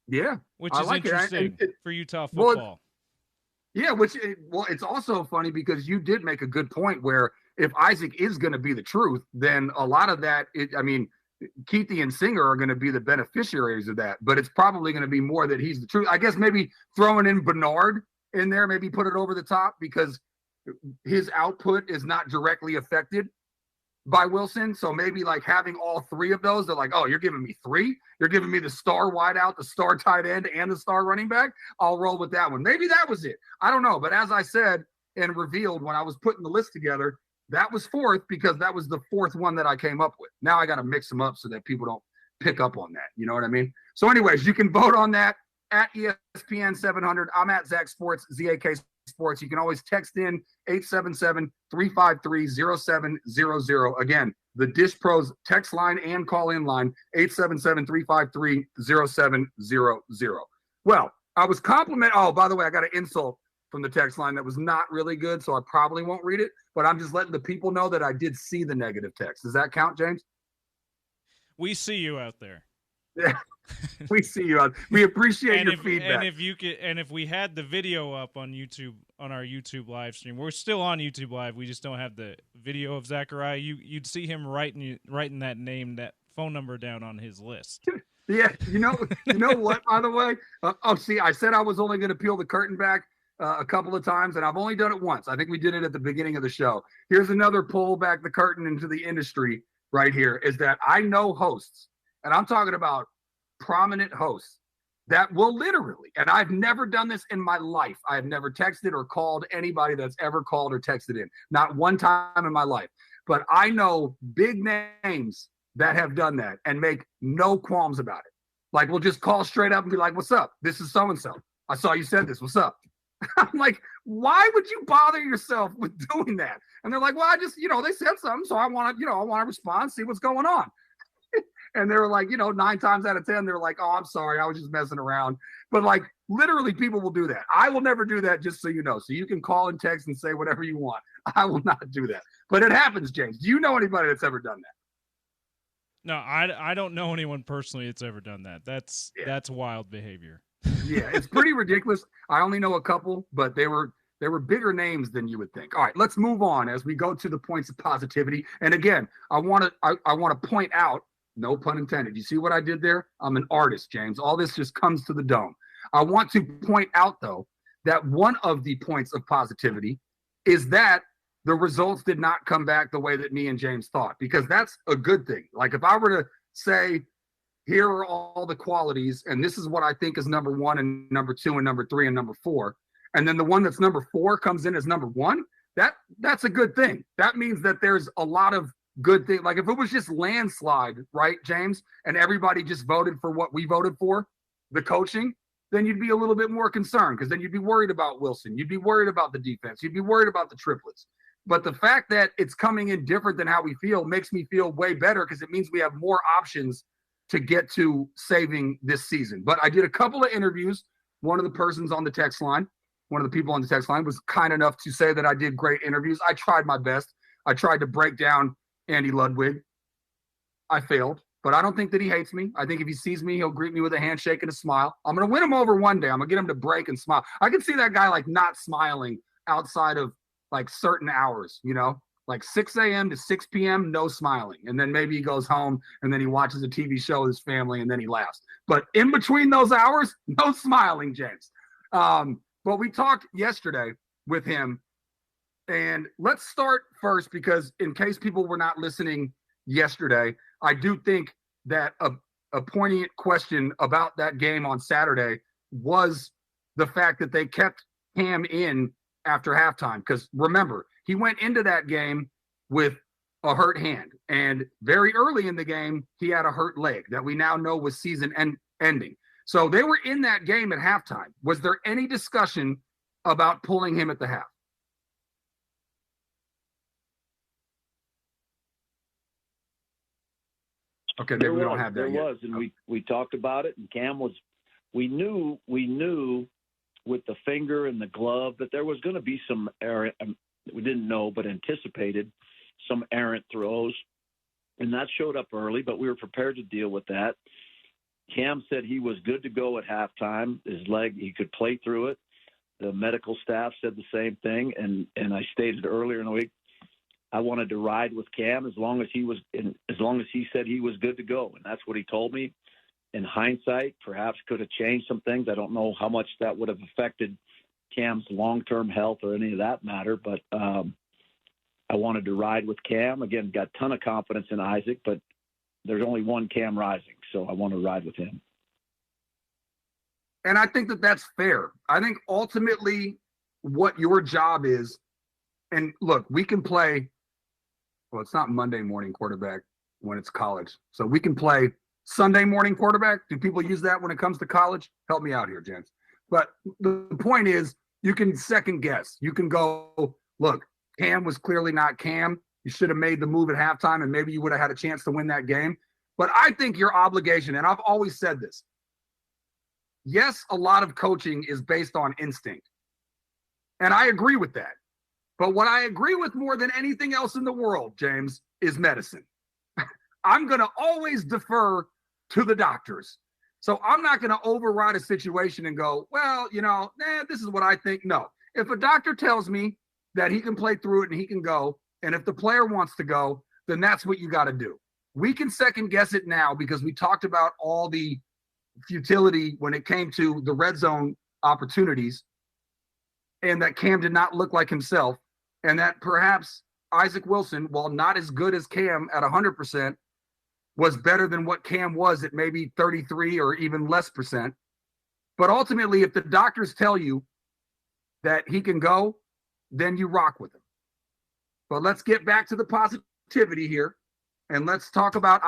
Yeah, which is interesting for Utah football. Yeah, it's also funny because you did make a good point where if Isaac is going to be the truth, then a lot of that, Keithy and Singer are going to be the beneficiaries of that, but it's probably going to be more that he's the truth. I guess maybe throwing in Bernard in there, maybe put it over the top because his output is not directly affected by Wilson. So maybe like having all 3 of those, they're like, oh, you're giving me 3? You're giving me the star wideout, the star tight end, and the star running back? I'll roll with that one. Maybe that was it. I don't know. But as I said and revealed when I was putting the list together, that was 4th because that was the 4th one that I came up with. Now I got to mix them up so that people don't pick up on that. You know what I mean? So anyways, you can vote on that at ESPN 700. I'm at Zach Sports, ZAK Sports. You can always text in 877-353-0700. Again, the Dish Pros text line and call in line, 877-353-0700. Well, I was oh, by the way, I got an insult from the text line that was not really good, so I probably won't read it, but I'm just letting the people know that I did see the negative text. Does that count, James? We see you out there. Yeah, we see you. We appreciate your feedback. And if we had the video up on YouTube, on our YouTube live stream, we're still on YouTube Live. We just don't have the video of Zachariah. You'd see him writing that name, that phone number down on his list. Yeah, you know what? By the way, see, I said I was only going to peel the curtain back a couple of times, and I've only done it once. I think we did it at the beginning of the show. Here's another pull back the curtain into the industry right here. Is that I know hosts. And I'm talking about prominent hosts that will literally, and I've never done this in my life. I have never texted or called anybody that's ever called or texted in. Not one time in my life. But I know big names that have done that and make no qualms about it. Like, we'll just call straight up and be like, what's up? This is so-and-so. I saw you said this. What's up? I'm like, why would you bother yourself with doing that? And they're like, well, I just, they said something, so I want to respond, see what's going on. And they were like, 9 times out of 10, they're like, oh, I'm sorry, I was just messing around. But like, literally, people will do that. I will never do that, just so you know. So you can call and text and say whatever you want. I will not do that. But it happens, James. Do you know anybody that's ever done that? No, I don't know anyone personally that's ever done that. That's wild behavior. Yeah, it's pretty ridiculous. I only know a couple, but they were bigger names than you would think. All right, let's move on as we go to the points of positivity. And again, I want to point out, no pun intended. You see what I did there? I'm an artist, James. All this just comes to the dome. I want to point out, though, that one of the points of positivity is that the results did not come back the way that me and James thought, because that's a good thing. Like, if I were to say, here are all the qualities, and this is what I think is number 1 and number 2 and number 3 and number 4, and then the one that's number 4 comes in as number 1, that's a good thing. That means that there's a lot of good things. Like, if it was just landslide, right, James, and everybody just voted for what we voted for, the coaching, then you'd be a little bit more concerned, because then you'd be worried about Wilson. You'd be worried about the defense. You'd be worried about the triplets. But the fact that it's coming in different than how we feel makes me feel way better, because it means we have more options to get to saving this season. But I did a couple of interviews. One of the persons on the text line, one of the people on the text line was kind enough to say that I did great interviews. I tried my best. I tried to break down Andy Ludwig. I failed, but I don't think that he hates me. I think if he sees me, he'll greet me with a handshake and a smile. I'm going to win him over one day. I'm going to get him to break and smile. I can see that guy like not smiling outside of like certain hours, like 6 a.m. to 6 p.m., no smiling. And then maybe he goes home and then he watches a TV show with his family and then he laughs. But in between those hours, no smiling, James. But we talked yesterday with him. And let's start first, because in case people were not listening yesterday, I do think that a poignant question about that game on Saturday was the fact that they kept Cam in after halftime. Because remember, he went into that game with a hurt hand. And very early in the game, he had a hurt leg that we now know was season ending. So they were in that game at halftime. Was there any discussion about pulling him at the half? Okay, maybe we don't have that yet. There was, and we talked about it, and Cam was – we knew with the finger and the glove that there was going to be some errant – we didn't know but anticipated some errant throws, and that showed up early, but we were prepared to deal with that. Cam said he was good to go at halftime. His leg, he could play through it. The medical staff said the same thing, and I stated earlier in the week, I wanted to ride with Cam as long as he said he was good to go, and that's what he told me. In hindsight, perhaps could have changed some things. I don't know how much that would have affected Cam's long-term health or any of that matter, but I wanted to ride with Cam. Again, got a ton of confidence in Isaac, but there's only one Cam Rising, so I want to ride with him. And I think that that's fair. I think ultimately what your job is, and look, we can play. Well, it's not Monday morning quarterback when it's college. So we can play Sunday morning quarterback. Do people use that when it comes to college? Help me out here, gents. But the point is, you can second guess. You can go, look, Cam was clearly not Cam. You should have made the move at halftime, and maybe you would have had a chance to win that game. But I think your obligation, and I've always said this, yes, a lot of coaching is based on instinct. And I agree with that. But what I agree with more than anything else in the world, James, is medicine. I'm going to always defer to the doctors. So I'm not going to override a situation and go, well, this is what I think. No. If a doctor tells me that he can play through it and he can go, and if the player wants to go, then that's what you got to do. We can second guess it now because we talked about all the futility when it came to the red zone opportunities, and that Cam did not look like himself. And that perhaps Isaac Wilson, while not as good as Cam at 100%, was better than what Cam was at maybe 33 or even less percent. But ultimately, if the doctors tell you that he can go, then you rock with him. But let's get back to the positivity here, and let's talk about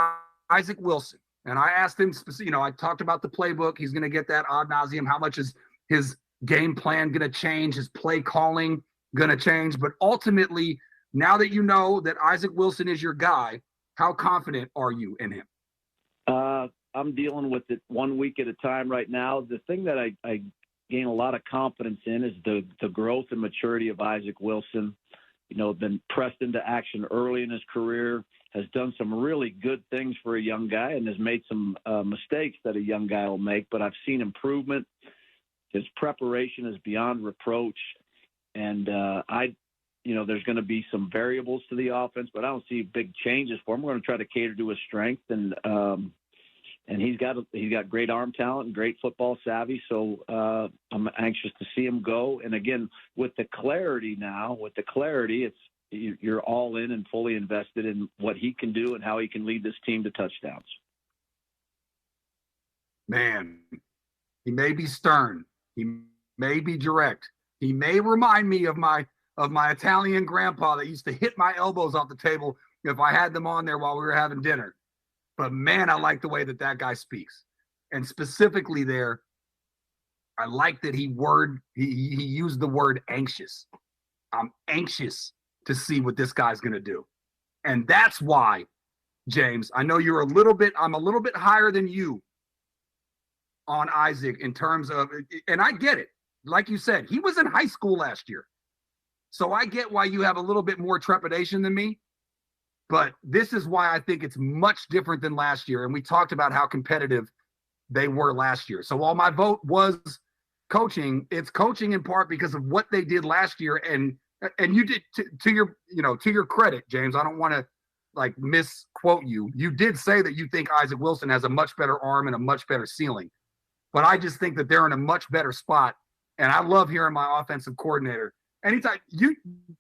Isaac Wilson. And I asked him, I talked about the playbook. He's going to get that ad nauseum. How much is his game plan going to change? His play calling going to change? But ultimately, now that you know that Isaac Wilson is your guy, how confident are you in him? I'm dealing with it 1 week at a time right now. The thing that I gain a lot of confidence in is the growth and maturity of Isaac Wilson. Been pressed into action early in his career, has done some really good things for a young guy, and has made some mistakes that a young guy will make. But I've seen improvement. His preparation is beyond reproach. And there's going to be some variables to the offense, but I don't see big changes for him. We're going to try to cater to his strength, and he's got great arm talent and great football savvy. So I'm anxious to see him go. And again, with the clarity, it's you're all in and fully invested in what he can do and how he can lead this team to touchdowns. Man, he may be stern. He may be direct. He may remind me of my Italian grandpa that used to hit my elbows off the table if I had them on there while we were having dinner. But man, I like the way that guy speaks. And specifically there, I like that he used the word anxious. I'm anxious to see what this guy's going to do. And that's why, James, I know I'm a little bit higher than you on Isaac in terms of, and I get it. Like you said, he was in high school last year. So I get why you have a little bit more trepidation than me. But this is why I think it's much different than last year. And we talked about how competitive they were last year. So while my vote was coaching, it's coaching in part because of what they did last year. And you did to your credit, James, I don't want to misquote you. You did say that you think Isaac Wilson has a much better arm and a much better ceiling. But I just think that they're in a much better spot. And I love hearing my offensive coordinator. Anytime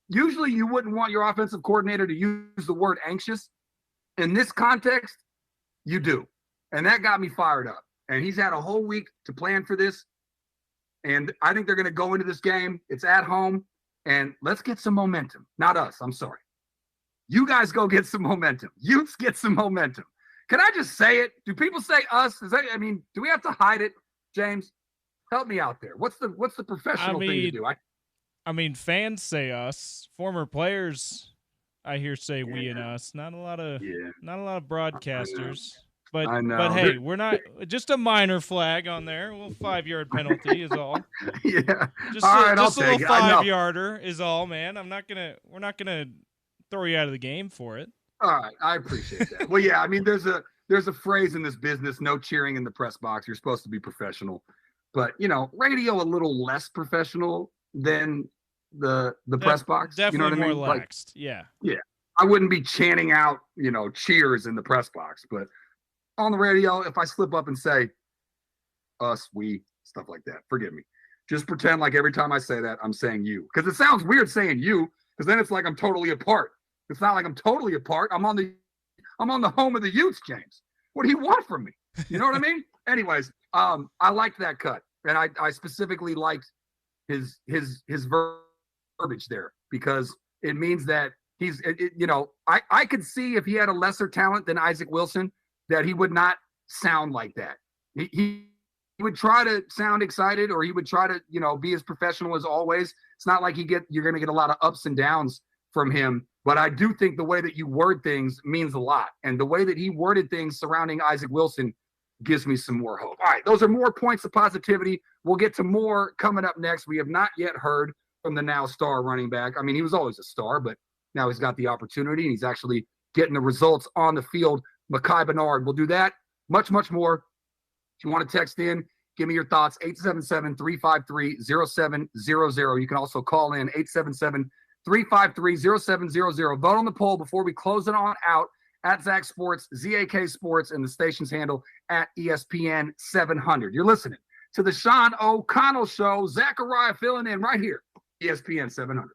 usually you wouldn't want your offensive coordinator to use the word anxious. In this context, you do. And that got me fired up. And he's had a whole week to plan for this. And I think they're going to go into this game. It's at home. And let's get some momentum. Not us. I'm sorry. You guys go get some momentum. Utes get some momentum. Can I just say it? Do people say us? Do we have to hide it, James? Help me out there. What's the professional thing to do? Fans say us. Former players, I hear, say we and us. Not a lot of broadcasters. But hey, we're not just a minor flag on there. A little 5-yard penalty is all. Yeah. Just a little 5-yarder is all, man. We're not gonna throw you out of the game for it. All right, I appreciate that. Well, yeah, there's a phrase in this business: no cheering in the press box. You're supposed to be professional, but radio a little less professional than the press box. Definitely, you know what more I mean? laxed. Yeah. I wouldn't be chanting out, cheers in the press box, but on the radio, if I slip up and say us, we, stuff like that, forgive me. Just pretend like every time I say that, I'm saying you, because it sounds weird saying you, because then it's like I'm totally apart. It's not like I'm totally apart. I'm on the home of the Utes, James. What do you want from me? You know what I mean? Anyways, I liked that cut, and I specifically liked his verbiage there, because it means that I could see if he had a lesser talent than Isaac Wilson, that he would not sound like that. He would try to sound excited, or he would try to, be as professional as always. It's not like you're going to get a lot of ups and downs from him, but I do think the way that you word things means a lot. And the way that he worded things surrounding Isaac Wilson gives me some more hope. All right, those are more points of positivity. We'll get to more coming up next. We have not yet heard from the now star running back. He was always a star, but now he's got the opportunity, and he's actually getting the results on the field. Mekhi Bernard. We'll do that. Much, much more. If you want to text in, give me your thoughts. 877-353-0700. You can also call in 877-353-0700. Vote on the poll before we close it on out at Zach Sports, ZAK Sports, and the station's handle at ESPN 700. You're listening to the Sean O'Connell Show. Zachariah filling in right here, ESPN 700.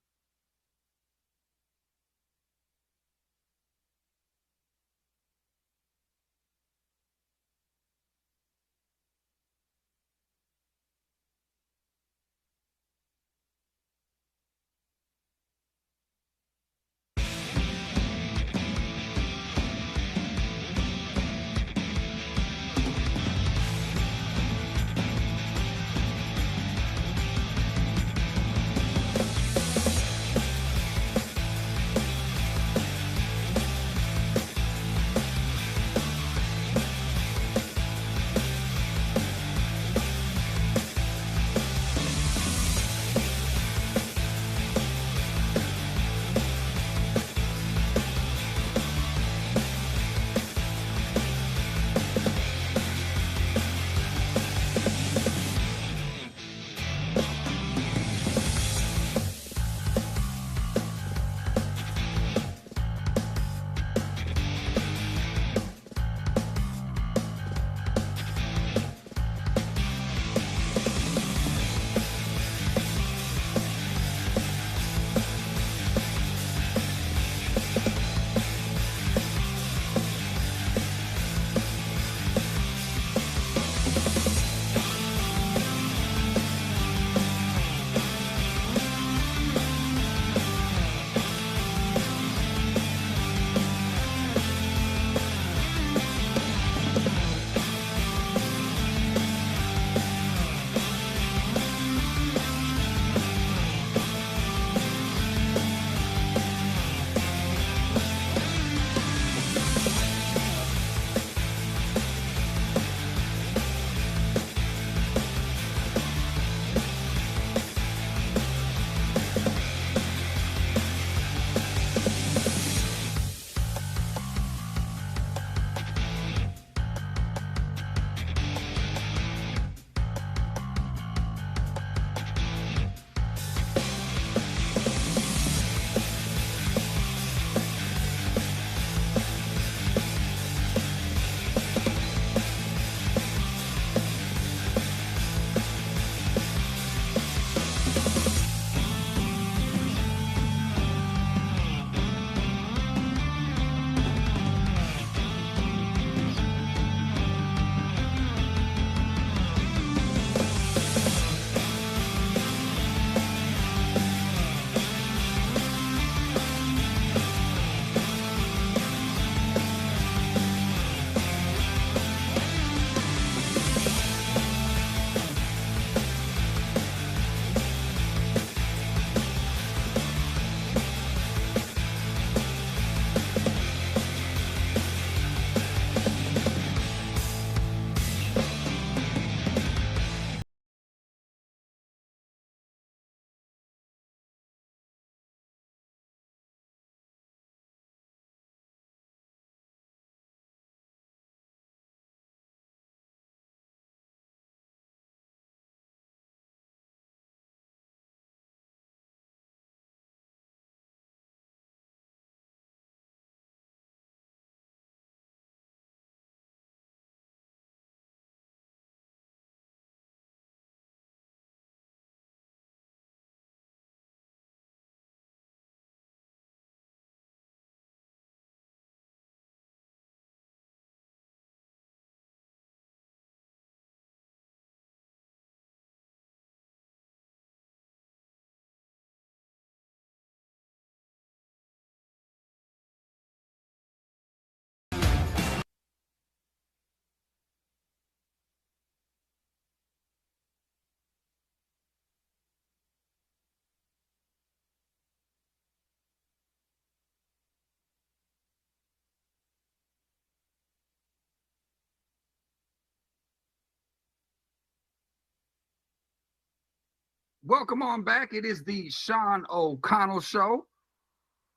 Welcome on back. It is the Sean O'Connell Show.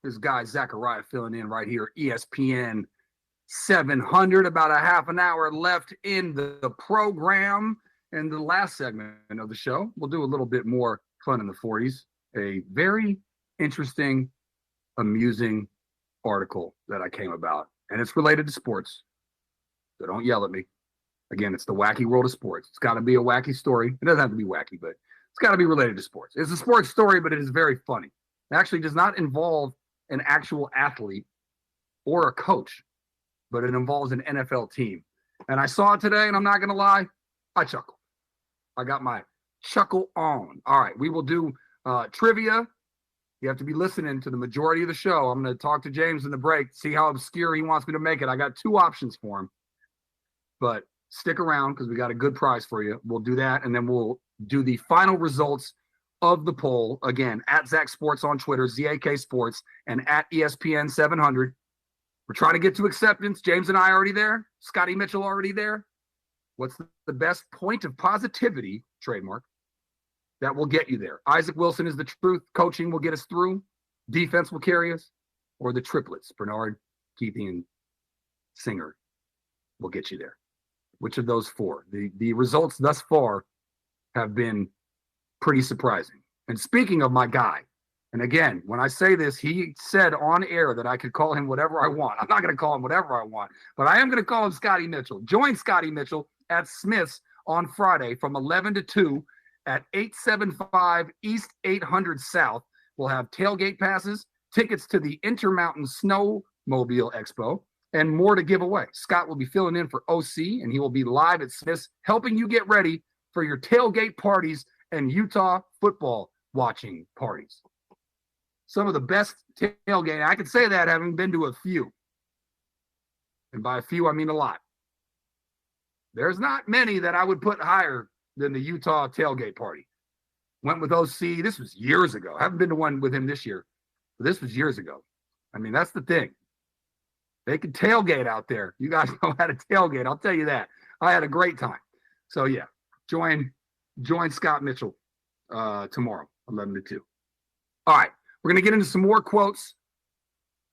This guy, Zachariah, filling in right here, ESPN 700. About a half an hour left in the program. And the last segment of the show, we'll do a little bit more fun in the 40s. A very interesting, amusing article that I came about. And it's related to sports. So don't yell at me. Again, it's the wacky world of sports. It's got to be a wacky story. It doesn't have to be wacky, but it's got to be related to sports. It's a sports story, but it is very funny. It actually does not involve an actual athlete or a coach, but it involves an NFL team. And I saw it today, and I'm not going to lie, I chuckled. I got my chuckle on. All right, we will do trivia. You have to be listening to the majority of the show. I'm going to talk to James in the break, see how obscure he wants me to make it. I got 2 options for him, but stick around because we got a good prize for you. We'll do that, and then we'll do the final results of the poll. Again, at Zach Sports on Twitter, ZAK Sports, and at ESPN 700. We're trying to get to acceptance. James and I already there. Scotty Mitchell already there. What's the best point of positivity, trademark, that will get you there? Isaac Wilson is the truth. Coaching will get us through. Defense will carry us. Or the triplets, Bernard, Keithy, and Singer, will get you there. Which of those 4? The results thus far have been pretty surprising. And speaking of my guy, and again, when I say this, he said on air that I could call him whatever I want. I'm not going to call him whatever I want, but I am going to call him Scotty Mitchell. Join Scotty Mitchell at Smith's on Friday from 11 to 2 at 875 East 800 South. We'll have tailgate passes, tickets to the Intermountain Snowmobile Expo, and more to give away. Scott will be filling in for OC, and he will be live at Smith's, helping you get ready for your tailgate parties and Utah football watching parties. Some of the best tailgate. I can say that having been to a few. And by a few, I mean a lot. There's not many that I would put higher than the Utah tailgate party. Went with OC. This was years ago. I haven't been to one with him this year, but this was years ago. I mean, that's the thing. They can tailgate out there. You guys know how to tailgate. I'll tell you that. I had a great time. So, yeah, join Scott Mitchell tomorrow, 11 to 2. All right, we're going to get into some more quotes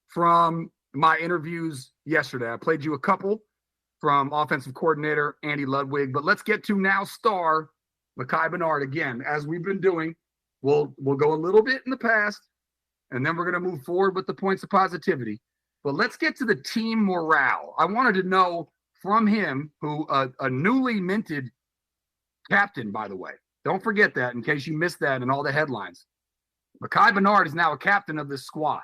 from my interviews yesterday. I played you a couple from offensive coordinator Andy Ludwig, but let's get to now star Mekhi Bernard again. As we've been doing, we'll go a little bit in the past, and then we're going to move forward with the points of positivity. But let's get to the team morale. I wanted to know from him, who a newly minted captain, by the way. Don't forget that in case you missed that in all the headlines. Mekhi Bernard is now a captain of this squad.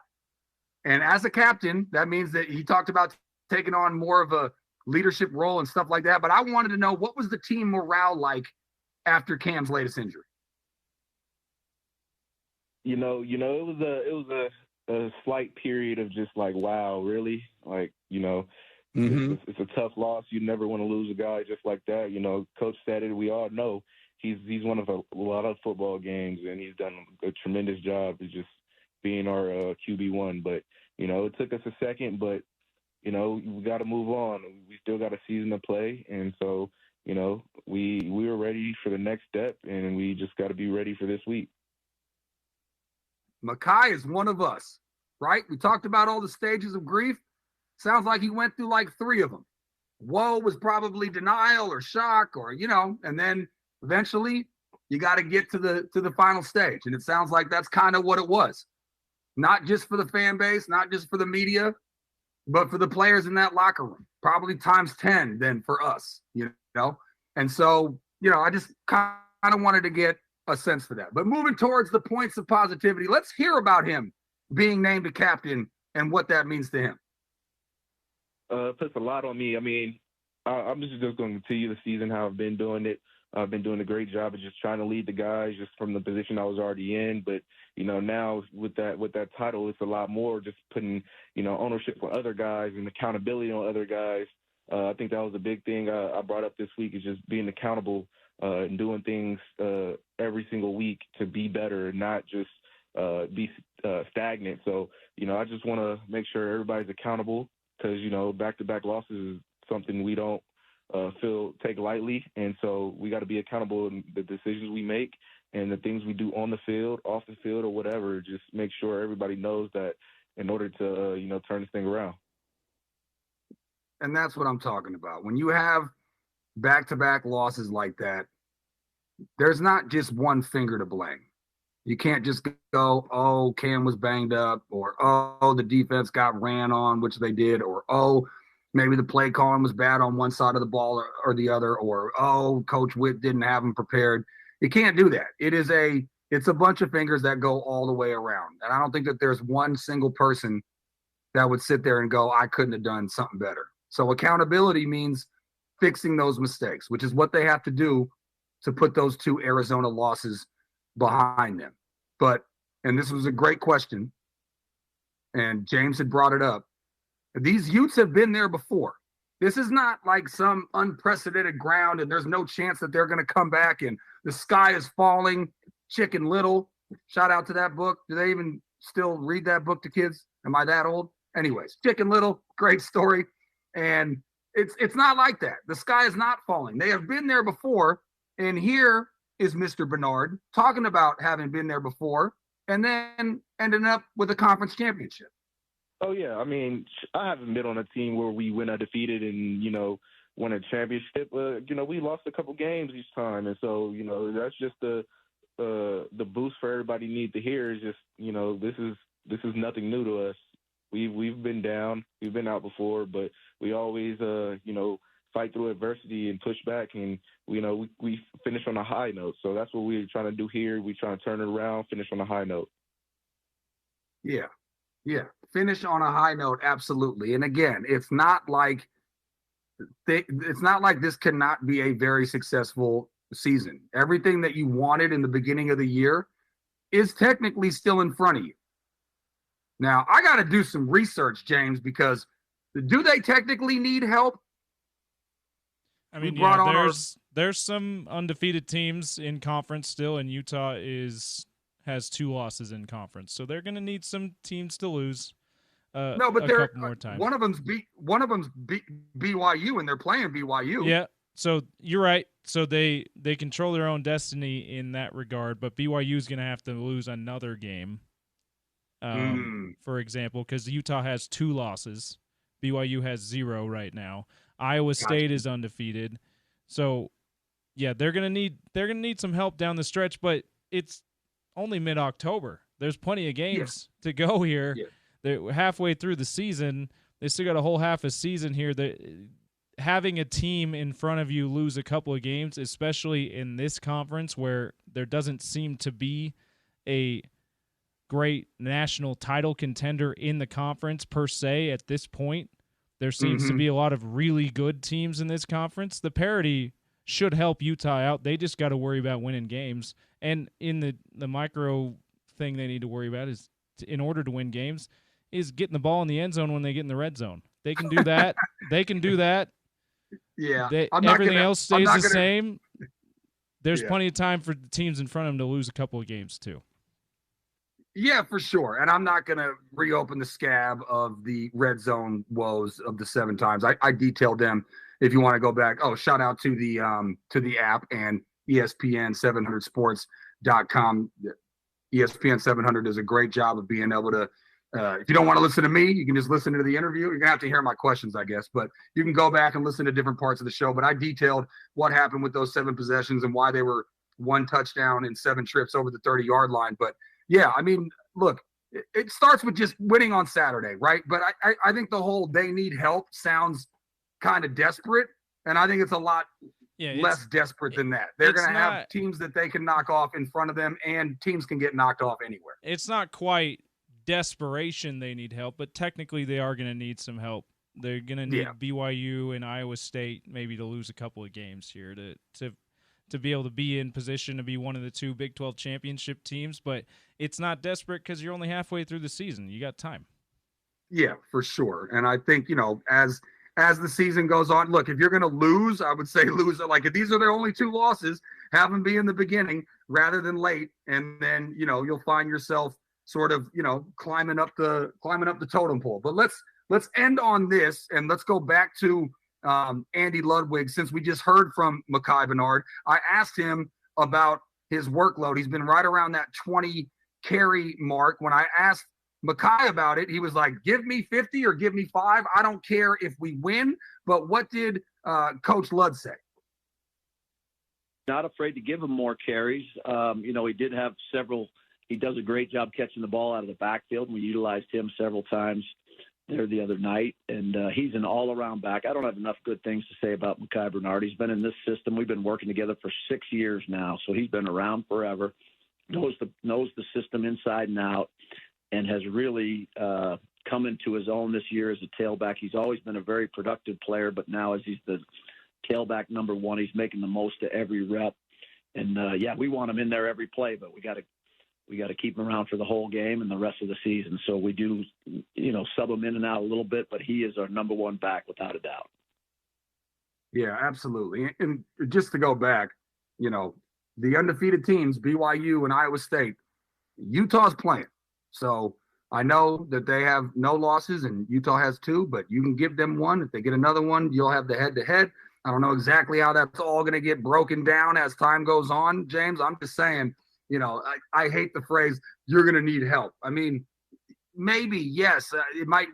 And as a captain, that means that he talked about taking on more of a leadership role and stuff like that. But I wanted to know, what was the team morale like after Cam's latest injury? It was a slight period of just like, wow, really? Like, it's a tough loss. You never want to lose a guy just like that. Coach said it. We all know he's won a lot of football games, and he's done a tremendous job of just being our QB1. But, it took us a second, but, we got to move on. We still got a season to play. And so, we were ready for the next step, and we just got to be ready for this week. Mekhi is one of us, right? We talked about all the stages of grief. Sounds like he went through like 3 of them. Woe was probably denial or shock or, and then eventually you got to get to the final stage. And it sounds like that's kind of what it was. Not just for the fan base, not just for the media, but for the players in that locker room. Probably times 10 then for us, And so, I just kind of wanted to get a sense for that. But moving towards the points of positivity, let's hear about him being named a captain and what that means to him. It puts a lot on me. I mean, I'm just going to continue the season how I've been doing it. I've been doing a great job of just trying to lead the guys just from the position I was already in. But, now with that title, it's a lot more just putting, ownership on other guys and accountability on other guys. I think that was a big thing I brought up this week, is just being accountable and doing things every single week to be better, not just be stagnant. So, I just want to make sure everybody's accountable, because, back-to-back losses is something we don't take lightly. And so we got to be accountable in the decisions we make and the things we do on the field, off the field, or whatever. Just make sure everybody knows that in order to turn this thing around. And that's what I'm talking about. When you have back-to-back losses like that, there's not just one finger to blame. You can't just go, oh, Cam was banged up, or oh, the defense got ran on, which they did, or oh, maybe the play calling was bad on one side of the ball or the other, or oh, Coach Witt didn't have them prepared. You can't do that. It's a bunch of fingers that go all the way around. And I don't think that there's one single person that would sit there and go, I couldn't have done something better. So accountability means fixing those mistakes, which is what they have to do to put those 2 Arizona losses behind them. And this was a great question, and James had brought it up. These Utes have been there before. This is not like some unprecedented ground and there's no chance that they're going to come back and the sky is falling. Chicken Little, shout out to that book. Do they even still read that book to kids? Am I that old? Anyways, Chicken Little, great story. And it's not like that. The sky is not falling. They have been there before. And here is Mr. Bernard talking about having been there before and then ending up with a conference championship. Oh, yeah. I mean, I haven't been on a team where we went undefeated and, won a championship. We lost a couple games each time. And so, that's just the boost for everybody need to hear is just, this is nothing new to us. We've been down. We've been out before, but we always, fight through adversity and push back. And, we finish on a high note. So that's what we're trying to do here. We're trying to turn it around, finish on a high note. Yeah. Yeah. Finish on a high note. Absolutely. And again, it's not like this cannot be a very successful season. Everything that you wanted in the beginning of the year is technically still in front of you. Now, I got to do some research, James, because do they technically need help? I mean, there's some undefeated teams in conference still, and Utah has 2 losses in conference, so they're going to need some teams to lose. No, but a couple more times. One of them's BYU, and they're playing BYU. Yeah, so you're right. So they control their own destiny in that regard, but BYU is going to have to lose another game. For example, because Utah has 2 losses, BYU has 0 right now. Iowa State is undefeated, so yeah, they're gonna need some help down the stretch. But it's only mid-October. There's plenty of games to go here. Yeah. They're halfway through the season. They still got a whole half a season here. Having a team in front of you lose a couple of games, especially in this conference where there doesn't seem to be a great national title contender in the conference per se at this point. There seems to be a lot of really good teams in this conference. The parity should help Utah out. They just got to worry about winning games. And in the micro thing they need to worry about is, in order to win games, is getting the ball in the end zone when they get in the red zone. They can do that. They can do that. Yeah. Everything else stays the same. There's plenty of time for the teams in front of them to lose a couple of games too. Yeah, for sure. And I'm not going to reopen the scab of the red zone woes of the 7 times. I detailed them if you want to go back. Oh, shout out to the app and ESPN700sports.com. ESPN 700 does a great job of being able to, if you don't want to listen to me, you can just listen to the interview. You're going to have to hear my questions, I guess, but you can go back and listen to different parts of the show. But I detailed what happened with those 7 possessions and why they were 1 touchdown and 7 trips over the 30-yard line. But yeah, I mean, look, it starts with just winning on Saturday, right? But I think the whole they need help sounds kind of desperate, and I think it's a lot less desperate than that. They're going to have teams that they can knock off in front of them, and teams can get knocked off anywhere. It's not quite desperation they need help, but technically they are going to need some help. They're going to need BYU and Iowa State maybe to lose a couple of games here to be able to be in position to be one of the 2 Big 12 championship teams, but it's not desperate because you're only halfway through the season. You got time. Yeah, for sure. And I think, as the season goes on, look, if you're going to lose, I would say lose. Like if these are their only 2 losses, have them be in the beginning rather than late. And then, you'll find yourself sort of, climbing up the totem pole. But let's end on this and let's go back to Andy Ludwig. Since we just heard from Mekhi Bernard, I asked him about his workload. He's been right around that 20 carry mark. When I asked Makai about it, he was like, give me 50 or give me 5. I don't care if we win. But what did Coach Ludd say? Not afraid to give him more carries. He did have several. He does a great job catching the ball out of the backfield, and we utilized him several times there the other night. And he's an all-around back. I don't have enough good things to say about Makai Bernard. He's been in this system. We've been working together for 6 years now, so he's been around forever, knows the system inside and out, and has really come into his own this year as a tailback. He's always been a very productive player, but now as he's the tailback number 1, he's making the most of every rep. And we want him in there every play, but we got to keep him around for the whole game and the rest of the season. So we do, sub him in and out a little bit, but he is our number 1 back without a doubt. Yeah, absolutely. And just to go back, the undefeated teams, BYU and Iowa State, Utah's playing. So I know that they have no losses and Utah has 2, but you can give them 1. If they get another one, you'll have the head-to-head. I don't know exactly how that's all going to get broken down as time goes on, James. I'm just saying, I hate the phrase, you're going to need help. I mean, maybe, yes, it might,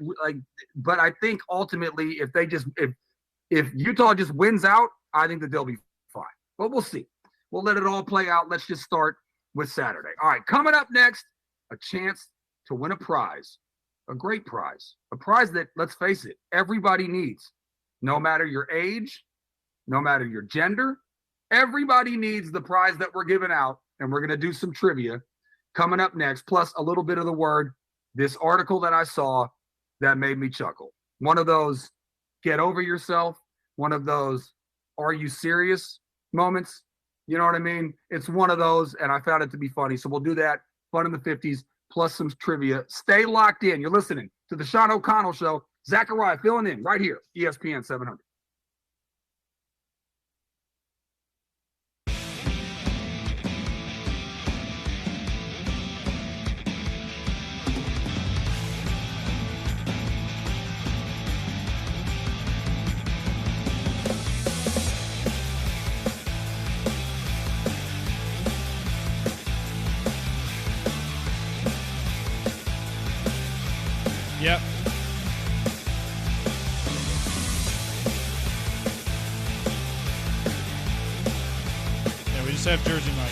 but I think ultimately if Utah just wins out, I think that they'll be fine. But we'll see. We'll let it all play out. Let's just start with Saturday. All right, coming up next, a chance to win a prize, a great prize, a prize that, let's face it, everybody needs, no matter your age, no matter your gender. Everybody needs the prize that we're giving out, and we're going to do some trivia coming up next, plus a little bit of the word, this article that I saw that made me chuckle. One of those get over yourself, one of those are you serious moments. You know what I mean? It's one of those, and I found it to be funny. So we'll do that, fun in the 50s, plus some trivia. Stay locked in. You're listening to the Sean O'Connell Show. Zachariah filling in right here, ESPN 700. Yep. Yeah, we just have Jersey Mike.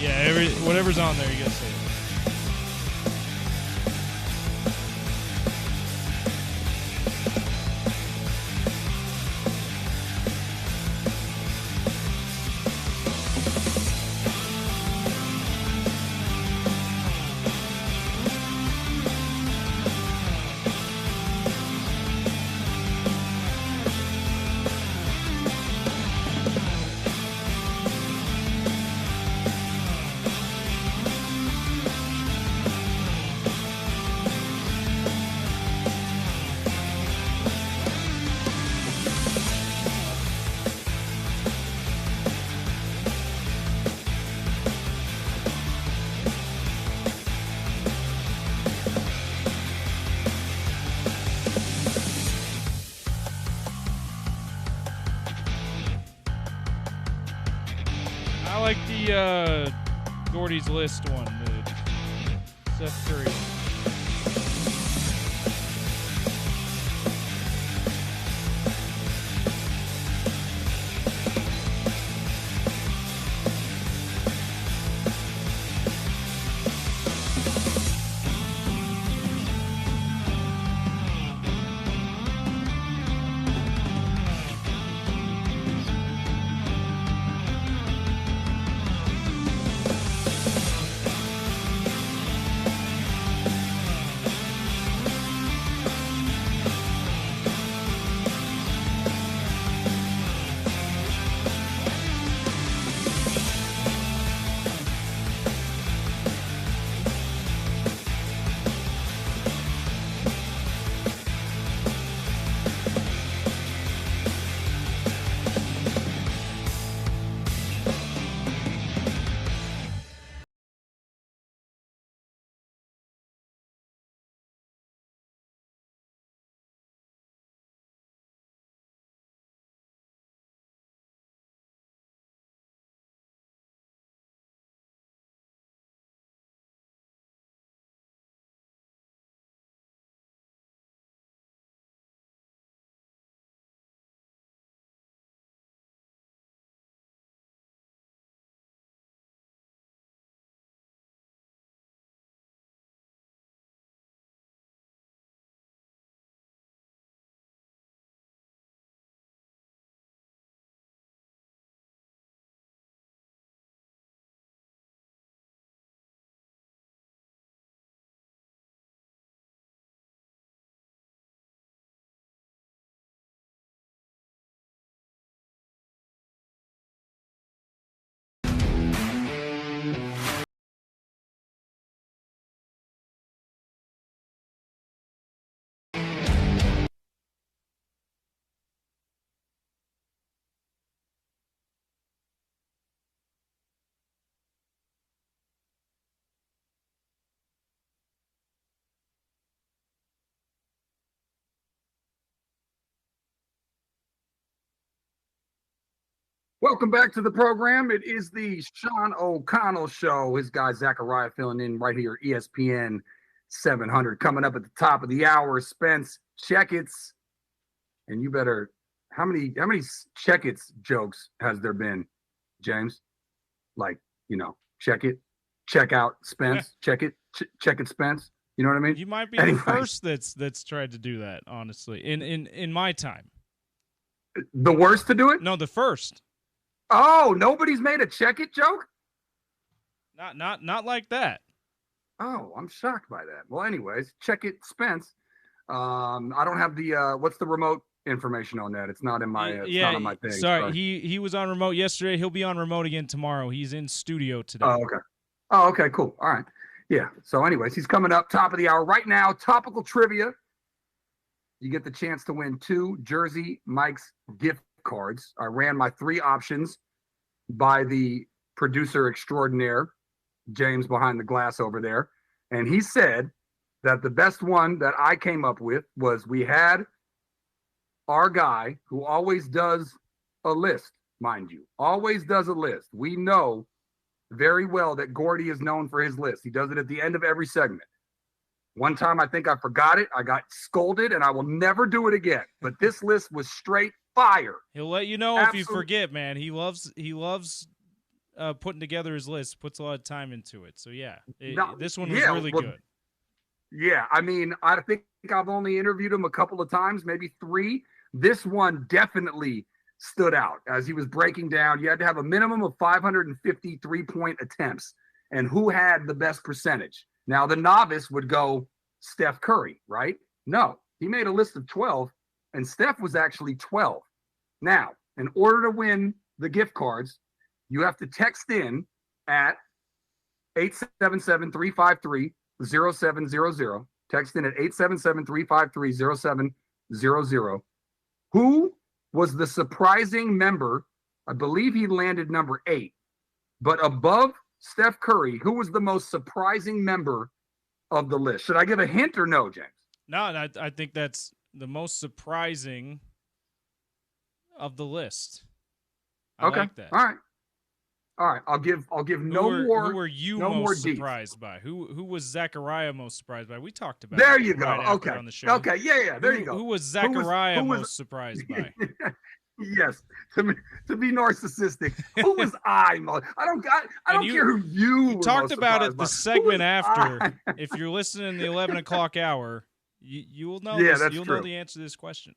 Yeah, whatever's on there, you gotta say it. I like the Gordy's List one, the Seth Curry. Welcome back to the program. It is the Sean O'Connell Show. His guy Zachariah filling in right here, ESPN 700. Coming up at the top of the hour, Spence Checketts. And you better, how many Checketts jokes has there been, James? Like, check it, check out Spence, check it, check it Spence. You know what I mean? You might be the first that's tried to do that, honestly, in my time. The worst to do it? No, the first. Oh, nobody's made a check it joke? Not like that. Oh, I'm shocked by that. Well, anyways, check it, Spence. I don't have the what's the remote information on that? It's not in my not on my thing. Sorry, he was on remote yesterday. He'll be on remote again tomorrow. He's in studio today. Oh, okay, cool. All right. Yeah. So anyways, he's coming up top of the hour right now. Topical trivia. You get the chance to win 2 Jersey Mike's gift cards. I ran my 3 options by the producer extraordinaire, James behind the glass over there. And he said that the best one that I came up with was we had our guy who always does a list, mind you, always does a list. We know very well that Gordy is known for his list. He does it at the end of every segment. One time I think I forgot it. I got scolded, and I will never do it again. But this list was straight fire. He'll let you know if you forget, man. He loves putting together his list, puts a lot of time into it. So, yeah, this one was really good. Yeah, I mean, I think I've only interviewed him a couple of times, maybe 3. This one definitely stood out as he was breaking down. You had to have a minimum of 550 3-point attempts, and who had the best percentage. Now, the novice would go Steph Curry, right? No, he made a list of 12, and Steph was actually 12. Now, in order to win the gift cards, you have to text in at 877-353-0700. Text in at 877-353-0700. Who was the surprising member? I believe he landed number 8, but above Steph Curry, who was the most surprising member of the list? Should I give a hint or no, James? No, I think that's the most surprising of the list. I like that. All right. I'll give no more. Who were you most surprised by? Who was Zachariah most surprised by? We talked about. There you go. Right okay. On the show. Okay. Yeah. There you go. Who was Zachariah most surprised by? Yes, to be narcissistic. Who was I? I don't care who you talked about it the segment after. If you're listening in the 11 o'clock hour, you will know. Yeah, you'll know the answer to this question.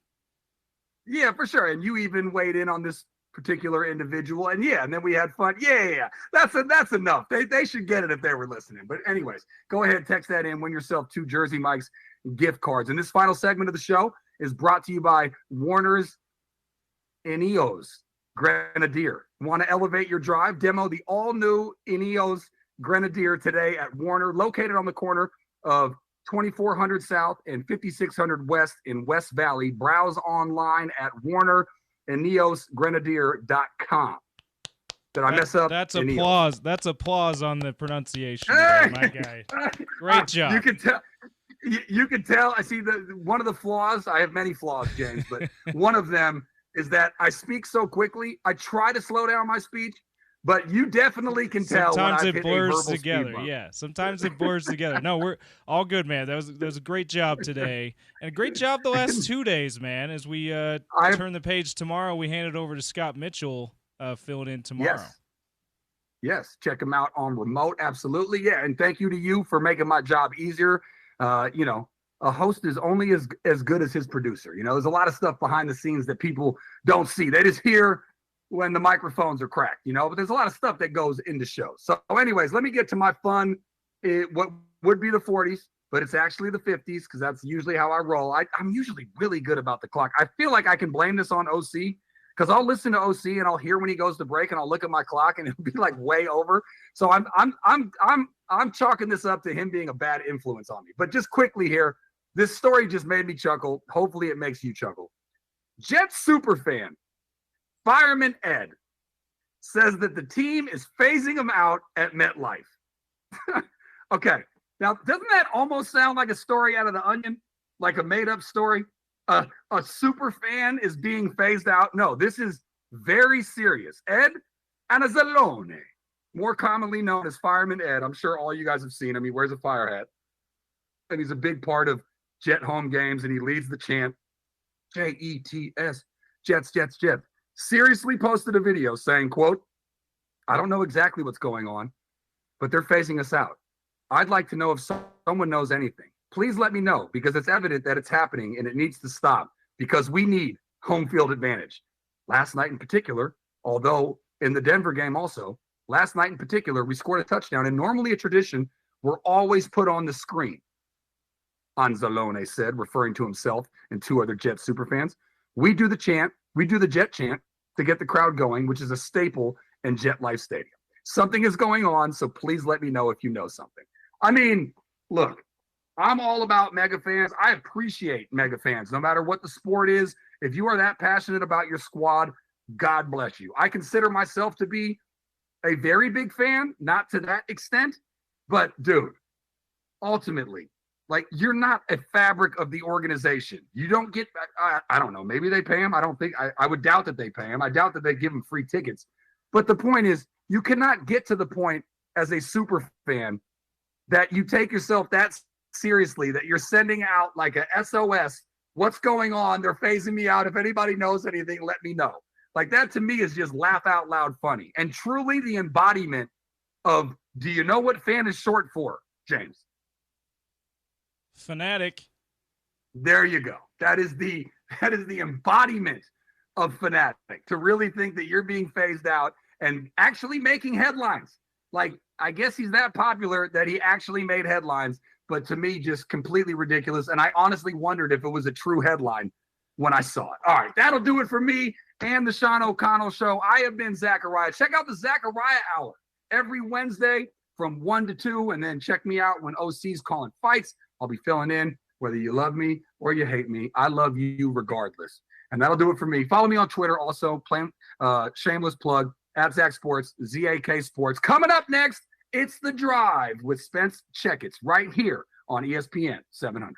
Yeah, for sure. And you even weighed in on this particular individual, and then we had fun. Yeah. That's enough. They should get it if they were listening. But anyways, go ahead, text that in. Win yourself 2 Jersey Mike's gift cards. And this final segment of the show is brought to you by Warner's Ineos Grenadier. Want to elevate your drive? Demo the all-new Ineos Grenadier today at Warner, located on the corner of 2400 South and 5600 West in West Valley. Browse online at WarnerIneosGrenadier.com. Did I mess up? That's applause. Ineos. That's applause on the pronunciation, my guy. Great job. You can tell. You can tell. I see one of the flaws. I have many flaws, James, but one of them is that I speak so quickly. I try to slow down my speach, but you definitely can tell. Sometimes when it blurs together. Yeah, sometimes it blurs together. No, we're all good, man. That was a great job today, and a great job the last 2 days, man. As we turn the page tomorrow, we hand it over to Scott Mitchell, filling in tomorrow. Yes, check him out on remote. Absolutely, yeah. And thank you to you for making my job easier. A host is only as good as his producer. There's a lot of stuff behind the scenes that people don't see. They just hear when the microphones are cracked, but there's a lot of stuff that goes into shows. So anyways, let me get to my fun, what would be the 40s, but it's actually the 50s because that's usually how I roll. I'm usually really good about the clock. I feel like I can blame this on OC because I'll listen to OC and I'll hear when he goes to break and I'll look at my clock and it'll be like way over. So I'm chalking this up to him being a bad influence on me. But just quickly here, this story just made me chuckle. Hopefully it makes you chuckle. Jets superfan, Fireman Ed, says that the team is phasing him out at MetLife. Okay. Now, doesn't that almost sound like a story out of The Onion? Like a made-up story? A super fan is being phased out? No, this is very serious. Ed Anazzalone, more commonly known as Fireman Ed. I'm sure all you guys have seen him. He wears a fire hat. And he's a big part of Jet home games, and he leads the chant, Jets, Jets, Jets, Jets. Seriously posted a video saying, quote, I don't know exactly what's going on, but they're phasing us out. I'd like to know if someone knows anything. Please let me know, because it's evident that it's happening and it needs to stop, because we need home field advantage. Last night in particular, although in the Denver game also, last night in particular, we scored a touchdown, and normally a tradition, we're always put on the screen. Anzalone said, referring to himself and two other Jet superfans. We do the chant, we do the Jet chant to get the crowd going, which is a staple in Jet Life Stadium. Something is going on, so please let me know if you know something. I mean, look, I'm all about mega fans. I appreciate mega fans, no matter what the sport is. If you are that passionate about your squad, God bless you. I consider myself to be a very big fan, not to that extent, but dude, ultimately, like, you're not a fabric of the organization. You don't get, I don't know, maybe they pay him. I would doubt that they pay him. I doubt that they give him free tickets. But the point is, you cannot get to the point as a super fan that you take yourself that seriously, that you're sending out like a SOS. What's going on? They're phasing me out. If anybody knows anything, let me know. Like, that to me is just laugh out loud funny. And truly the embodiment of, do you know what fan is short for, James? Fanatic. There you go. That is the embodiment of fanatic, to really think that you're being phased out and actually making headlines. Like, I guess he's that popular that he actually made headlines, but to me, just completely ridiculous. And I honestly wondered if it was a true headline when I saw it. All right, that'll do it for me and the Sean O'Connell Show. I have been Zachariah. Check out the Zachariah Hour every Wednesday from 1 to 2, and then check me out when OC's calling fights. I'll be filling in, whether you love me or you hate me. I love you regardless. And that'll do it for me. Follow me on Twitter also, shameless plug, @Zach Sports, ZAK Sports. Coming up next, it's The Drive with Spence Checketts right here on ESPN 700.